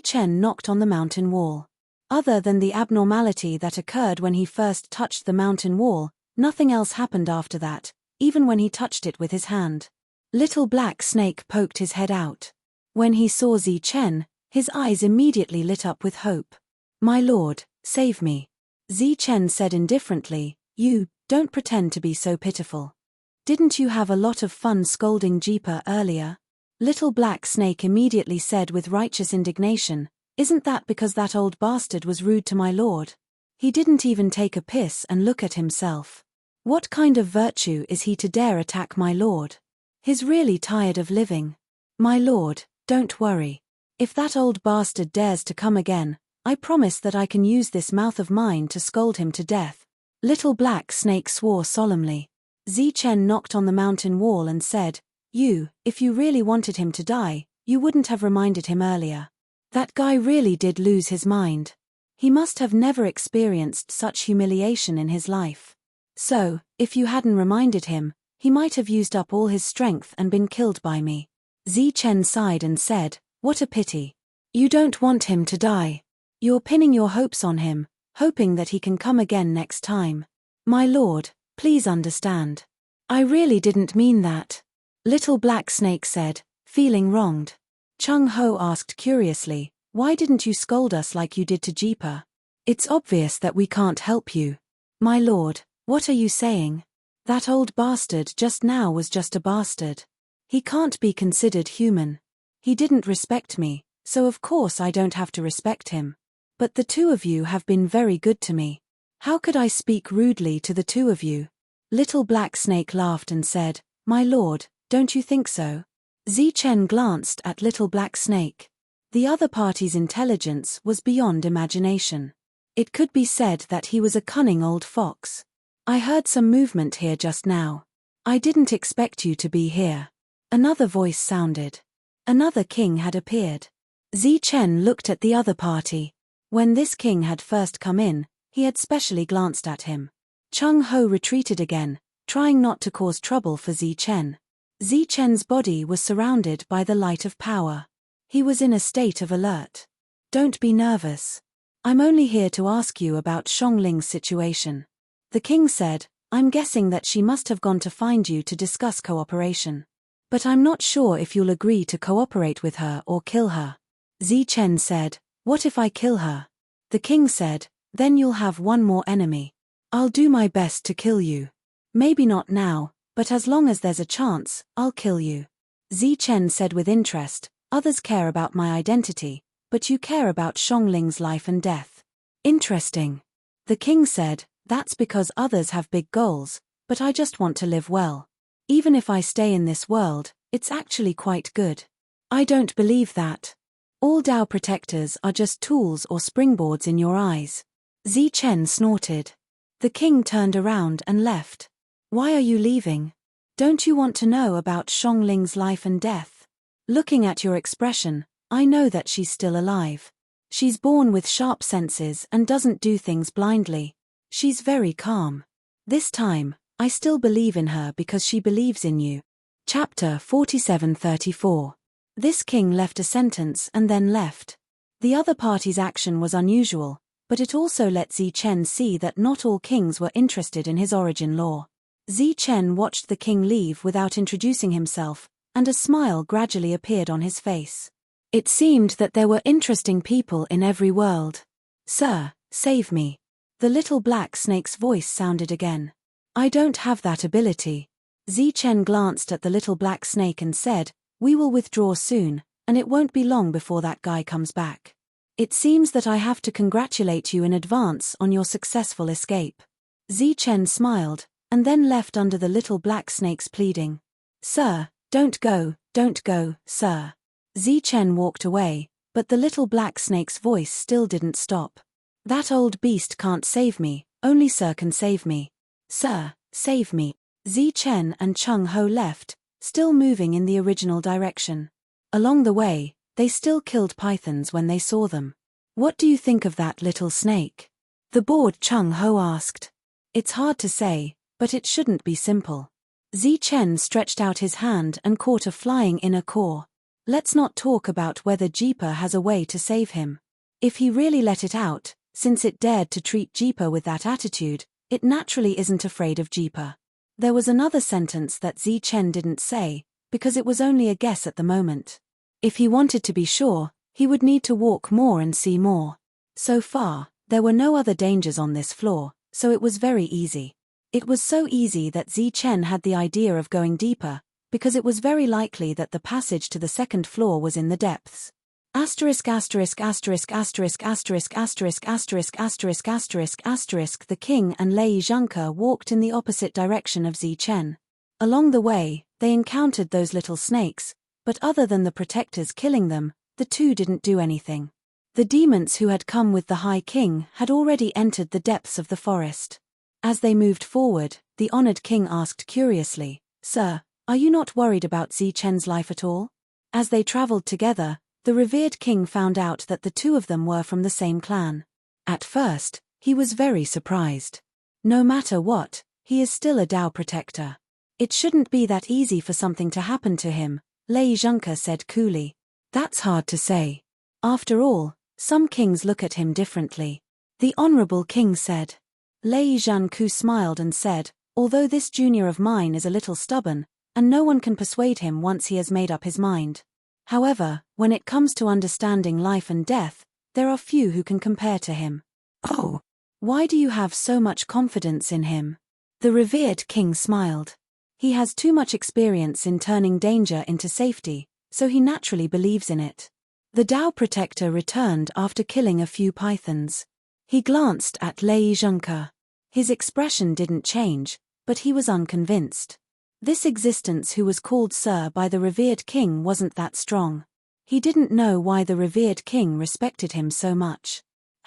Chen knocked on the mountain wall. Other than the abnormality that occurred when he first touched the mountain wall, nothing else happened after that, even when he touched it with his hand. Little black snake poked his head out. When he saw Chen, his eyes immediately lit up with hope. My lord, save me. Chen said indifferently, You, don't pretend to be so pitiful. Didn't you have a lot of fun scolding Jepa earlier? Little black snake immediately said with righteous indignation, Isn't that because that old bastard was rude to my lord? He didn't even take a piss and look at himself. What kind of virtue is he to dare attack my lord? He's really tired of living. My lord, don't worry. If that old bastard dares to come again, I promise that I can use this mouth of mine to scold him to death." Little Black Snake swore solemnly. Zichen knocked on the mountain wall and said, If you really wanted him to die, you wouldn't have reminded him earlier. That guy really did lose his mind. He must have never experienced such humiliation in his life. So, if you hadn't reminded him, he might have used up all his strength and been killed by me." Zichen sighed and said, "What a pity. You don't want him to die. You're pinning your hopes on him, hoping that he can come again next time. My lord, please understand. I really didn't mean that." Little Black Snake said, feeling wronged. Chung Ho asked curiously, "Why didn't you scold us like you did to Jeepa? It's obvious that we can't help you." "My lord, what are you saying? That old bastard just now was just a bastard. He can't be considered human. He didn't respect me, so of course I don't have to respect him. But the two of you have been very good to me. How could I speak rudely to the two of you?" Little Black Snake laughed and said, "My lord, don't you think so?" Zichen glanced at Little Black Snake. The other party's intelligence was beyond imagination. It could be said that he was a cunning old fox. "I heard some movement here just now. I didn't expect you to be here." Another voice sounded. Another king had appeared. Zichen looked at the other party. When this king had first come in, he had specially glanced at him. Chung Ho retreated again, trying not to cause trouble for Zichen. Zichen's body was surrounded by the light of power. He was in a state of alert. "Don't be nervous. I'm only here to ask you about Xiangling's situation." The king said, "I'm guessing that she must have gone to find you to discuss cooperation. But I'm not sure if you'll agree to cooperate with her or kill her." Zichen said, "What if I kill her?" The king said, "Then you'll have one more enemy. I'll do my best to kill you. Maybe not now, but as long as there's a chance, I'll kill you." Zichen said with interest, "Others care about my identity, but you care about Xiangling's life and death. Interesting." The king said, "That's because others have big goals, but I just want to live well. Even if I stay in this world, it's actually quite good." "I don't believe that. All Dao protectors are just tools or springboards in your eyes." Zichen snorted. The king turned around and left. "Why are you leaving? Don't you want to know about Xiangling's life and death? Looking at your expression, I know that she's still alive. She's born with sharp senses and doesn't do things blindly. She's very calm. This time, I still believe in her because she believes in you." Chapter 47-34. This king left a sentence and then left. The other party's action was unusual, but it also let Zichen see that not all kings were interested in his origin lore. Zichen watched the king leave without introducing himself, and a smile gradually appeared on his face. It seemed that there were interesting people in every world. "Sir, save me." The Little Black Snake's voice sounded again. "I don't have that ability." Zichen glanced at the Little Black Snake and said, "We will withdraw soon, and it won't be long before that guy comes back. It seems that I have to congratulate you in advance on your successful escape." Zichen smiled, and then left under the Little Black Snake's pleading. "Sir, don't go, sir." Zichen walked away, but the Little Black Snake's voice still didn't stop. "That old beast can't save me, only sir can save me. Sir, save me." Zichen and Chung Ho left, still moving in the original direction. Along the way, they still killed pythons when they saw them. "What do you think of that little snake?" the bored Chung Ho asked. "It's hard to say, but it shouldn't be simple." Zichen stretched out his hand and caught a flying inner core. "Let's not talk about whether Jeepa has a way to save him. If he really let it out, since it dared to treat Jeepa with that attitude, it naturally isn't afraid of Jeepa." There was another sentence that Zichen didn't say, because it was only a guess at the moment. If he wanted to be sure, he would need to walk more and see more. So far, there were no other dangers on this floor, so it was very easy. It was so easy that Zichen had the idea of going deeper, because it was very likely that the passage to the second floor was in the depths. The king and Lei Zhangke walked in the opposite direction of Zichen. Along the way, they encountered those little snakes, but other than the protectors killing them, the two didn't do anything. The demons who had come with the High King had already entered the depths of the forest. As they moved forward, the honored king asked curiously, "Sir, are you not worried about Zichen's life at all?" As they traveled together, the revered king found out that the two of them were from the same clan. At first, he was very surprised. No matter what, he is still a Dao protector. It shouldn't be that easy for something to happen to him, Lei Zhengke said coolly. That's hard to say. After all, some kings look at him differently. The honorable king said. Lei Zhengke smiled and said, although this junior of mine is a little stubborn, and no one can persuade him once he has made up his mind. However, when it comes to understanding life and death, there are few who can compare to him. Oh, why do you have so much confidence in him? The revered king smiled. He has too much experience in turning danger into safety, so he naturally believes in it. The Dao protector returned after killing a few pythons. He glanced at Lei Zhengke. His expression didn't change, but he was unconvinced. This existence who was called Sir by the revered king wasn't that strong. He didn't know why the revered king respected him so much.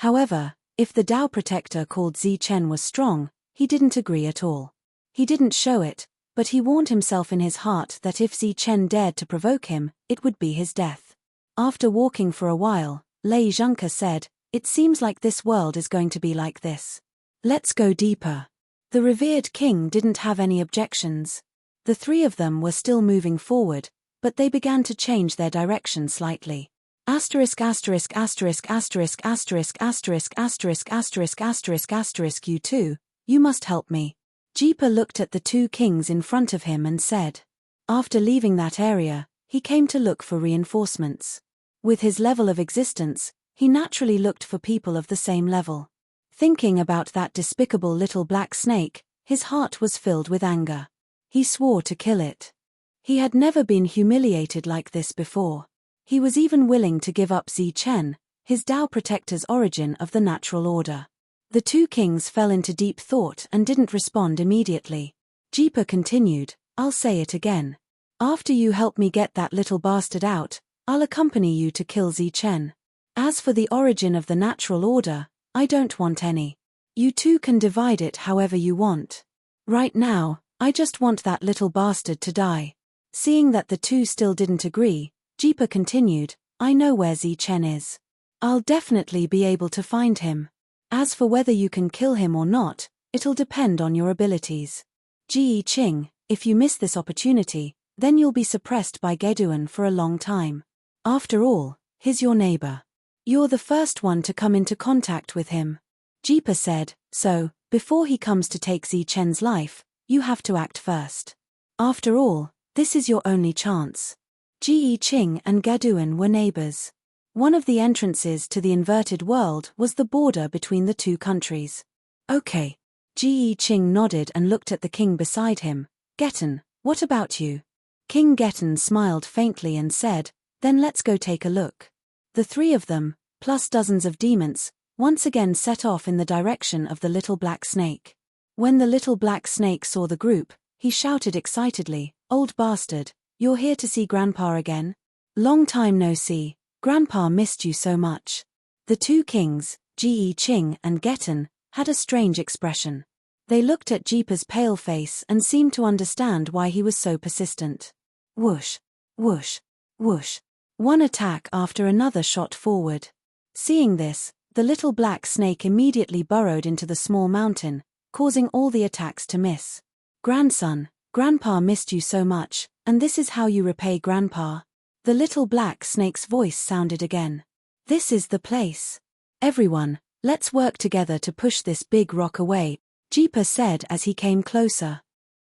However, if the Dao protector called Zichen was strong, he didn't agree at all. He didn't show it, but he warned himself in his heart that if Zichen dared to provoke him, it would be his death. After walking for a while, Lei Zhengke said, "It seems like this world is going to be like this. Let's go deeper." The revered king didn't have any objections. The three of them were still moving forward, but they began to change their direction slightly. Asterisk asterisk asterisk asterisk asterisk asterisk asterisk asterisk asterisk asterisk you two, you must help me. Jeepa looked at the two kings in front of him and said. After leaving that area, he came to look for reinforcements. With his level of existence, he naturally looked for people of the same level. Thinking about that despicable little black snake, his heart was filled with anger. He swore to kill it. He had never been humiliated like this before. He was even willing to give up Zichen, his Dao protector's origin of the natural order. The two kings fell into deep thought and didn't respond immediately. Jeepa continued, "I'll say it again. After you help me get that little bastard out, I'll accompany you to kill Zichen. As for the origin of the natural order, I don't want any. You two can divide it however you want. Right now, I just want that little bastard to die." Seeing that the two still didn't agree, Jeepa continued, "I know where Zichen is. I'll definitely be able to find him. As for whether you can kill him or not, it'll depend on your abilities. Ji Qing, if you miss this opportunity, then you'll be suppressed by Geduan for a long time. After all, he's your neighbor. You're the first one to come into contact with him." Jeepa said, "So, before he comes to take Zichen's life, you have to act first. After all, this is your only chance." Ji Qing and Geduan were neighbors. One of the entrances to the inverted world was the border between the two countries. Okay. Ji Qing nodded and looked at the king beside him. "Getten, what about you?" King Getten smiled faintly and said, "Then let's go take a look." The three of them, plus dozens of demons, once again set off in the direction of the little black snake. When the little black snake saw the group, he shouted excitedly, "Old bastard, you're here to see Grandpa again? Long time no see, Grandpa missed you so much." The two kings, Ji Qing and Getten, had a strange expression. They looked at Jeepa's pale face and seemed to understand why he was so persistent. Whoosh, whoosh, whoosh. One attack after another shot forward. Seeing this, the little black snake immediately burrowed into the small mountain, causing all the attacks to miss. "Grandson, Grandpa missed you so much, and this is how you repay Grandpa." The little black snake's voice sounded again. "This is the place. Everyone, let's work together to push this big rock away," Jeepa said as he came closer.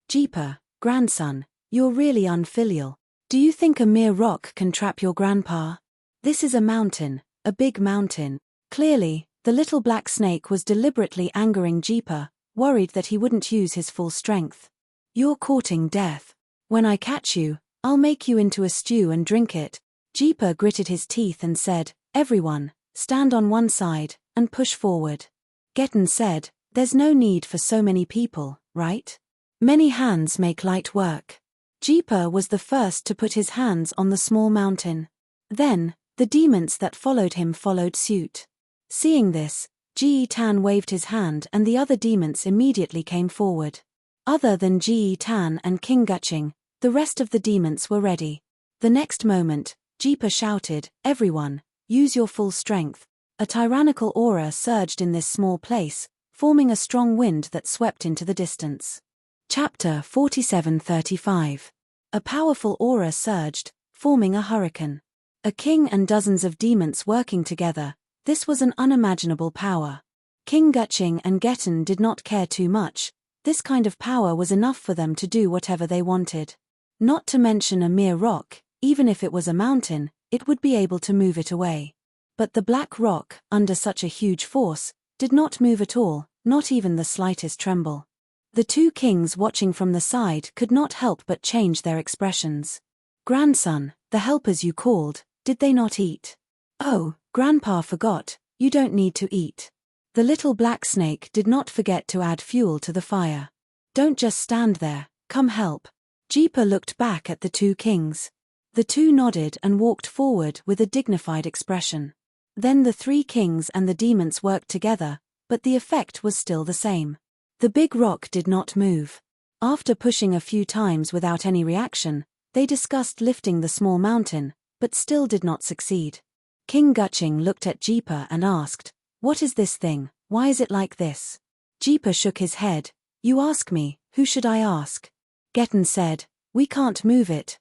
"Jeepa, grandson, you're really unfilial. Do you think a mere rock can trap your grandpa? This is a mountain, a big mountain." Clearly, the little black snake was deliberately angering Jeepa, worried that he wouldn't use his full strength. "You're courting death. When I catch you, I'll make you into a stew and drink it." Jeepa gritted his teeth and said, "Everyone, stand on one side, and push forward." Getten said, "There's no need for so many people, right? Many hands make light work." Jeeper was the first to put his hands on the small mountain. Then, the demons that followed him followed suit. Seeing this, Tan waved his hand and the other demons immediately came forward. Other than Tan and King Guching, the rest of the demons were ready. The next moment, Jeeper shouted, "Everyone, use your full strength." A tyrannical aura surged in this small place, forming a strong wind that swept into the distance. Chapter 47:35. A powerful aura surged, forming a hurricane. A king and dozens of demons working together, this was an unimaginable power. King Guching and Getten did not care too much, this kind of power was enough for them to do whatever they wanted. Not to mention a mere rock, even if it was a mountain, it would be able to move it away. But the black rock, under such a huge force, did not move at all, not even the slightest tremble. The two kings watching from the side could not help but change their expressions. "Grandson, the helpers you called, did they not eat?" "Oh, Grandpa forgot, you don't need to eat." The little black snake did not forget to add fuel to the fire. "Don't just stand there, come help." Jeeper looked back at the two kings. The two nodded and walked forward with a dignified expression. Then the three kings and the demons worked together, but the effect was still the same. The big rock did not move. After pushing a few times without any reaction, they discussed lifting the small mountain, but still did not succeed. King Guching looked at Jeeper and asked, "What is this thing, why is it like this?" Jeeper shook his head. "You ask me, who should I ask?" Getten said, we can't move it,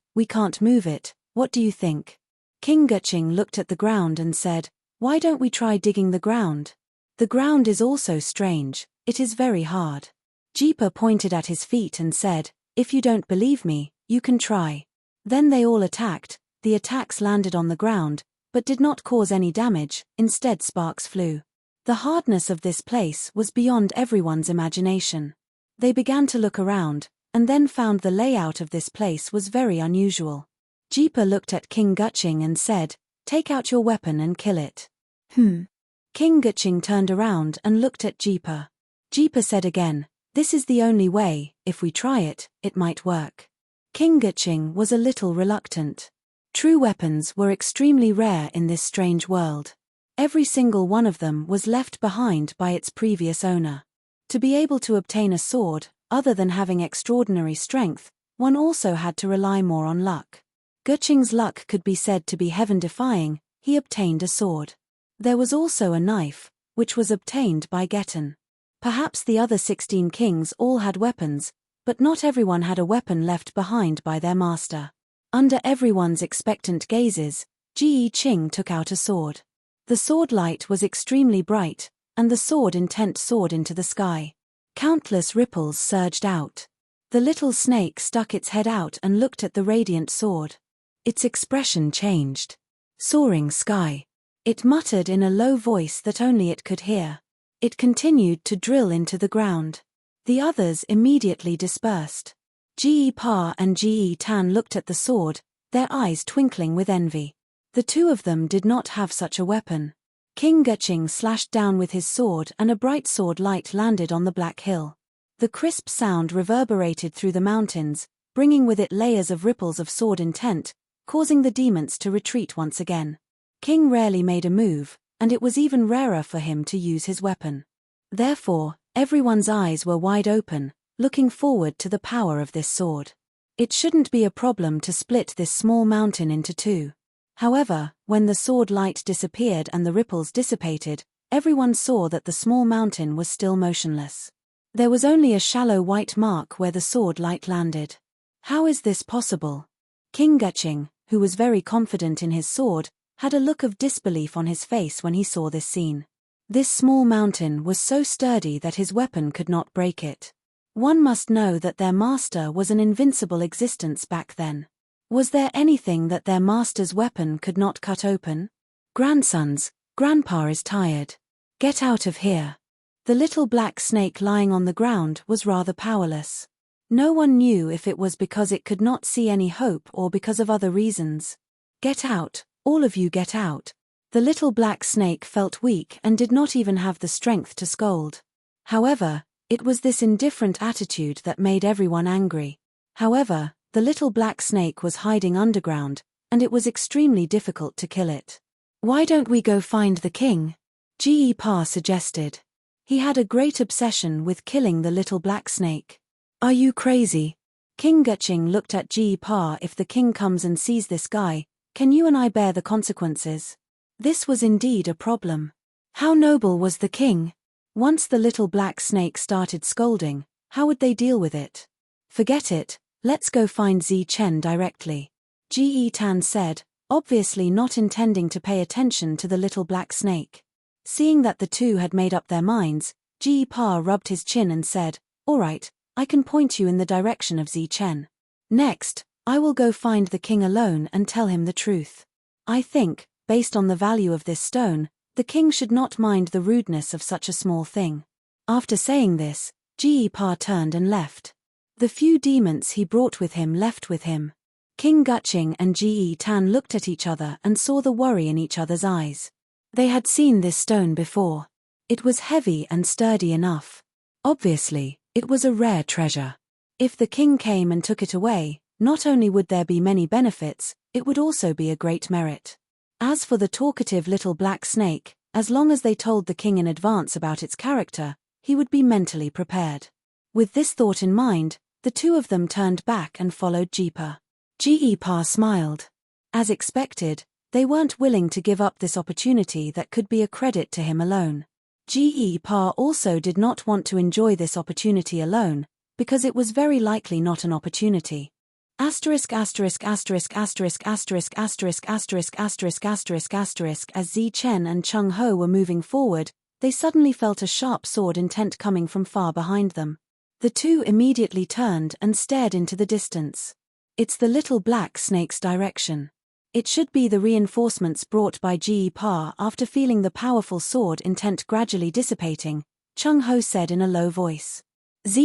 what do you think?" King Guching looked at the ground and said, "Why don't we try digging the ground? The ground is also strange, it is very hard." Jeeper pointed at his feet and said, "If you don't believe me, you can try." Then they all attacked, the attacks landed on the ground, but did not cause any damage, instead sparks flew. The hardness of this place was beyond everyone's imagination. They began to look around, and then found the layout of this place was very unusual. Jeeper looked at King Guching and said, "Take out your weapon and kill it." King Guching turned around and looked at Jeeper. Jeeper said again, "This is the only way, if we try it, it might work." King Guching was a little reluctant. True weapons were extremely rare in this strange world. Every single one of them was left behind by its previous owner. To be able to obtain a sword, other than having extraordinary strength, one also had to rely more on luck. Guching's luck could be said to be heaven-defying, he obtained a sword. There was also a knife, which was obtained by Getten. Perhaps the other 16 kings all had weapons, but not everyone had a weapon left behind by their master. Under everyone's expectant gazes, Ching took out a sword. The sword light was extremely bright, and the sword intent soared into the sky. Countless ripples surged out. The little snake stuck its head out and looked at the radiant sword. Its expression changed. "Soaring sky." It muttered in a low voice that only it could hear. It continued to drill into the ground. The others immediately dispersed. Pa and Tan looked at the sword, their eyes twinkling with envy. The two of them did not have such a weapon. King Guching slashed down with his sword and a bright sword light landed on the black hill. The crisp sound reverberated through the mountains, bringing with it layers of ripples of sword intent, causing the demons to retreat once again. King rarely made a move, and it was even rarer for him to use his weapon. Therefore, everyone's eyes were wide open, looking forward to the power of this sword. It shouldn't be a problem to split this small mountain into two. However, when the sword light disappeared and the ripples dissipated, everyone saw that the small mountain was still motionless. There was only a shallow white mark where the sword light landed. How is this possible? King Guching, who was very confident in his sword, had a look of disbelief on his face when he saw this scene. This small mountain was so sturdy that his weapon could not break it. One must know that their master was an invincible existence back then. Was there anything that their master's weapon could not cut open? "Grandsons, Grandpa is tired. Get out of here." The little black snake lying on the ground was rather powerless. No one knew if it was because it could not see any hope or because of other reasons. "Get out, all of you get out." The little black snake felt weak and did not even have the strength to scold. However, it was this indifferent attitude that made everyone angry. However, The little black snake was hiding underground, and it was extremely difficult to kill it. "Why don't we go find the king?" Pa suggested. He had a great obsession with killing the little black snake. "Are you crazy?" King Guching looked at Pa. "If the king comes and sees this guy, can you and I bear the consequences?" This was indeed a problem. How noble was the king? Once the little black snake started scolding, how would they deal with it? "Forget it, let's go find Chen directly," Tan said, obviously not intending to pay attention to the little black snake. Seeing that the two had made up their minds, Pa rubbed his chin and said, "All right, I can point you in the direction of Chen. Next, I will go find the king alone and tell him the truth. I think, based on the value of this stone, the king should not mind the rudeness of such a small thing." After saying this, Pa turned and left. The few demons he brought with him left with him. King Guching and Tan looked at each other and saw the worry in each other's eyes. They had seen this stone before. It was heavy and sturdy enough. Obviously, it was a rare treasure. If the king came and took it away, not only would there be many benefits, it would also be a great merit. As for the talkative little black snake, as long as they told the king in advance about its character, he would be mentally prepared. With this thought in mind, the two of them turned back and followed Pa. Pa smiled. As expected, they weren't willing to give up this opportunity that could be a credit to him alone. Pa also did not want to enjoy this opportunity alone, because it was very likely not an opportunity. As Chen and Chung Ho were moving forward, they suddenly felt a sharp sword intent coming from far behind them. The two immediately turned and stared into the distance. It's the little black snake's direction. It should be the reinforcements brought by Pa. After feeling the powerful sword intent gradually dissipating, Chung Ho said in a low voice.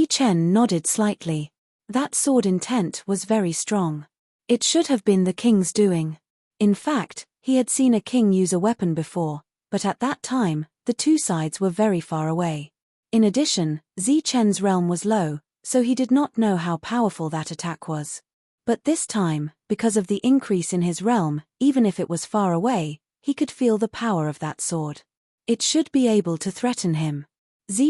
Chen nodded slightly. That sword intent was very strong. It should have been the king's doing. In fact, he had seen a king use a weapon before, but at that time, the two sides were very far away. In addition, Chen's realm was low, so he did not know how powerful that attack was. But this time, because of the increase in his realm, even if it was far away, he could feel the power of that sword. It should be able to threaten him.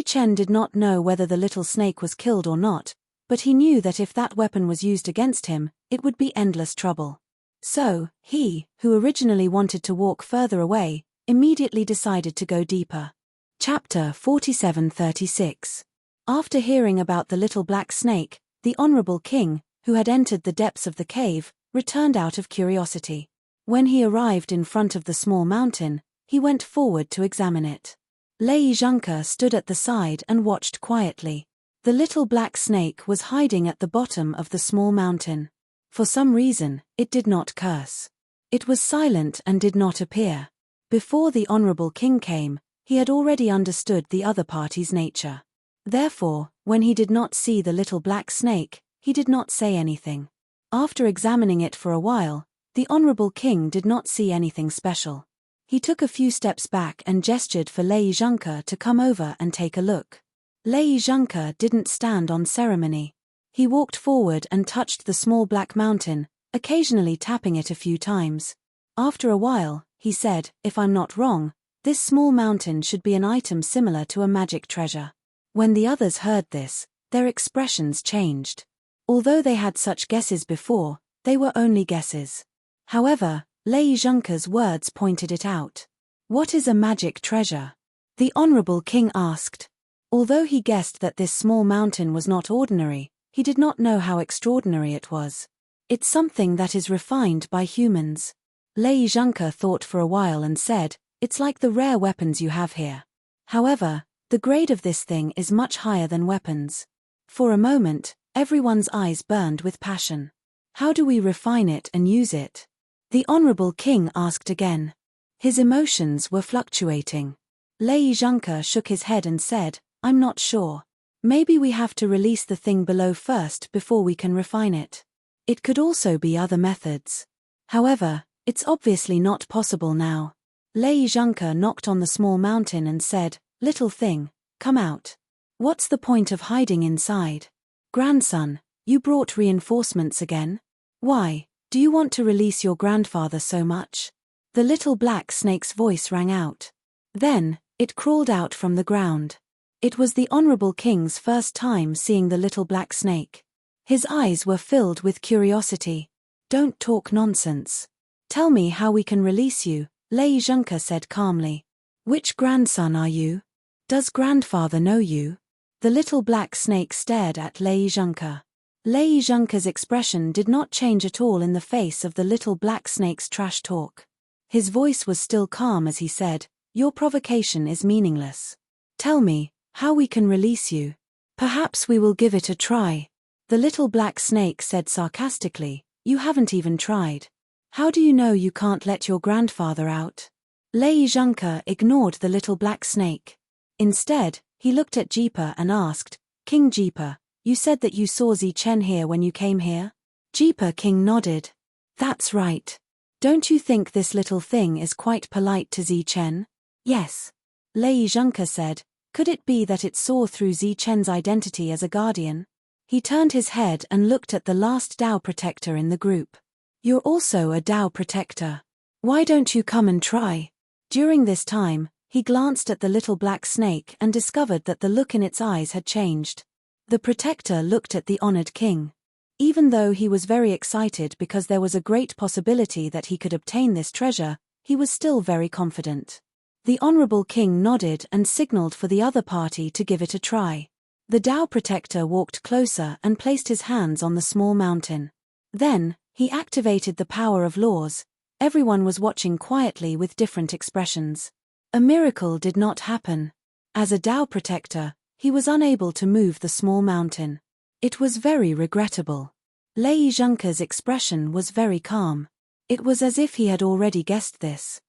Chen did not know whether the little snake was killed or not, but he knew that if that weapon was used against him, it would be endless trouble. So, he, who originally wanted to walk further away, immediately decided to go deeper. Chapter 47-36. After hearing about the little black snake, the Honorable King, who had entered the depths of the cave, returned out of curiosity. When he arrived in front of the small mountain, he went forward to examine it. Lei Zhengke stood at the side and watched quietly. The little black snake was hiding at the bottom of the small mountain. For some reason, it did not curse. It was silent and did not appear. Before the Honorable King came, he had already understood the other party's nature. Therefore, when he did not see the little black snake, he did not say anything. After examining it for a while, the Honorable King did not see anything special. He took a few steps back and gestured for Lei Zhengke to come over and take a look. Lei Zhengke didn't stand on ceremony. He walked forward and touched the small black mountain, occasionally tapping it a few times. After a while, he said, "If I'm not wrong, this small mountain should be an item similar to a magic treasure." When the others heard this, their expressions changed. Although they had such guesses before, they were only guesses. However, Lei Zhengke's words pointed it out. "What is a magic treasure?" the Honorable King asked. Although he guessed that this small mountain was not ordinary, he did not know how extraordinary it was. "It's something that is refined by humans." Lei Zhengke thought for a while and said, "It's like the rare weapons you have here. However, the grade of this thing is much higher than weapons." For a moment, everyone's eyes burned with passion. "How do we refine it and use it?" the Honorable King asked again. His emotions were fluctuating. Lei Zhengke shook his head and said, "I'm not sure. Maybe we have to release the thing below first before we can refine it. It could also be other methods. However, it's obviously not possible now." Lei Zhengke knocked on the small mountain and said, "Little thing, come out. What's the point of hiding inside?" "Grandson, You brought reinforcements again? Why, do you want to release your grandfather so much? The little black snake's voice rang out. Then, it crawled out from the ground. It was the Honorable King's first time seeing the little black snake. His eyes were filled with curiosity. Don't talk nonsense. Tell me how we can release you, Lei Zhenke said calmly. Which grandson are you? Does grandfather know you? The little black snake stared at Lei Zhenke. Lei Zhenke's expression did not change at all in the face of the little black snake's trash talk. His voice was still calm as he said, Your provocation is meaningless. Tell me, how we can release you. Perhaps we will give it a try. The little black snake said sarcastically, You haven't even tried. How do you know you can't let your grandfather out? Lei Zhenke ignored the little black snake. Instead, he looked at Jeeper and asked, King Jeeper, you said that you saw Zichen here when you came here? Jeeper King nodded. That's right. Don't you think this little thing is quite polite to Zichen? Yes. Lei Zhenke said, Could it be that it saw through Zichen's identity as a guardian? He turned his head and looked at the last Dao protector in the group. You're also a Dao protector. Why don't you come and try? During this time, he glanced at the little black snake and discovered that the look in its eyes had changed. The protector looked at the honored king. Even though he was very excited because there was a great possibility that he could obtain this treasure, he was still very confident. The honorable king nodded and signaled for the other party to give it a try. The Dao protector walked closer and placed his hands on the small mountain. Then, he activated the power of laws. Everyone was watching quietly with different expressions. A miracle did not happen. As a Dao protector, he was unable to move the small mountain. It was very regrettable. Lei Zhenke's expression was very calm. It was as if he had already guessed this.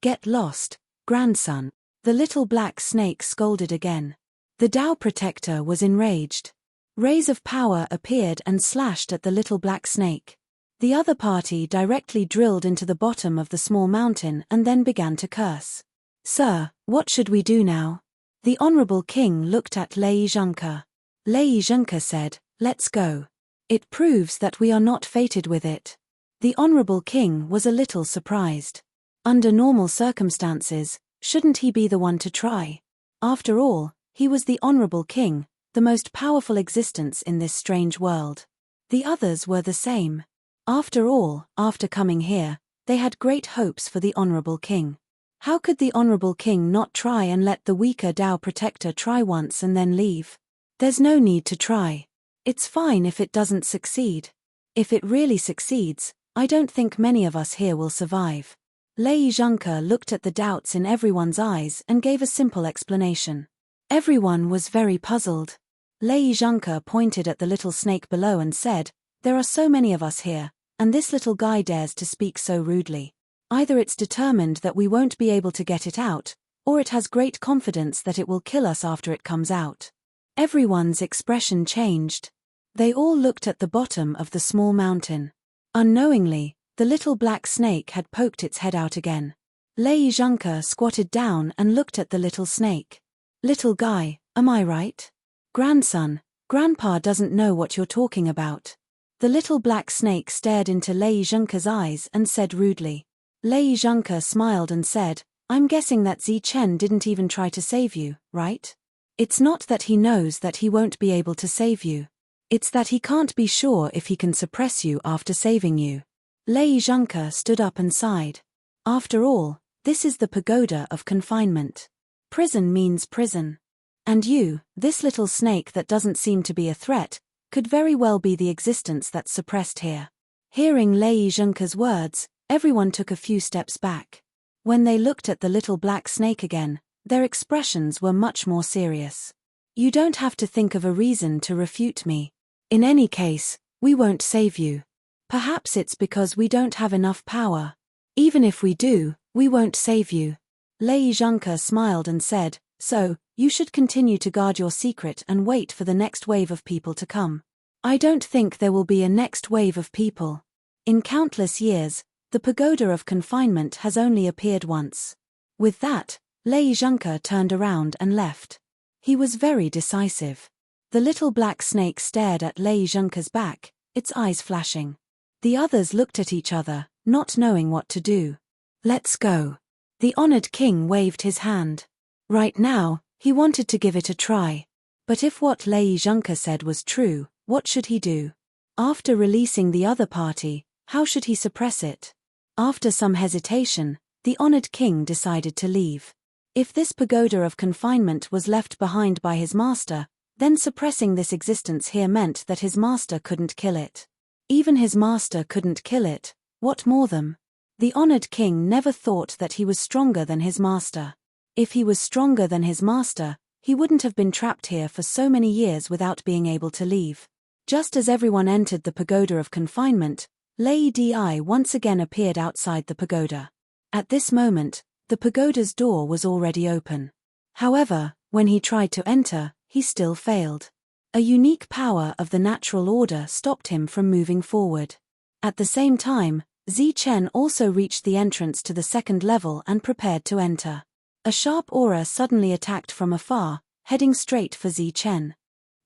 Get lost, grandson. The little black snake scolded again. The Dao protector was enraged. Rays of power appeared and slashed at the little black snake. The other party directly drilled into the bottom of the small mountain and then began to curse. Sir, what should we do now? The honorable king looked at Lei Zhenke. Lei Zhenke said, Let's go. It proves that we are not fated with it. The honorable king was a little surprised. Under normal circumstances, shouldn't he be the one to try? After all, he was the honorable king, the most powerful existence in this strange world. The others were the same. After all, after coming here, they had great hopes for the honorable king. How could the honorable king not try and let the weaker Dao protector try once and then leave? There's no need to try. It's fine if it doesn't succeed. If it really succeeds, I don't think many of us here will survive. Lei Zhenke looked at the doubts in everyone's eyes and gave a simple explanation. Everyone was very puzzled. Lei Zhenke pointed at the little snake below and said, There are so many of us here, and this little guy dares to speak so rudely. Either it's determined that we won't be able to get it out, or it has great confidence that it will kill us after it comes out. Everyone's expression changed. They all looked at the bottom of the small mountain. Unknowingly, the little black snake had poked its head out again. Lei Zhenke squatted down and looked at the little snake. Little guy, am I right? Grandson, Grandpa doesn't know what you're talking about. The little black snake stared into Lei Zhenke's eyes and said rudely. Lei Zhenke smiled and said, I'm guessing that Zichen didn't even try to save you, right? It's not that he knows that he won't be able to save you. It's that he can't be sure if he can suppress you after saving you. Lei Zhenke stood up and sighed. After all, this is the pagoda of confinement. Prison means prison. And you, this little snake that doesn't seem to be a threat, could very well be the existence that's suppressed here. Hearing Lei Zhenke's words, everyone took a few steps back. When they looked at the little black snake again, their expressions were much more serious. You don't have to think of a reason to refute me. In any case, we won't save you. Perhaps it's because we don't have enough power. Even if we do, we won't save you. Lei Zhenke smiled and said, So, you should continue to guard your secret and wait for the next wave of people to come. I don't think there will be a next wave of people. In countless years, the pagoda of confinement has only appeared once. With that, Lei Zhenke turned around and left. He was very decisive. The little black snake stared at Lei Zhengke's back, its eyes flashing. The others looked at each other, not knowing what to do. Let's go. The honored king waved his hand. Right now, he wanted to give it a try. But if what Lei Zhengke said was true, what should he do? After releasing the other party, how should he suppress it? After some hesitation, the honored king decided to leave. If this pagoda of confinement was left behind by his master, then suppressing this existence here meant that his master couldn't kill it. Even his master couldn't kill it, what more them? The honored king never thought that he was stronger than his master. If he was stronger than his master, he wouldn't have been trapped here for so many years without being able to leave. Just as everyone entered the pagoda of confinement, Lei Di once again appeared outside the pagoda. At this moment, the pagoda's door was already open. However, when he tried to enter, he still failed. A unique power of the natural order stopped him from moving forward. At the same time, Zichen also reached the entrance to the second level and prepared to enter. A sharp aura suddenly attacked from afar, heading straight for Zichen.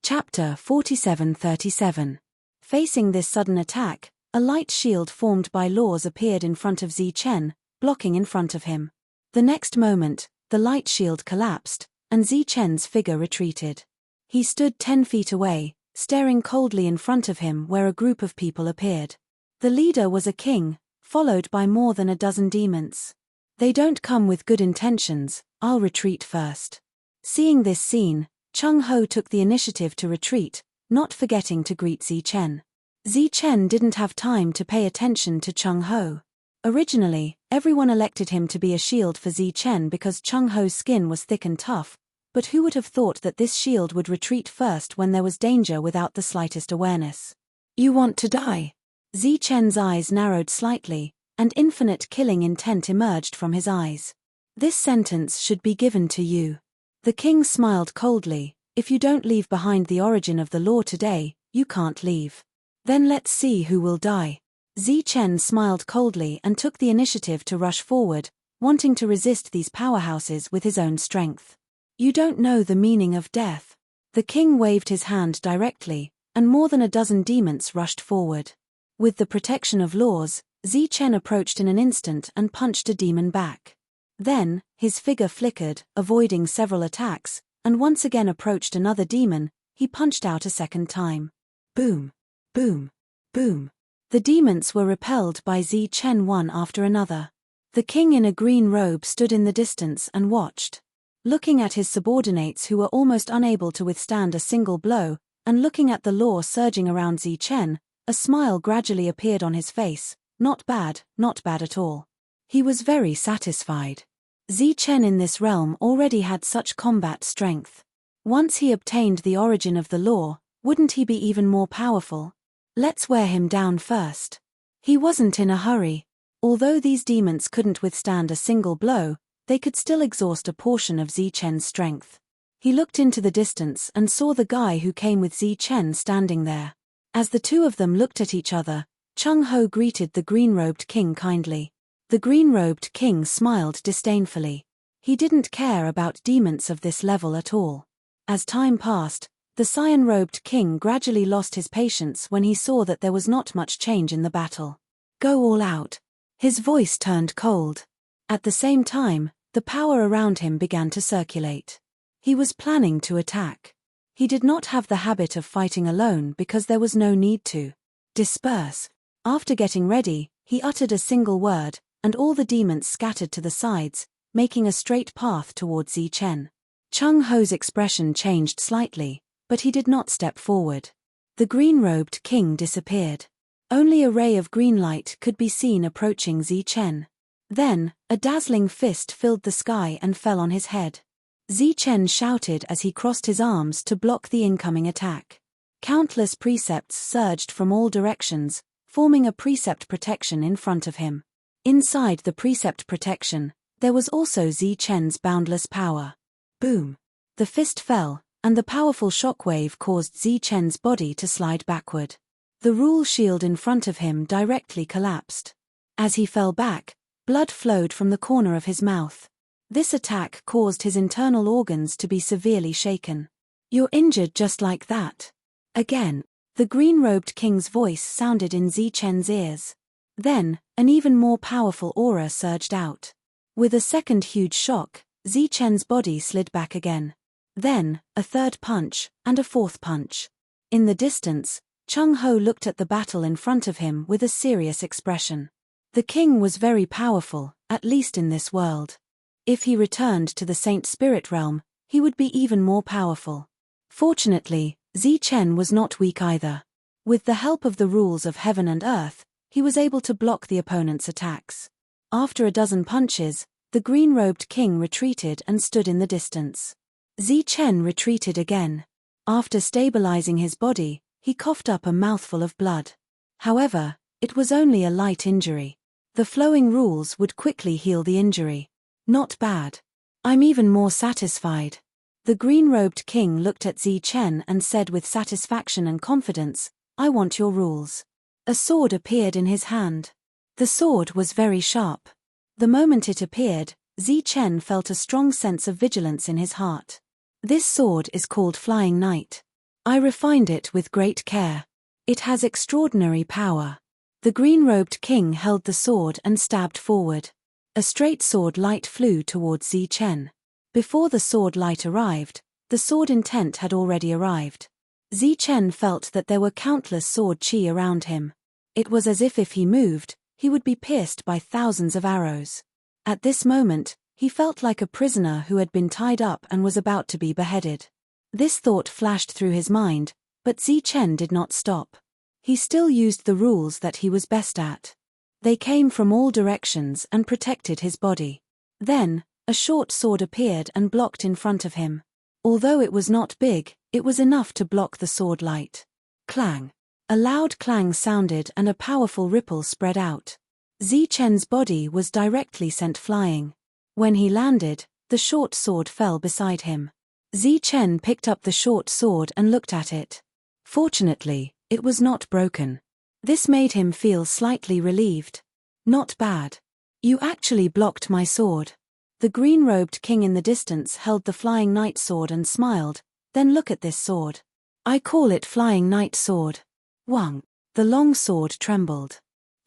Chapter 47:37. Facing this sudden attack, a light shield formed by laws appeared in front of Zichen, blocking in front of him. The next moment, the light shield collapsed, and Zichen's figure retreated. He stood 10 feet away, staring coldly in front of him where a group of people appeared. The leader was a king, followed by more than a dozen demons. They don't come with good intentions, I'll retreat first. Seeing this scene, Chung Ho took the initiative to retreat, not forgetting to greet Zichen. Zichen didn't have time to pay attention to Chung Ho. Originally, everyone elected him to be a shield for Zichen because Chung Ho's skin was thick and tough, but who would have thought that this shield would retreat first when there was danger without the slightest awareness? You want to die? Zichen's eyes narrowed slightly, and infinite killing intent emerged from his eyes. This sentence should be given to you. The king smiled coldly, if you don't leave behind the origin of the law today, you can't leave. Then let's see who will die. Zichen smiled coldly and took the initiative to rush forward, wanting to resist these powerhouses with his own strength. You don't know the meaning of death. The king waved his hand directly, and more than a dozen demons rushed forward. With the protection of laws, Zichen approached in an instant and punched a demon back. Then, his figure flickered, avoiding several attacks, and once again approached another demon. He punched out a second time. Boom! Boom! Boom! The demons were repelled by Zichen one after another. The king in a green robe stood in the distance and watched. Looking at his subordinates who were almost unable to withstand a single blow, and looking at the law surging around Zichen, a smile gradually appeared on his face. Not bad at all. He was very satisfied. Zichen in this realm already had such combat strength. Once he obtained the origin of the law, wouldn't he be even more powerful? Let's wear him down first. He wasn't in a hurry. Although these demons couldn't withstand a single blow, they could still exhaust a portion of Zichen's strength. He looked into the distance and saw the guy who came with Zichen standing there. As the two of them looked at each other, Chung Ho greeted the green-robed king kindly. The green-robed king smiled disdainfully. He didn't care about demons of this level at all. As time passed, the cyan-robed king gradually lost his patience when he saw that there was not much change in the battle. Go all out. His voice turned cold. At the same time, the power around him began to circulate. He was planning to attack. He did not have the habit of fighting alone because there was no need to. Disperse. After getting ready, he uttered a single word, and all the demons scattered to the sides, making a straight path towards Zichen. Chung Ho's expression changed slightly, but he did not step forward. The green-robed king disappeared. Only a ray of green light could be seen approaching Zichen. Then, a dazzling fist filled the sky and fell on his head. Zichen shouted as he crossed his arms to block the incoming attack. Countless precepts surged from all directions, forming a precept protection in front of him. Inside the precept protection, there was also Zichen's boundless power. Boom! The fist fell, and the powerful shockwave caused Zichen's body to slide backward. The rule shield in front of him directly collapsed. As he fell back, blood flowed from the corner of his mouth. This attack caused his internal organs to be severely shaken. You're injured just like that. Again, the green-robed king's voice sounded in Zichen's ears. Then, an even more powerful aura surged out. With a second huge shock, Zichen's body slid back again. Then, a third punch, and a fourth punch. In the distance, Chung Ho looked at the battle in front of him with a serious expression. The king was very powerful, at least in this world. If he returned to the Saint Spirit realm, he would be even more powerful. Fortunately, Zichen was not weak either. With the help of the rules of heaven and earth, he was able to block the opponent's attacks. After a dozen punches, the green-robed king retreated and stood in the distance. Zichen retreated again. After stabilizing his body, he coughed up a mouthful of blood. However, it was only a light injury. The flowing rules would quickly heal the injury. Not bad. I'm even more satisfied. The green-robed king looked at Zichen and said with satisfaction and confidence, I want your rules. A sword appeared in his hand. The sword was very sharp. The moment it appeared, Zichen felt a strong sense of vigilance in his heart. This sword is called Flying Knight. I refined it with great care. It has extraordinary power. The green-robed king held the sword and stabbed forward. A straight sword light flew towards Zichen. Before the sword light arrived, the sword intent had already arrived. Zichen felt that there were countless sword chi around him. It was as if he moved, he would be pierced by thousands of arrows. At this moment, he felt like a prisoner who had been tied up and was about to be beheaded. This thought flashed through his mind, but Zichen did not stop. He still used the rules that he was best at. They came from all directions and protected his body. Then, a short sword appeared and blocked in front of him. Although it was not big, it was enough to block the sword light. Clang. A loud clang sounded and a powerful ripple spread out. Zichen's body was directly sent flying. When he landed, the short sword fell beside him. Zichen picked up the short sword and looked at it. Fortunately, it was not broken. This made him feel slightly relieved. Not bad. You actually blocked my sword. The green-robed king in the distance held the Flying Knight sword and smiled, then look at this sword. I call it Flying Knight sword. Wang. The long sword trembled.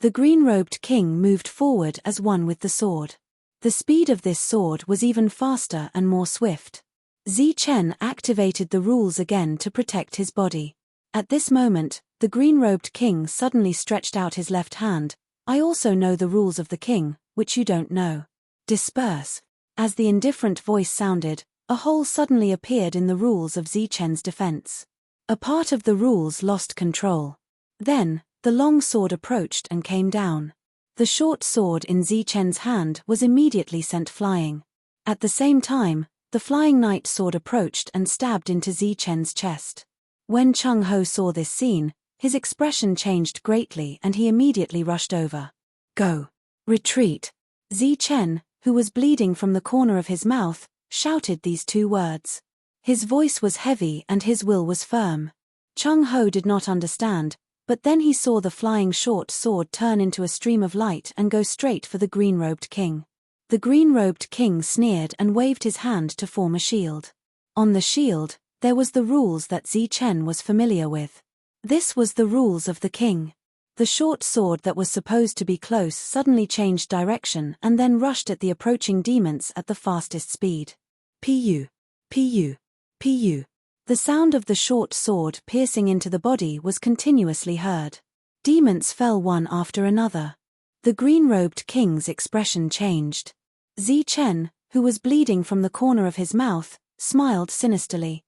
The green-robed king moved forward as one with the sword. The speed of this sword was even faster and more swift. Zichen activated the rules again to protect his body. At this moment, the green-robed king suddenly stretched out his left hand. I also know the rules of the king, which you don't know. Disperse. As the indifferent voice sounded, a hole suddenly appeared in the rules of Zichen's defense. A part of the rules lost control. Then, the long sword approached and came down. The short sword in Zichen's hand was immediately sent flying. At the same time, the Flying Knight sword approached and stabbed into Zichen's chest. When Chung Ho saw this scene, his expression changed greatly and he immediately rushed over. Go. Retreat. Zichen, who was bleeding from the corner of his mouth, shouted these two words. His voice was heavy and his will was firm. Chung Ho did not understand, but then he saw the flying short sword turn into a stream of light and go straight for the green-robed king. The green-robed king sneered and waved his hand to form a shield. On the shield, there was the rules that Zichen was familiar with. This was the rules of the king. The short sword that was supposed to be close suddenly changed direction and then rushed at the approaching demons at the fastest speed. Pu. Pu. Pu. The sound of the short sword piercing into the body was continuously heard. Demons fell one after another. The green-robed king's expression changed. Zichen, who was bleeding from the corner of his mouth, smiled sinisterly.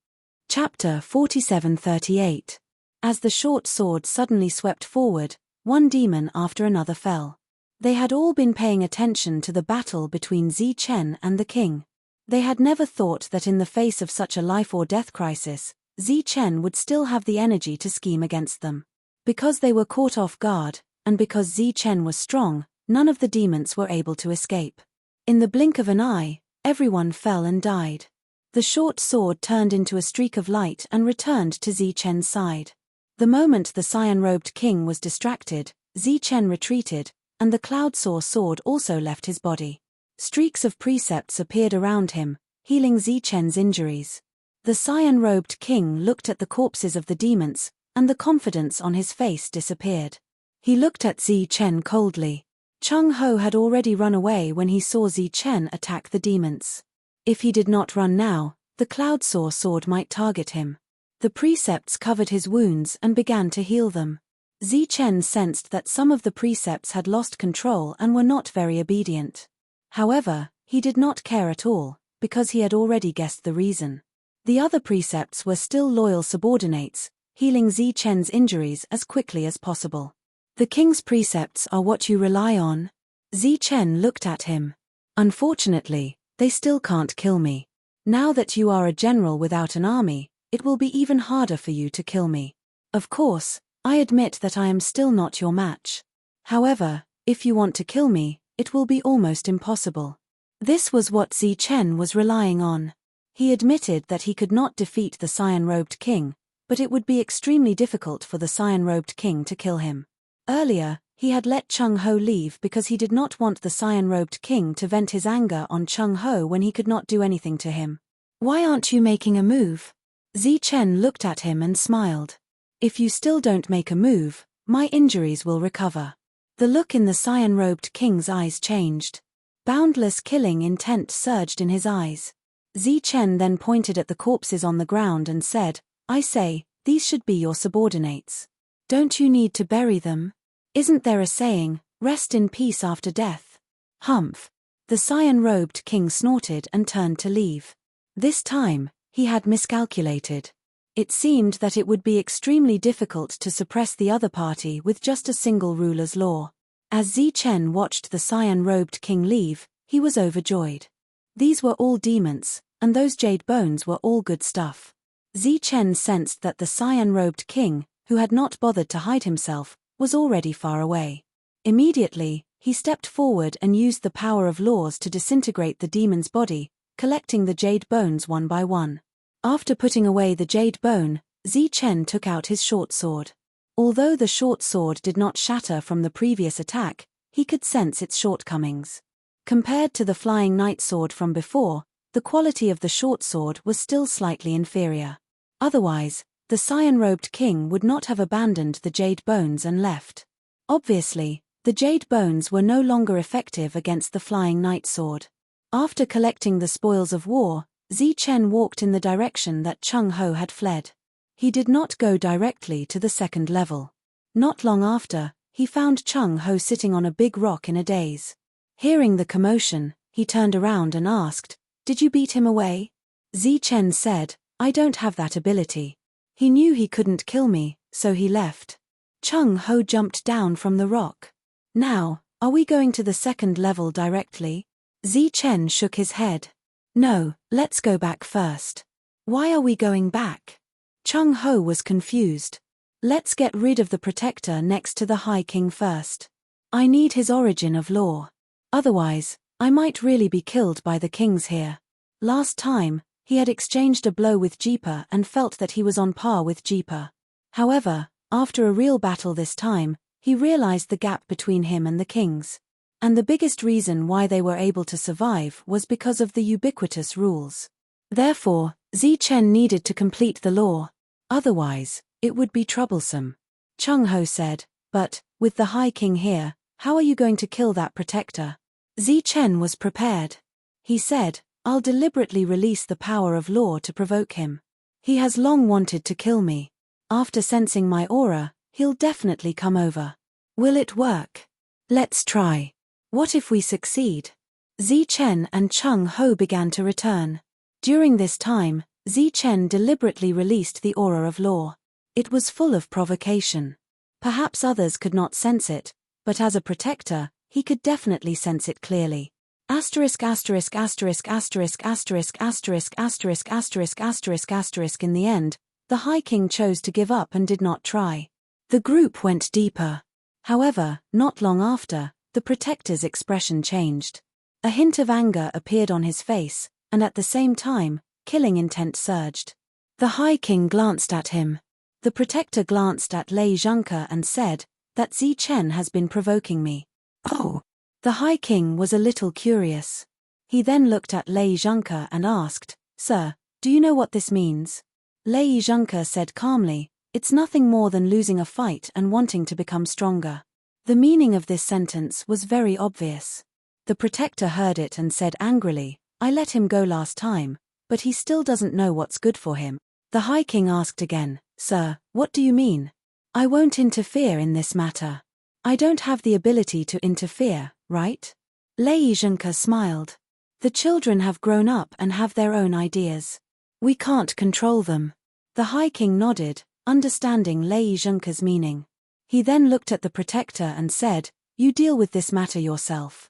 Chapter 47:38. As the short sword suddenly swept forward, one demon after another fell. They had all been paying attention to the battle between Zichen and the king. They had never thought that in the face of such a life-or-death crisis, Zichen would still have the energy to scheme against them. Because they were caught off guard, and because Zichen was strong, none of the demons were able to escape. In the blink of an eye, everyone fell and died. The short sword turned into a streak of light and returned to Zichen's side. The moment the cyan-robed king was distracted, Zichen retreated, and the cloud-saw sword also left his body. Streaks of precepts appeared around him, healing Zichen's injuries. The cyan-robed king looked at the corpses of the demons, and the confidence on his face disappeared. He looked at Zi Chen coldly. Chung Ho had already run away when he saw Zi Chen attack the demons. If he did not run now, the cloud-saw sword might target him. The precepts covered his wounds and began to heal them. Zi Chen sensed that some of the precepts had lost control and were not very obedient. However, he did not care at all, because he had already guessed the reason. The other precepts were still loyal subordinates, healing Zi Chen's injuries as quickly as possible. The king's precepts are what you rely on? Zi Chen looked at him. Unfortunately, they still can't kill me. Now that you are a general without an army, it will be even harder for you to kill me. Of course, I admit that I am still not your match. However, if you want to kill me, it will be almost impossible. This was what Zi Chen was relying on. He admitted that he could not defeat the cyan-robed king, but it would be extremely difficult for the cyan-robed king to kill him. Earlier, he had let Chung Ho leave because he did not want the cyan-robed king to vent his anger on Chung Ho when he could not do anything to him. Why aren't you making a move? Zi Chen looked at him and smiled. If you still don't make a move, my injuries will recover. The look in the cyan-robed king's eyes changed. Boundless killing intent surged in his eyes. Zi Chen then pointed at the corpses on the ground and said, I say, these should be your subordinates. Don't you need to bury them? Isn't there a saying, rest in peace after death? Humph. The cyan-robed king snorted and turned to leave. This time, he had miscalculated. It seemed that it would be extremely difficult to suppress the other party with just a single ruler's law. As Zi Chen watched the cyan-robed king leave, he was overjoyed. These were all demons, and those jade bones were all good stuff. Zi Chen sensed that the cyan-robed king, who had not bothered to hide himself, was already far away. Immediately, he stepped forward and used the power of laws to disintegrate the demon's body, collecting the jade bones one by one. After putting away the jade bone, Zi Chen took out his short sword. Although the short sword did not shatter from the previous attack, he could sense its shortcomings. Compared to the flying knight sword from before, the quality of the short sword was still slightly inferior. Otherwise, the cyan-robed king would not have abandoned the jade bones and left. Obviously, the jade bones were no longer effective against the flying knight sword. After collecting the spoils of war, Zi Chen walked in the direction that Chung Ho had fled. He did not go directly to the second level. Not long after, he found Chung Ho sitting on a big rock in a daze. Hearing the commotion, he turned around and asked, Did you beat him away? Zi Chen said, I don't have that ability. He knew he couldn't kill me, so he left. Chung Ho jumped down from the rock. Now, are we going to the second level directly? Zi Chen shook his head. No, let's go back first. Why are we going back? Chung Ho was confused. Let's get rid of the protector next to the High King first. I need his origin of law. Otherwise, I might really be killed by the kings here. Last time, he had exchanged a blow with Jeeper and felt that he was on par with Jeeper. However, after a real battle this time, he realized the gap between him and the kings. And the biggest reason why they were able to survive was because of the ubiquitous rules. Therefore, Zi Chen needed to complete the law. Otherwise, it would be troublesome. Chung Ho said, but, with the High King here, how are you going to kill that protector? Zi Chen was prepared. He said, I'll deliberately release the power of law to provoke him. He has long wanted to kill me. After sensing my aura, he'll definitely come over. Will it work? Let's try. What if we succeed? Zi Chen and Chung Ho began to return. During this time, Zi Chen deliberately released the aura of law. It was full of provocation. Perhaps others could not sense it, but as a protector, he could definitely sense it clearly. Asterisk asterisk asterisk asterisk asterisk asterisk asterisk asterisk asterisk asterisk. In the end, the High King chose to give up and did not try. The group went deeper. However, not long after, the protector's expression changed. A hint of anger appeared on his face, and at the same time, killing intent surged. The High King glanced at him. The protector glanced at Lei Zhengke and said, that Zi Chen has been provoking me. Oh. The High King was a little curious. He then looked at Lei Zhengke and asked, Sir, Do you know what this means? Lei Zhengke said calmly, it's nothing more than losing a fight and wanting to become stronger. The meaning of this sentence was very obvious. The protector heard it and said angrily, I let him go last time, but he still doesn't know what's good for him. The High King asked again, Sir, what do you mean? I won't interfere in this matter. I don't have the ability to interfere, right? Lei Zhengke smiled. The children have grown up and have their own ideas. We can't control them. The High King nodded, understanding Lei Zhengke's meaning. He then looked at the protector and said, You deal with this matter yourself.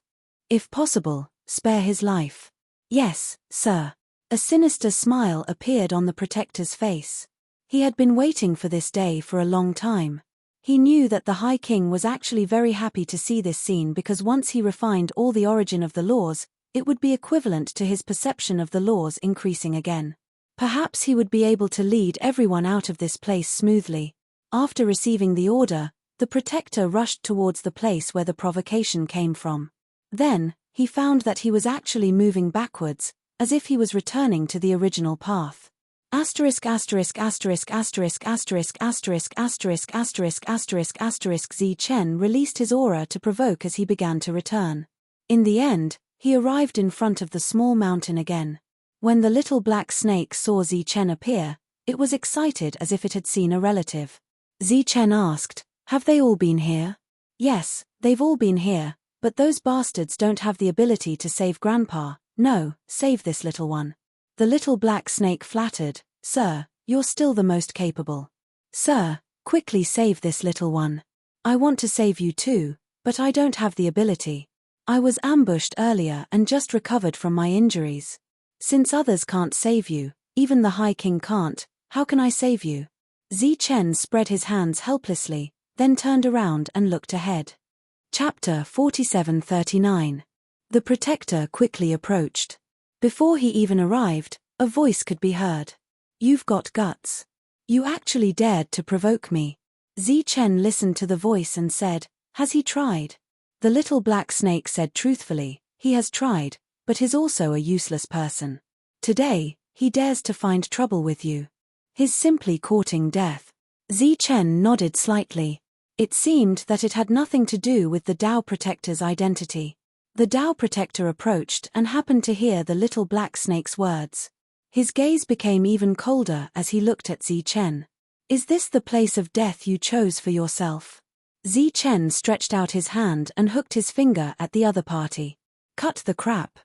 If possible, spare his life. Yes, sir. A sinister smile appeared on the protector's face. He had been waiting for this day for a long time. He knew that the High King was actually very happy to see this scene because once he refined all the origin of the laws, it would be equivalent to his perception of the laws increasing again. Perhaps he would be able to lead everyone out of this place smoothly. After receiving the order, the protector rushed towards the place where the provocation came from. Then, he found that he was actually moving backwards, as if he was returning to the original path. Asterisk asterisk asterisk asterisk asterisk asterisk asterisk asterisk asterisk asterisk Zi Chen released his aura to provoke as he began to return. In the end, he arrived in front of the small mountain again. When the little black snake saw Zi Chen appear, it was excited as if it had seen a relative. Zi Chen asked, Have they all been here? Yes, they've all been here, but those bastards don't have the ability to save Grandpa. No, save this little one. The little black snake flattered, Sir, you're still the most capable. Sir, quickly save this little one. I want to save you too, but I don't have the ability. I was ambushed earlier and just recovered from my injuries. Since others can't save you, even the High King can't, how can I save you? Zi Chen spread his hands helplessly, then turned around and looked ahead. Chapter 4739. The protector quickly approached. Before he even arrived, a voice could be heard. You've got guts. You actually dared to provoke me. Zi Chen listened to the voice and said, Has he tried? The little black snake said truthfully, He has tried, but he's also a useless person. Today, he dares to find trouble with you. He's simply courting death. Zi Chen nodded slightly. It seemed that it had nothing to do with the Tao Protector's identity. The Tao Protector approached and happened to hear the little black snake's words. His gaze became even colder as he looked at Zi Chen. Is this the place of death you chose for yourself? Zi Chen stretched out his hand and hooked his finger at the other party. Cut the crap.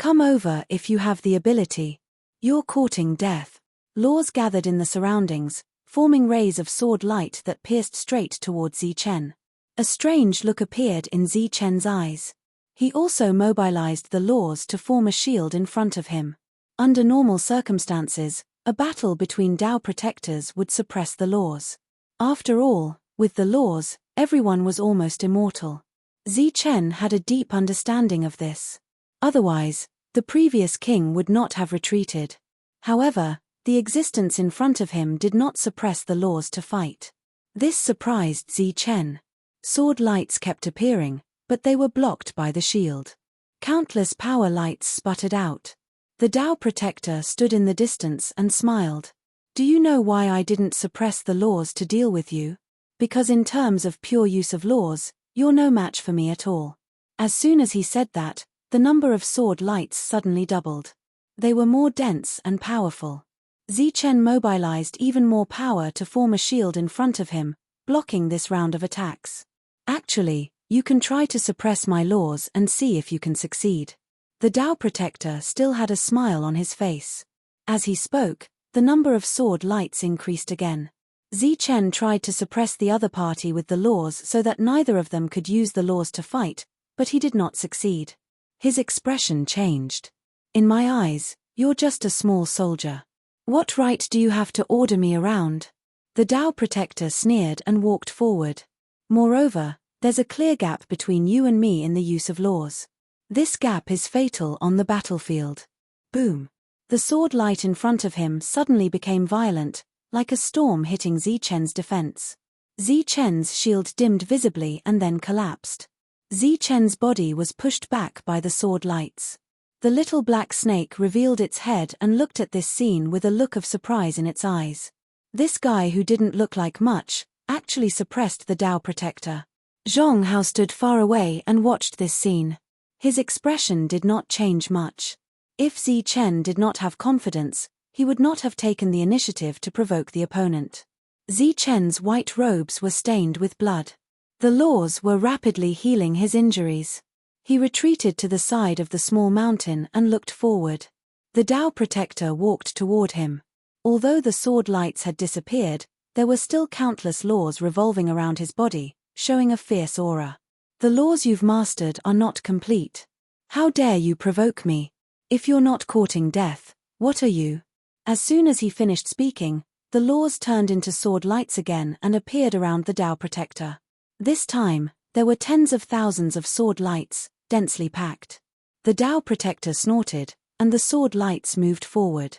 Come over if you have the ability. You're courting death. Laws gathered in the surroundings, forming rays of sword light that pierced straight towards Zi Chen. A strange look appeared in Zi Chen's eyes. He also mobilized the laws to form a shield in front of him. Under normal circumstances, a battle between Tao protectors would suppress the laws. After all, with the laws, everyone was almost immortal. Zi Chen had a deep understanding of this. Otherwise, the previous king would not have retreated. However, the existence in front of him did not suppress the laws to fight. This surprised Zi Chen. Sword lights kept appearing, but they were blocked by the shield. Countless power lights sputtered out. The Tao Protector stood in the distance and smiled. Do you know why I didn't suppress the laws to deal with you? Because in terms of pure use of laws, you're no match for me at all. As soon as he said that, the number of sword lights suddenly doubled. They were more dense and powerful. Zi Chen mobilized even more power to form a shield in front of him, blocking this round of attacks. Actually, you can try to suppress my laws and see if you can succeed. The Tao Protector still had a smile on his face. As he spoke, the number of sword lights increased again. Zi Chen tried to suppress the other party with the laws so that neither of them could use the laws to fight, but he did not succeed. His expression changed. In my eyes, you're just a small soldier. What right do you have to order me around? The Tao Protector sneered and walked forward. Moreover, there's a clear gap between you and me in the use of laws. This gap is fatal on the battlefield. Boom. The sword light in front of him suddenly became violent, like a storm hitting Zi Chen's defense. Zi Chen's shield dimmed visibly and then collapsed. Zi Chen's body was pushed back by the sword lights. The little black snake revealed its head and looked at this scene with a look of surprise in its eyes. This guy who didn't look like much, actually suppressed the Tao protector. Zhong Hao stood far away and watched this scene. His expression did not change much. If Zi Chen did not have confidence, he would not have taken the initiative to provoke the opponent. Zi Chen's white robes were stained with blood. The laws were rapidly healing his injuries. He retreated to the side of the small mountain and looked forward. The Tao protector walked toward him. Although the sword lights had disappeared, there were still countless laws revolving around his body, showing a fierce aura. The laws you've mastered are not complete. How dare you provoke me? If you're not courting death, what are you? As soon as he finished speaking, the laws turned into sword lights again and appeared around the Tao protector. This time, there were tens of thousands of sword lights, densely packed. The Tao protector snorted, and the sword lights moved forward.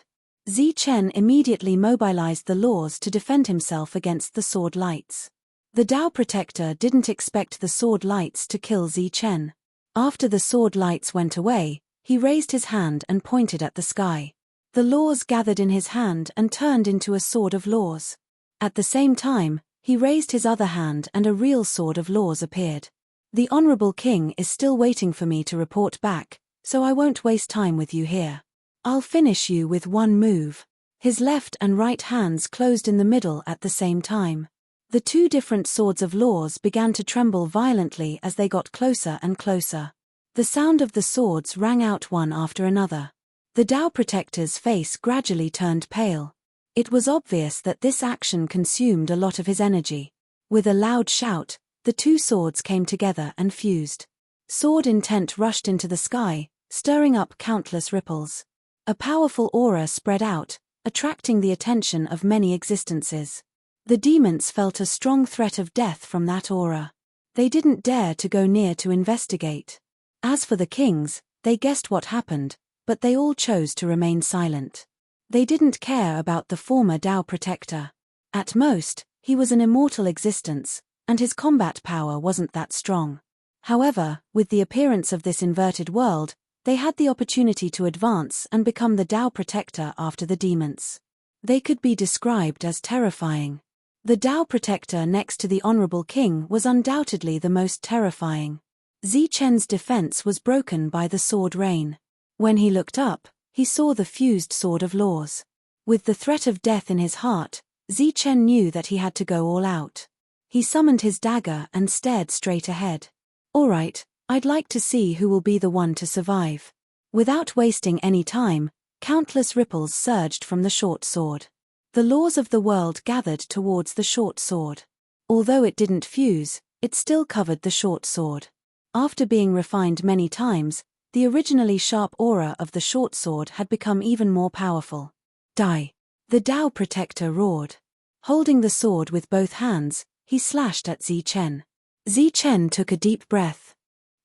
Zi Chen immediately mobilized the laws to defend himself against the sword lights. The Tao protector didn't expect the sword lights to kill Zi Chen. After the sword lights went away, he raised his hand and pointed at the sky. The laws gathered in his hand and turned into a sword of laws. At the same time, he raised his other hand and a real sword of laws appeared. The Honorable King is still waiting for me to report back, so I won't waste time with you here. I'll finish you with one move. His left and right hands closed in the middle at the same time. The two different swords of laws began to tremble violently as they got closer and closer. The sound of the swords rang out one after another. The Tao protector's face gradually turned pale. It was obvious that this action consumed a lot of his energy. With a loud shout, the two swords came together and fused. Sword intent rushed into the sky, stirring up countless ripples. A powerful aura spread out, attracting the attention of many existences. The demons felt a strong threat of death from that aura. They didn't dare to go near to investigate. As for the kings, they guessed what happened, but they all chose to remain silent. They didn't care about the former Tao protector. At most, he was an immortal existence, and his combat power wasn't that strong. However, with the appearance of this inverted world, they had the opportunity to advance and become the Tao protector after the demons. They could be described as terrifying. The Tao protector next to the Honorable King was undoubtedly the most terrifying. Zi Chen's defense was broken by the sword rain. When he looked up, he saw the fused sword of laws. With the threat of death in his heart, Zi Chen knew that he had to go all out. He summoned his dagger and stared straight ahead. All right, I'd like to see who will be the one to survive. Without wasting any time, countless ripples surged from the short sword. The laws of the world gathered towards the short sword. Although it didn't fuse, it still covered the short sword. After being refined many times, the originally sharp aura of the short sword had become even more powerful. Die! The Tao protector roared. Holding the sword with both hands, he slashed at Zi Chen. Zi Chen took a deep breath.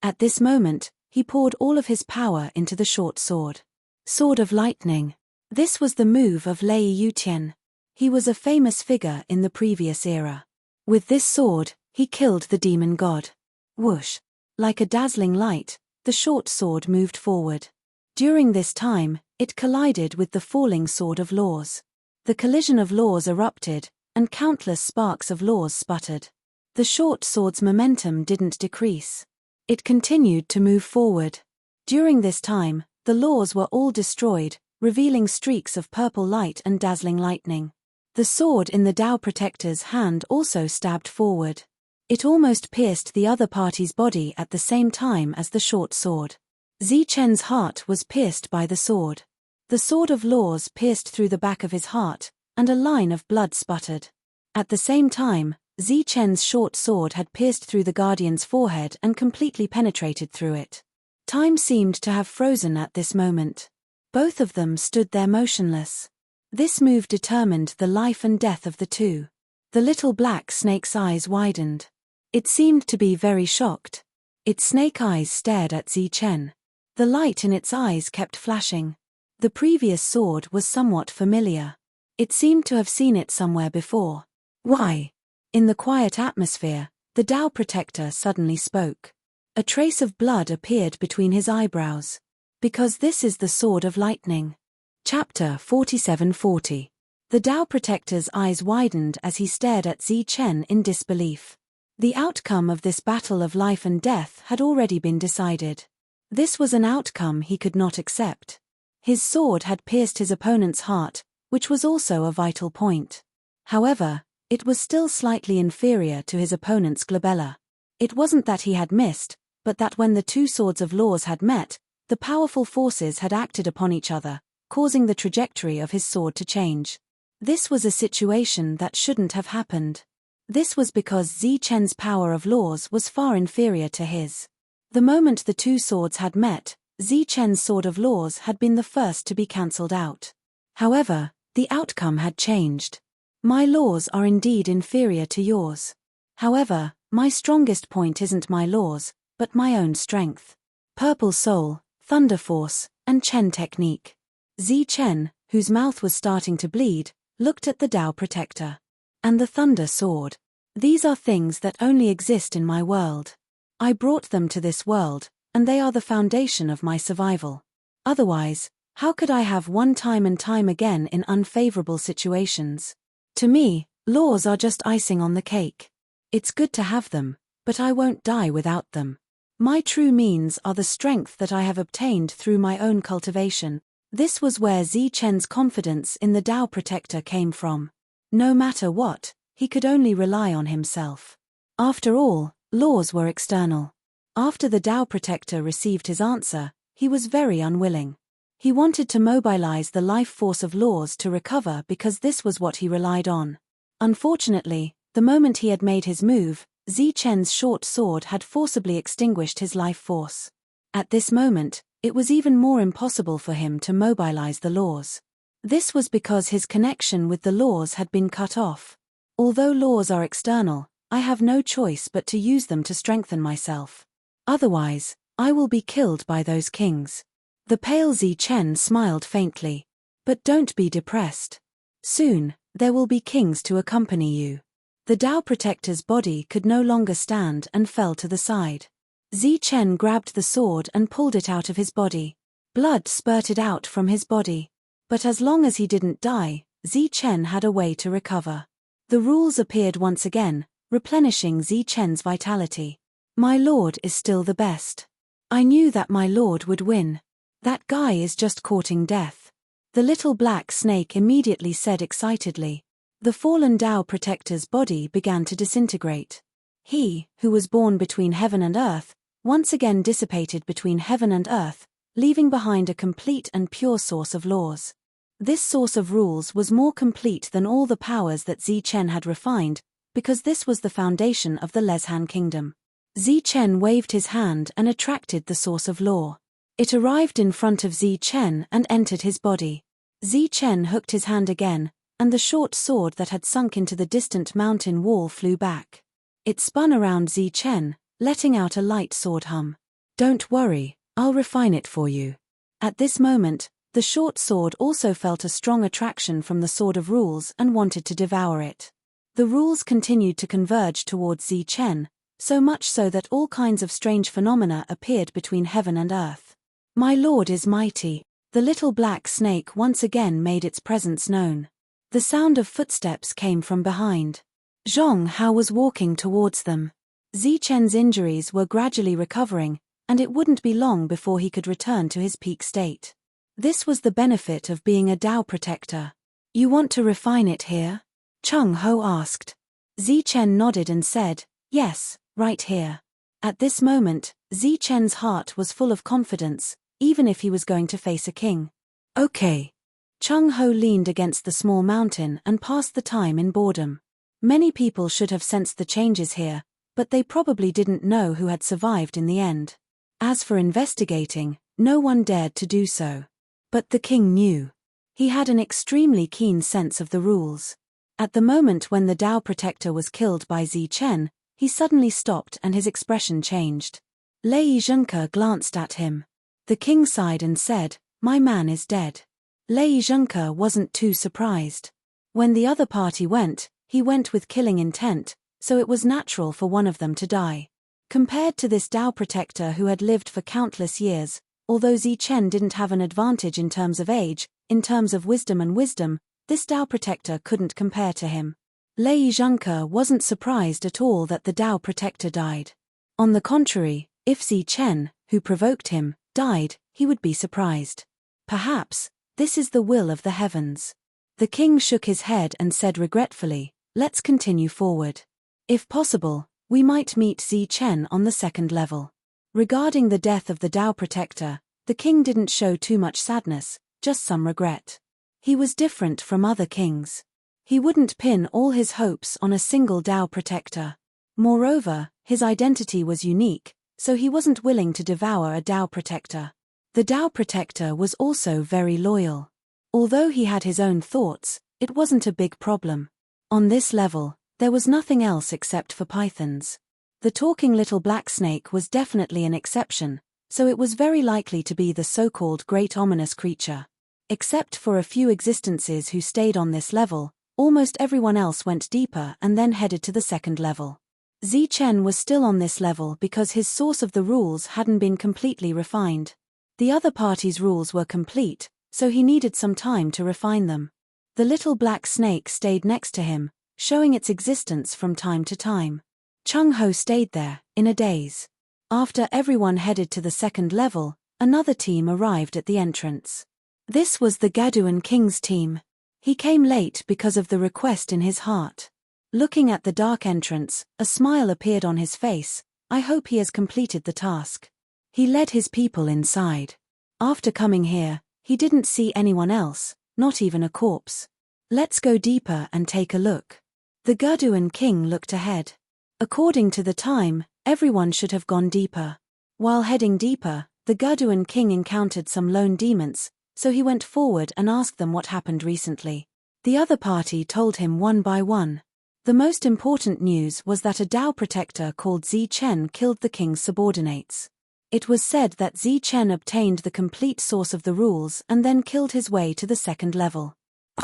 At this moment, he poured all of his power into the short sword. Sword of Lightning. This was the move of Lei Yutian. He was a famous figure in the previous era. With this sword, he killed the demon god. Whoosh! Like a dazzling light, the short sword moved forward. During this time, it collided with the falling sword of laws. The collision of laws erupted, and countless sparks of laws sputtered. The short sword's momentum didn't decrease. It continued to move forward. During this time, the laws were all destroyed, revealing streaks of purple light and dazzling lightning. The sword in the Tao protector's hand also stabbed forward. It almost pierced the other party's body at the same time as the short sword. Zi Chen's heart was pierced by the sword. The sword of laws pierced through the back of his heart, and a line of blood sputtered. At the same time, Zi Chen's short sword had pierced through the guardian's forehead and completely penetrated through it. Time seemed to have frozen at this moment. Both of them stood there motionless. This move determined the life and death of the two. The little black snake's eyes widened. It seemed to be very shocked. Its snake eyes stared at Zi Chen. The light in its eyes kept flashing. The previous sword was somewhat familiar. It seemed to have seen it somewhere before. Why? In the quiet atmosphere, the Tao protector suddenly spoke. A trace of blood appeared between his eyebrows. Because this is the sword of lightning. Chapter 4740. The Tao Protector's eyes widened as he stared at Zi Chen in disbelief. The outcome of this battle of life and death had already been decided. This was an outcome he could not accept. His sword had pierced his opponent's heart, which was also a vital point. However, it was still slightly inferior to his opponent's glabella. It wasn't that he had missed, but that when the two swords of laws had met, the powerful forces had acted upon each other, causing the trajectory of his sword to change. This was a situation that shouldn't have happened. This was because Zi Chen's power of laws was far inferior to his. The moment the two swords had met, Zi Chen's sword of laws had been the first to be cancelled out. However, the outcome had changed. My laws are indeed inferior to yours. However, my strongest point isn't my laws, but my own strength. Purple Soul, Thunder Force, and Chen Technique. Zi Chen, whose mouth was starting to bleed, looked at the Tao Protector. And the Thunder Sword. These are things that only exist in my world. I brought them to this world, and they are the foundation of my survival. Otherwise, how could I have won time and time again in unfavorable situations? To me, laws are just icing on the cake. It's good to have them, but I won't die without them. My true means are the strength that I have obtained through my own cultivation. This was where Zi Chen's confidence in the Tao Protector came from. No matter what, he could only rely on himself. After all, laws were external. After the Tao Protector received his answer, he was very unwilling. He wanted to mobilize the life force of laws to recover because this was what he relied on. Unfortunately, the moment he had made his move, Zi Chen's short sword had forcibly extinguished his life force. At this moment, it was even more impossible for him to mobilize the laws. This was because his connection with the laws had been cut off. Although laws are external, I have no choice but to use them to strengthen myself. Otherwise, I will be killed by those kings. The pale Zi Chen smiled faintly. But don't be depressed. Soon, there will be kings to accompany you. The Tao Protector's body could no longer stand and fell to the side. Zi Chen grabbed the sword and pulled it out of his body. Blood spurted out from his body. But as long as he didn't die, Zi Chen had a way to recover. The rules appeared once again, replenishing Zi Chen's vitality. My lord is still the best. I knew that my lord would win. That guy is just courting death. The little black snake immediately said excitedly. The fallen Tao Protector's body began to disintegrate. He, who was born between heaven and earth, once again dissipated between heaven and earth, leaving behind a complete and pure source of laws. This source of rules was more complete than all the powers that Zi Chen had refined, because this was the foundation of the Leshan kingdom. Zi Chen waved his hand and attracted the source of law. It arrived in front of Zi Chen and entered his body. Zi Chen hooked his hand again, and the short sword that had sunk into the distant mountain wall flew back. It spun around Zi Chen, letting out a light sword hum. Don't worry, I'll refine it for you. At this moment, the short sword also felt a strong attraction from the Sword of Rules and wanted to devour it. The rules continued to converge towards Zi Chen, so much so that all kinds of strange phenomena appeared between heaven and earth. My lord is mighty. The little black snake once again made its presence known. The sound of footsteps came from behind. Zhong Hao was walking towards them. Zi Chen's injuries were gradually recovering, and it wouldn't be long before he could return to his peak state. This was the benefit of being a Tao Protector. You want to refine it here? Chung Ho asked. Zi Chen nodded and said, yes, right here. At this moment, Zi Chen's heart was full of confidence, even if he was going to face a king. Okay. Chung Ho leaned against the small mountain and passed the time in boredom. Many people should have sensed the changes here, but they probably didn't know who had survived in the end. As for investigating, no one dared to do so. But the king knew. He had an extremely keen sense of the rules. At the moment when the Tao Protector was killed by Zi Chen, he suddenly stopped and his expression changed. Lei Zhengke glanced at him. The king sighed and said, my man is dead. Lei Zhengke wasn't too surprised. When the other party went, he went with killing intent, so it was natural for one of them to die. Compared to this Tao Protector who had lived for countless years, Although Zichen didn't have an advantage in terms of age, in terms of wisdom, this Tao Protector couldn't compare to him. Lei Zhengke wasn't surprised at all that the Tao Protector died. On the contrary, if Zichen, who provoked him, died, he would be surprised. Perhaps, this is the will of the heavens. The king shook his head and said regretfully, let's continue forward. If possible, we might meet Zichen on the second level. Regarding the death of the Tao Protector, the king didn't show too much sadness, just some regret. He was different from other kings. He wouldn't pin all his hopes on a single Tao Protector. Moreover, his identity was unique, so he wasn't willing to devour a Tao Protector. The Tao Protector was also very loyal. Although he had his own thoughts, it wasn't a big problem. On this level, there was nothing else except for pythons. The talking little black snake was definitely an exception, so it was very likely to be the so-called great ominous creature. Except for a few existences who stayed on this level, almost everyone else went deeper and then headed to the second level. Zichen was still on this level because his source of the rules hadn't been completely refined. The other party's rules were complete, so he needed some time to refine them. The little black snake stayed next to him, showing its existence from time to time. Chung Ho stayed there, in a daze. After everyone headed to the second level, another team arrived at the entrance. This was the Gaduan King's team. He came late because of the request in his heart. Looking at the dark entrance, a smile appeared on his face. I hope he has completed the task. He led his people inside. After coming here, he didn't see anyone else, not even a corpse. Let's go deeper and take a look. The Gaduan King looked ahead. According to the time, everyone should have gone deeper. While heading deeper, the Gaduan King encountered some lone demons, so he went forward and asked them what happened recently. The other party told him one by one. The most important news was that a Tao Protector called Zichen killed the king's subordinates. It was said that Zichen obtained the complete source of the rules and then killed his way to the second level.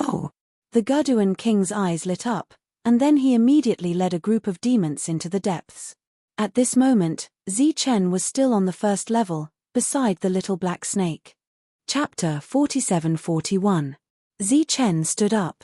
Oh! The Gaduan King's eyes lit up, and then he immediately led a group of demons into the depths. At this moment, Zichen was still on the first level, beside the little black snake. Chapter 47-41. Zichen stood up.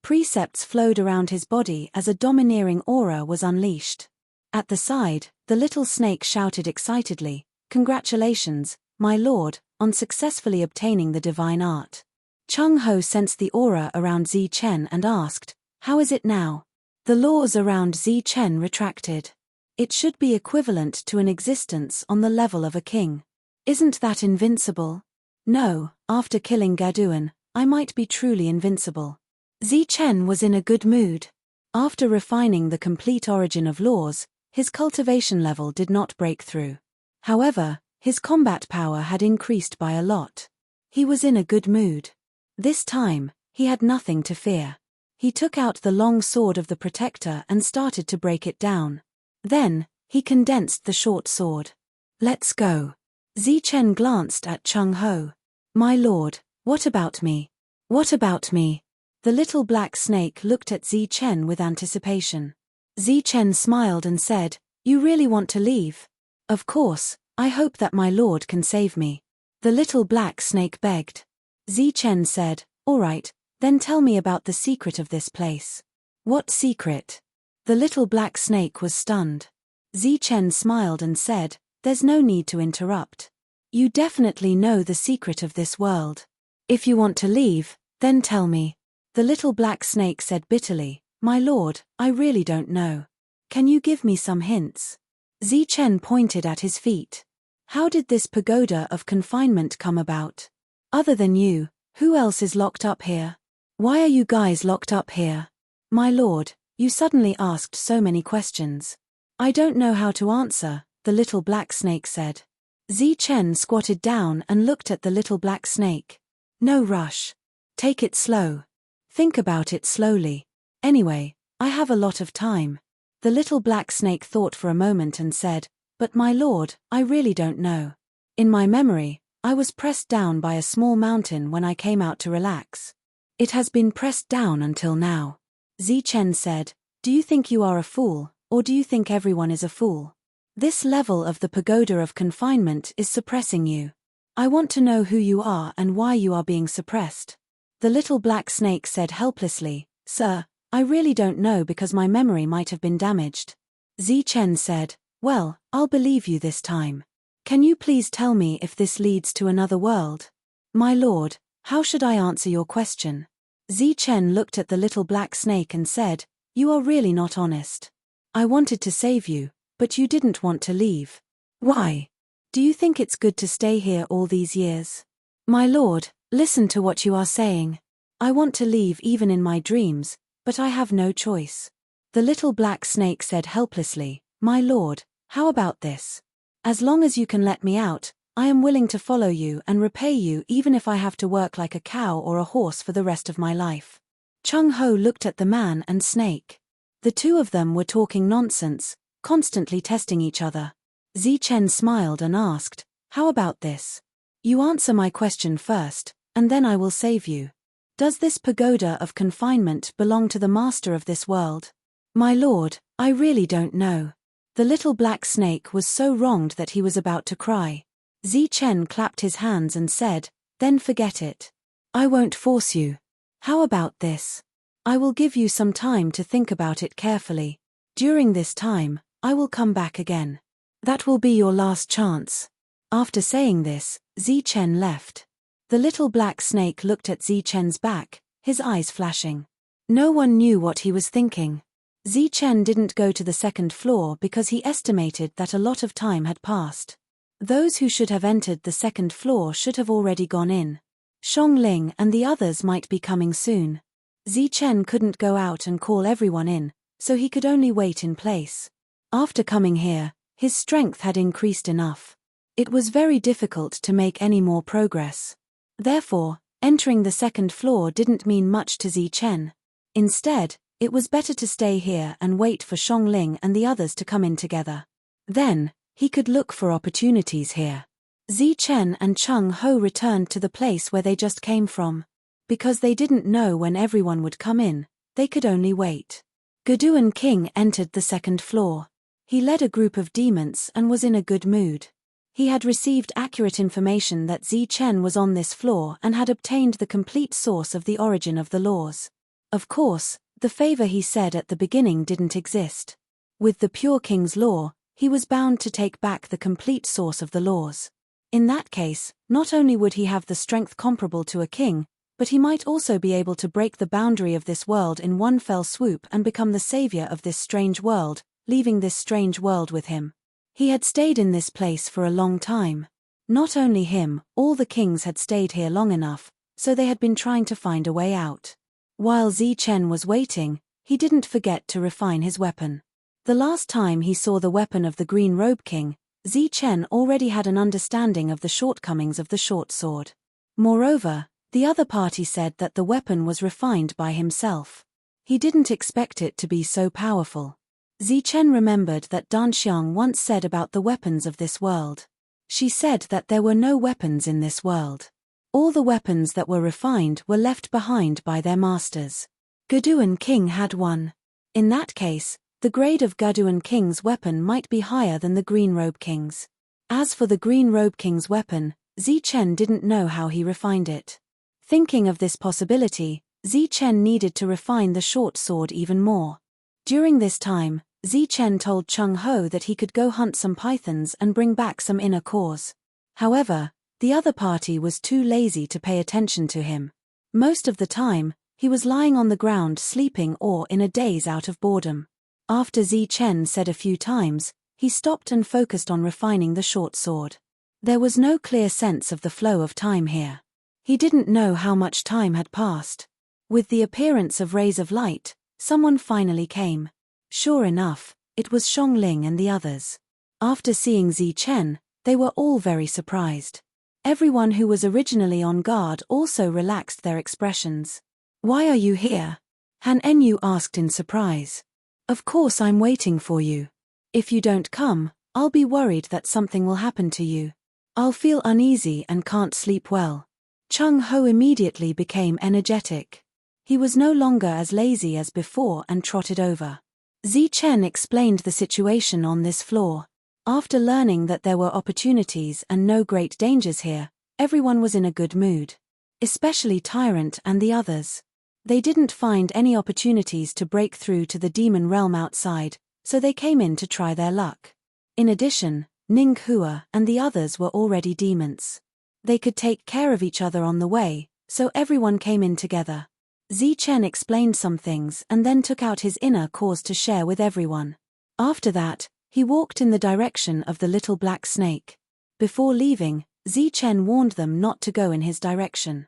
Precepts flowed around his body as a domineering aura was unleashed. At the side, the little snake shouted excitedly, "Congratulations, my lord, on successfully obtaining the divine art." Chung Ho sensed the aura around Zichen and asked, "How is it now?" The laws around Zichen retracted. It should be equivalent to an existence on the level of a king. Isn't that invincible? No, after killing Gaduan, I might be truly invincible. Zichen was in a good mood. After refining the complete origin of laws, his cultivation level did not break through. However, his combat power had increased by a lot. He was in a good mood. This time, he had nothing to fear. He took out the long sword of the Protector and started to break it down. Then, he condensed the short sword. Let's go. Zichen glanced at Chung Ho. My lord, what about me? What about me? The little black snake looked at Zichen with anticipation. Zichen smiled and said, You really want to leave? Of course, I hope that my lord can save me. The little black snake begged. Zichen said, All right, then tell me about the secret of this place. What secret? The little black snake was stunned. Zichen smiled and said, There's no need to interrupt. You definitely know the secret of this world. If you want to leave, then tell me. The little black snake said bitterly, My lord, I really don't know. Can you give me some hints? Zichen pointed at his feet. How did this pagoda of confinement come about? Other than you, who else is locked up here? Why are you guys locked up here? My lord, you suddenly asked so many questions. I don't know how to answer, the little black snake said. Zichen squatted down and looked at the little black snake. No rush. Take it slow. Think about it slowly. Anyway, I have a lot of time. The little black snake thought for a moment and said, But my lord, I really don't know. In my memory, I was pressed down by a small mountain when I came out to relax. It has been pressed down until now. Zichen said, Do you think you are a fool, or do you think everyone is a fool? This level of the pagoda of confinement is suppressing you. I want to know who you are and why you are being suppressed. The little black snake said helplessly, Sir, I really don't know because my memory might have been damaged. Zichen said, Well, I'll believe you this time. Can you please tell me if this leads to another world? My lord, how should I answer your question? Zichen looked at the little black snake and said, You are really not honest. I wanted to save you, but you didn't want to leave. Why? Do you think it's good to stay here all these years? My lord, listen to what you are saying. I want to leave even in my dreams, but I have no choice. The little black snake said helplessly, My lord, how about this? As long as you can let me out, I am willing to follow you and repay you even if I have to work like a cow or a horse for the rest of my life. Chung Ho looked at the man and snake. The two of them were talking nonsense, constantly testing each other. Zichen smiled and asked, How about this? You answer my question first, and then I will save you. Does this pagoda of confinement belong to the master of this world? My lord, I really don't know. The little black snake was so wronged that he was about to cry. Zichen clapped his hands and said, Then forget it. I won't force you. How about this? I will give you some time to think about it carefully. During this time, I will come back again. That will be your last chance. After saying this, Zichen left. The little black snake looked at Zichen's back, his eyes flashing. No one knew what he was thinking. Zichen didn't go to the second floor because he estimated that a lot of time had passed. Those who should have entered the second floor should have already gone in. Xiongling and the others might be coming soon. Zichen couldn't go out and call everyone in, so he could only wait in place. After coming here, his strength had increased enough. It was very difficult to make any more progress. Therefore, entering the second floor didn't mean much to Zichen. Instead, it was better to stay here and wait for Xiongling and the others to come in together. Then, he could look for opportunities here. Zichen and Chung Ho returned to the place where they just came from. Because they didn't know when everyone would come in, they could only wait. Geduan King entered the second floor. He led a group of demons and was in a good mood. He had received accurate information that Zichen was on this floor and had obtained the complete source of the origin of the laws. Of course, the favor he said at the beginning didn't exist. With the pure king's law, he was bound to take back the complete source of the laws. In that case, not only would he have the strength comparable to a king, but he might also be able to break the boundary of this world in one fell swoop and become the savior of this strange world, leaving this strange world with him. He had stayed in this place for a long time. Not only him, all the kings had stayed here long enough, so they had been trying to find a way out. While Zichen was waiting, he didn't forget to refine his weapon. The last time he saw the weapon of the Green Robe King, Zichen already had an understanding of the shortcomings of the short sword. Moreover, the other party said that the weapon was refined by himself. He didn't expect it to be so powerful. Zichen remembered that Danxiang once said about the weapons of this world. She said that there were no weapons in this world. All the weapons that were refined were left behind by their masters. Geduan King had one. In that case, the grade of Geduan King's weapon might be higher than the Green Robe King's. As for the Green Robe King's weapon, Zichen didn't know how he refined it. Thinking of this possibility, Zichen needed to refine the short sword even more. During this time, Zichen told Chung Ho that he could go hunt some pythons and bring back some inner cores. However, the other party was too lazy to pay attention to him. Most of the time, he was lying on the ground sleeping or in a daze out of boredom. After Zichen said a few times, he stopped and focused on refining the short sword. There was no clear sense of the flow of time here. He didn't know how much time had passed. With the appearance of rays of light, someone finally came. Sure enough, it was Xiongling and the others. After seeing Zichen, they were all very surprised. Everyone who was originally on guard also relaxed their expressions. Why are you here? Han Enyu asked in surprise. Of course I'm waiting for you. If you don't come, I'll be worried that something will happen to you. I'll feel uneasy and can't sleep well. Chung Ho immediately became energetic. He was no longer as lazy as before and trotted over. Zichen explained the situation on this floor. After learning that there were opportunities and no great dangers here, Everyone was in a good mood. Especially Tyrant and the others. They didn't find any opportunities to break through to the demon realm outside, so they came in to try their luck. In addition, Ning Hua and the others were already demons. They could take care of each other on the way, so everyone came in together. Zichen explained some things and then took out his inner cause to share with everyone. After that, he walked in the direction of the little black snake. Before leaving, Zichen warned them not to go in his direction.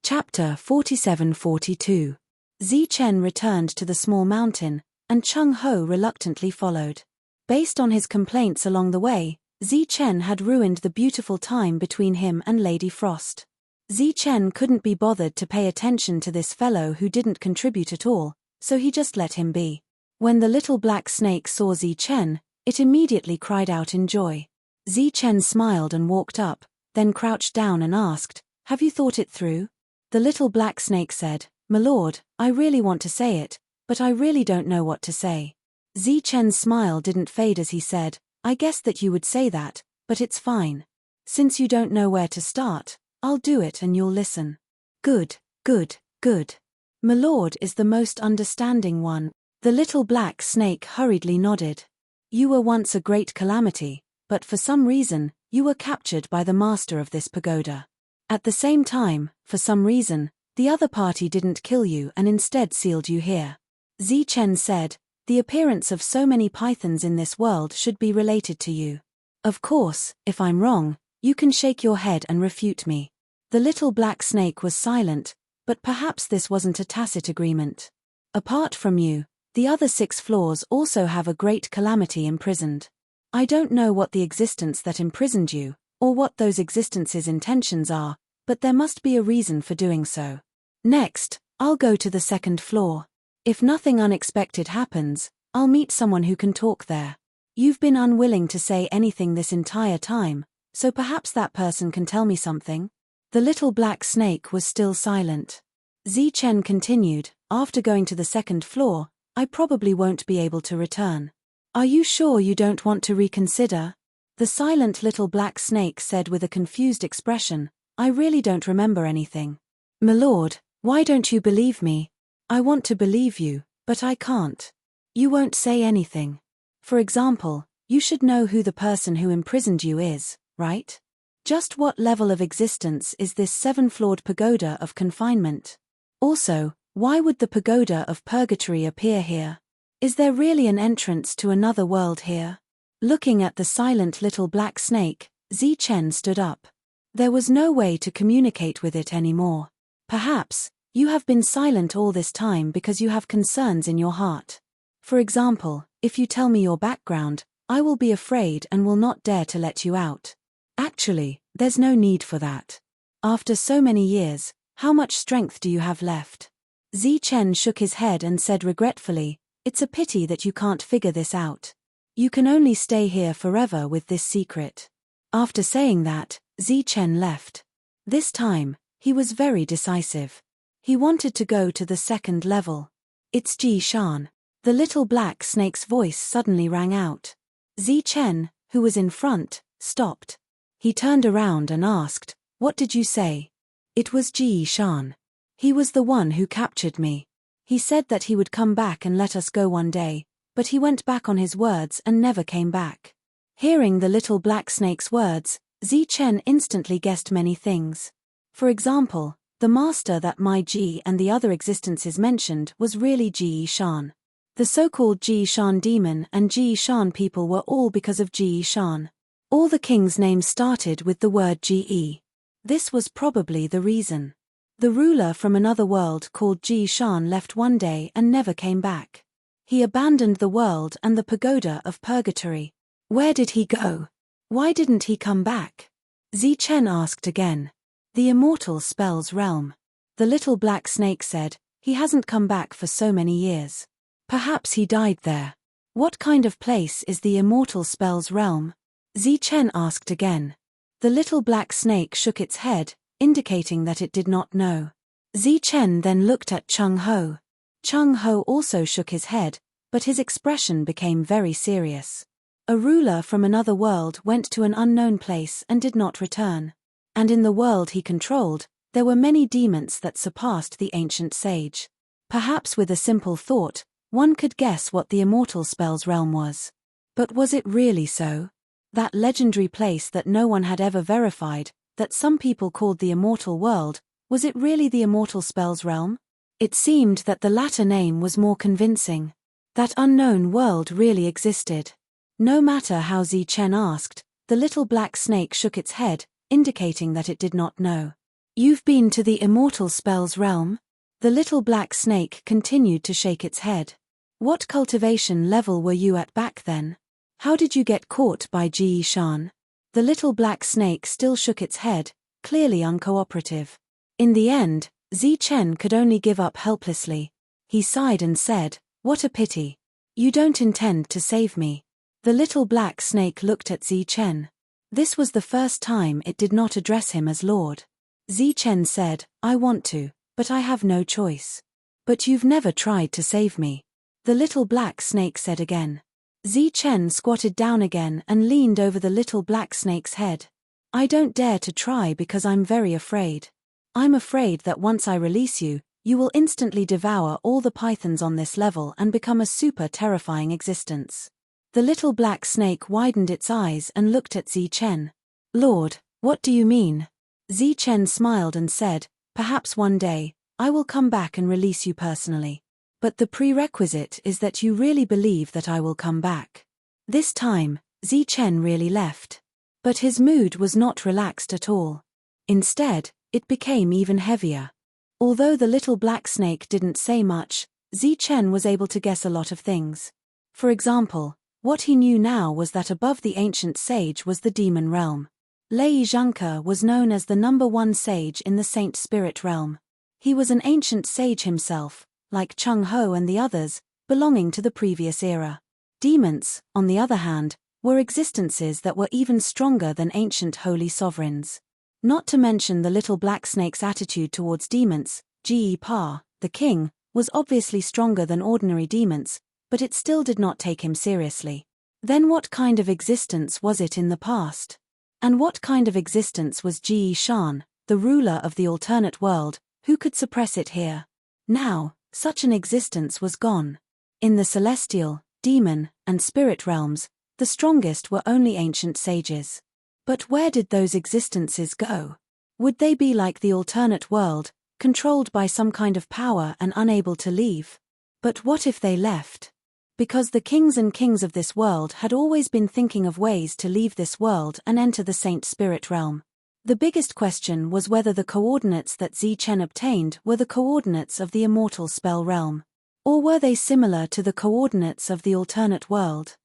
Chapter 47-42. Zichen returned to the small mountain, and Chung Ho reluctantly followed. Based on his complaints along the way, Zichen had ruined the beautiful time between him and Lady Frost. Zichen couldn't be bothered to pay attention to this fellow who didn't contribute at all, so he just let him be. When the little black snake saw Zichen, it immediately cried out in joy. Zichen smiled and walked up, then crouched down and asked, "Have you thought it through?" The little black snake said, "My lord, I really want to say it, but I really don't know what to say." Zichen's smile didn't fade as he said, "I guessed that you would say that, but it's fine. Since you don't know where to start, I'll do it and you'll listen." Good, good, good. My lord is the most understanding one." The little black snake hurriedly nodded. "You were once a great calamity, but for some reason, you were captured by the master of this pagoda. At the same time, for some reason, the other party didn't kill you and instead sealed you here." Zichen said, "The appearance of so many pythons in this world should be related to you. Of course, if I'm wrong, you can shake your head and refute me." The little black snake was silent, but perhaps this wasn't a tacit agreement. "Apart from you, the other 6 floors also have a great calamity imprisoned. I don't know what the existence that imprisoned you, or what those existences' intentions are, but there must be a reason for doing so. Next, I'll go to the 2nd floor. If nothing unexpected happens, I'll meet someone who can talk there. You've been unwilling to say anything this entire time, so perhaps that person can tell me something." The little black snake was still silent. Zichen continued, "After going to the 2nd floor, I probably won't be able to return. Are you sure you don't want to reconsider?" The silent little black snake said with a confused expression, "I really don't remember anything." "My lord, why don't you believe me?" "I want to believe you, but I can't." "You won't say anything. For example, you should know who the person who imprisoned you is, right? Just what level of existence is this 7-floored pagoda of confinement? Also, why would the pagoda of purgatory appear here? Is there really an entrance to another world here?" Looking at the silent little black snake, Zichen stood up. There was no way to communicate with it anymore. "Perhaps, you have been silent all this time because you have concerns in your heart. For example, if you tell me your background, I will be afraid and will not dare to let you out. Actually, there's no need for that. After so many years, how much strength do you have left?" Zichen shook his head and said regretfully, "It's a pity that you can't figure this out. You can only stay here forever with this secret." After saying that, Zichen left. This time, he was very decisive. He wanted to go to the 2nd level. "It's Ji Shan." The little black snake's voice suddenly rang out. Zichen, who was in front, stopped. He turned around and asked, "What did you say?" "It was Ji Shan. He was the one who captured me. He said that he would come back and let us go one day, but he went back on his words and never came back." Hearing the little black snake's words, Zichen instantly guessed many things. For example, the master that Mai Ji and the other existences mentioned was really Ji Shan. The so-called Ji Shan demon and Ji Shan people were all because of Ji Shan. All the king's names started with the word Ge. This was probably the reason. The ruler from another world called Ji Shan left one day and never came back. He abandoned the world and the pagoda of purgatory. Where did he go? Why didn't he come back? Zichen asked again. The immortal spell's realm. The little black snake said, "He hasn't come back for so many years. Perhaps he died there." "What kind of place is the immortal spell's realm?" Zichen asked again. The little black snake shook its head, indicating that it did not know. Zichen then looked at Chung Ho. Chung Ho also shook his head, but his expression became very serious. A ruler from another world went to an unknown place and did not return. And in the world he controlled, there were many demons that surpassed the ancient sage. Perhaps with a simple thought, one could guess what the immortal spells realm was. But was it really so? That legendary place that no one had ever verified, that some people called the immortal world, was it really the immortal spells realm? It seemed that the latter name was more convincing. That unknown world really existed. No matter how Zi Chen asked, the little black snake shook its head, indicating that it did not know. You've been to the immortal spells realm? The little black snake continued to shake its head. What cultivation level were you at back then? How did you get caught by Ji Shan? The little black snake still shook its head, clearly uncooperative. In the end, Zi Chen could only give up helplessly. He sighed and said, "What a pity. You don't intend to save me." The little black snake looked at Zi Chen. This was the first time it did not address him as Lord. Zi Chen said, "I want to, but I have no choice." "But you've never tried to save me," the little black snake said again. Zi Chen squatted down again and leaned over the little black snake's head. "I don't dare to try because I'm very afraid. I'm afraid that once I release you, you will instantly devour all the pythons on this level and become a super terrifying existence." The little black snake widened its eyes and looked at Zi Chen. "Lord, what do you mean?" Zi Chen smiled and said, "Perhaps one day, I will come back and release you personally. But the prerequisite is that you really believe that I will come back." This time, Zi Chen really left. But his mood was not relaxed at all. Instead, it became even heavier. Although the little black snake didn't say much, Zi Chen was able to guess a lot of things. For example, what he knew now was that above the ancient sage was the demon realm. Lei Zhangke was known as the #1 sage in the saint spirit realm. He was an ancient sage himself, like Chung Ho and the others, belonging to the previous era. Demons, on the other hand, were existences that were even stronger than ancient holy sovereigns. Not to mention the little black snake's attitude towards demons. Ji Pa, the king, was obviously stronger than ordinary demons, but it still did not take him seriously. Then what kind of existence was it in the past? And what kind of existence was Ji Shan, the ruler of the alternate world, who could suppress it here? Now, such an existence was gone. In the celestial, demon, and spirit realms, the strongest were only ancient sages. But where did those existences go? Would they be like the alternate world, controlled by some kind of power and unable to leave? But what if they left? Because the kings and kings of this world had always been thinking of ways to leave this world and enter the saint spirit realm. The biggest question was whether the coordinates that Zi Chen obtained were the coordinates of the immortal spell realm. Or were they similar to the coordinates of the alternate world?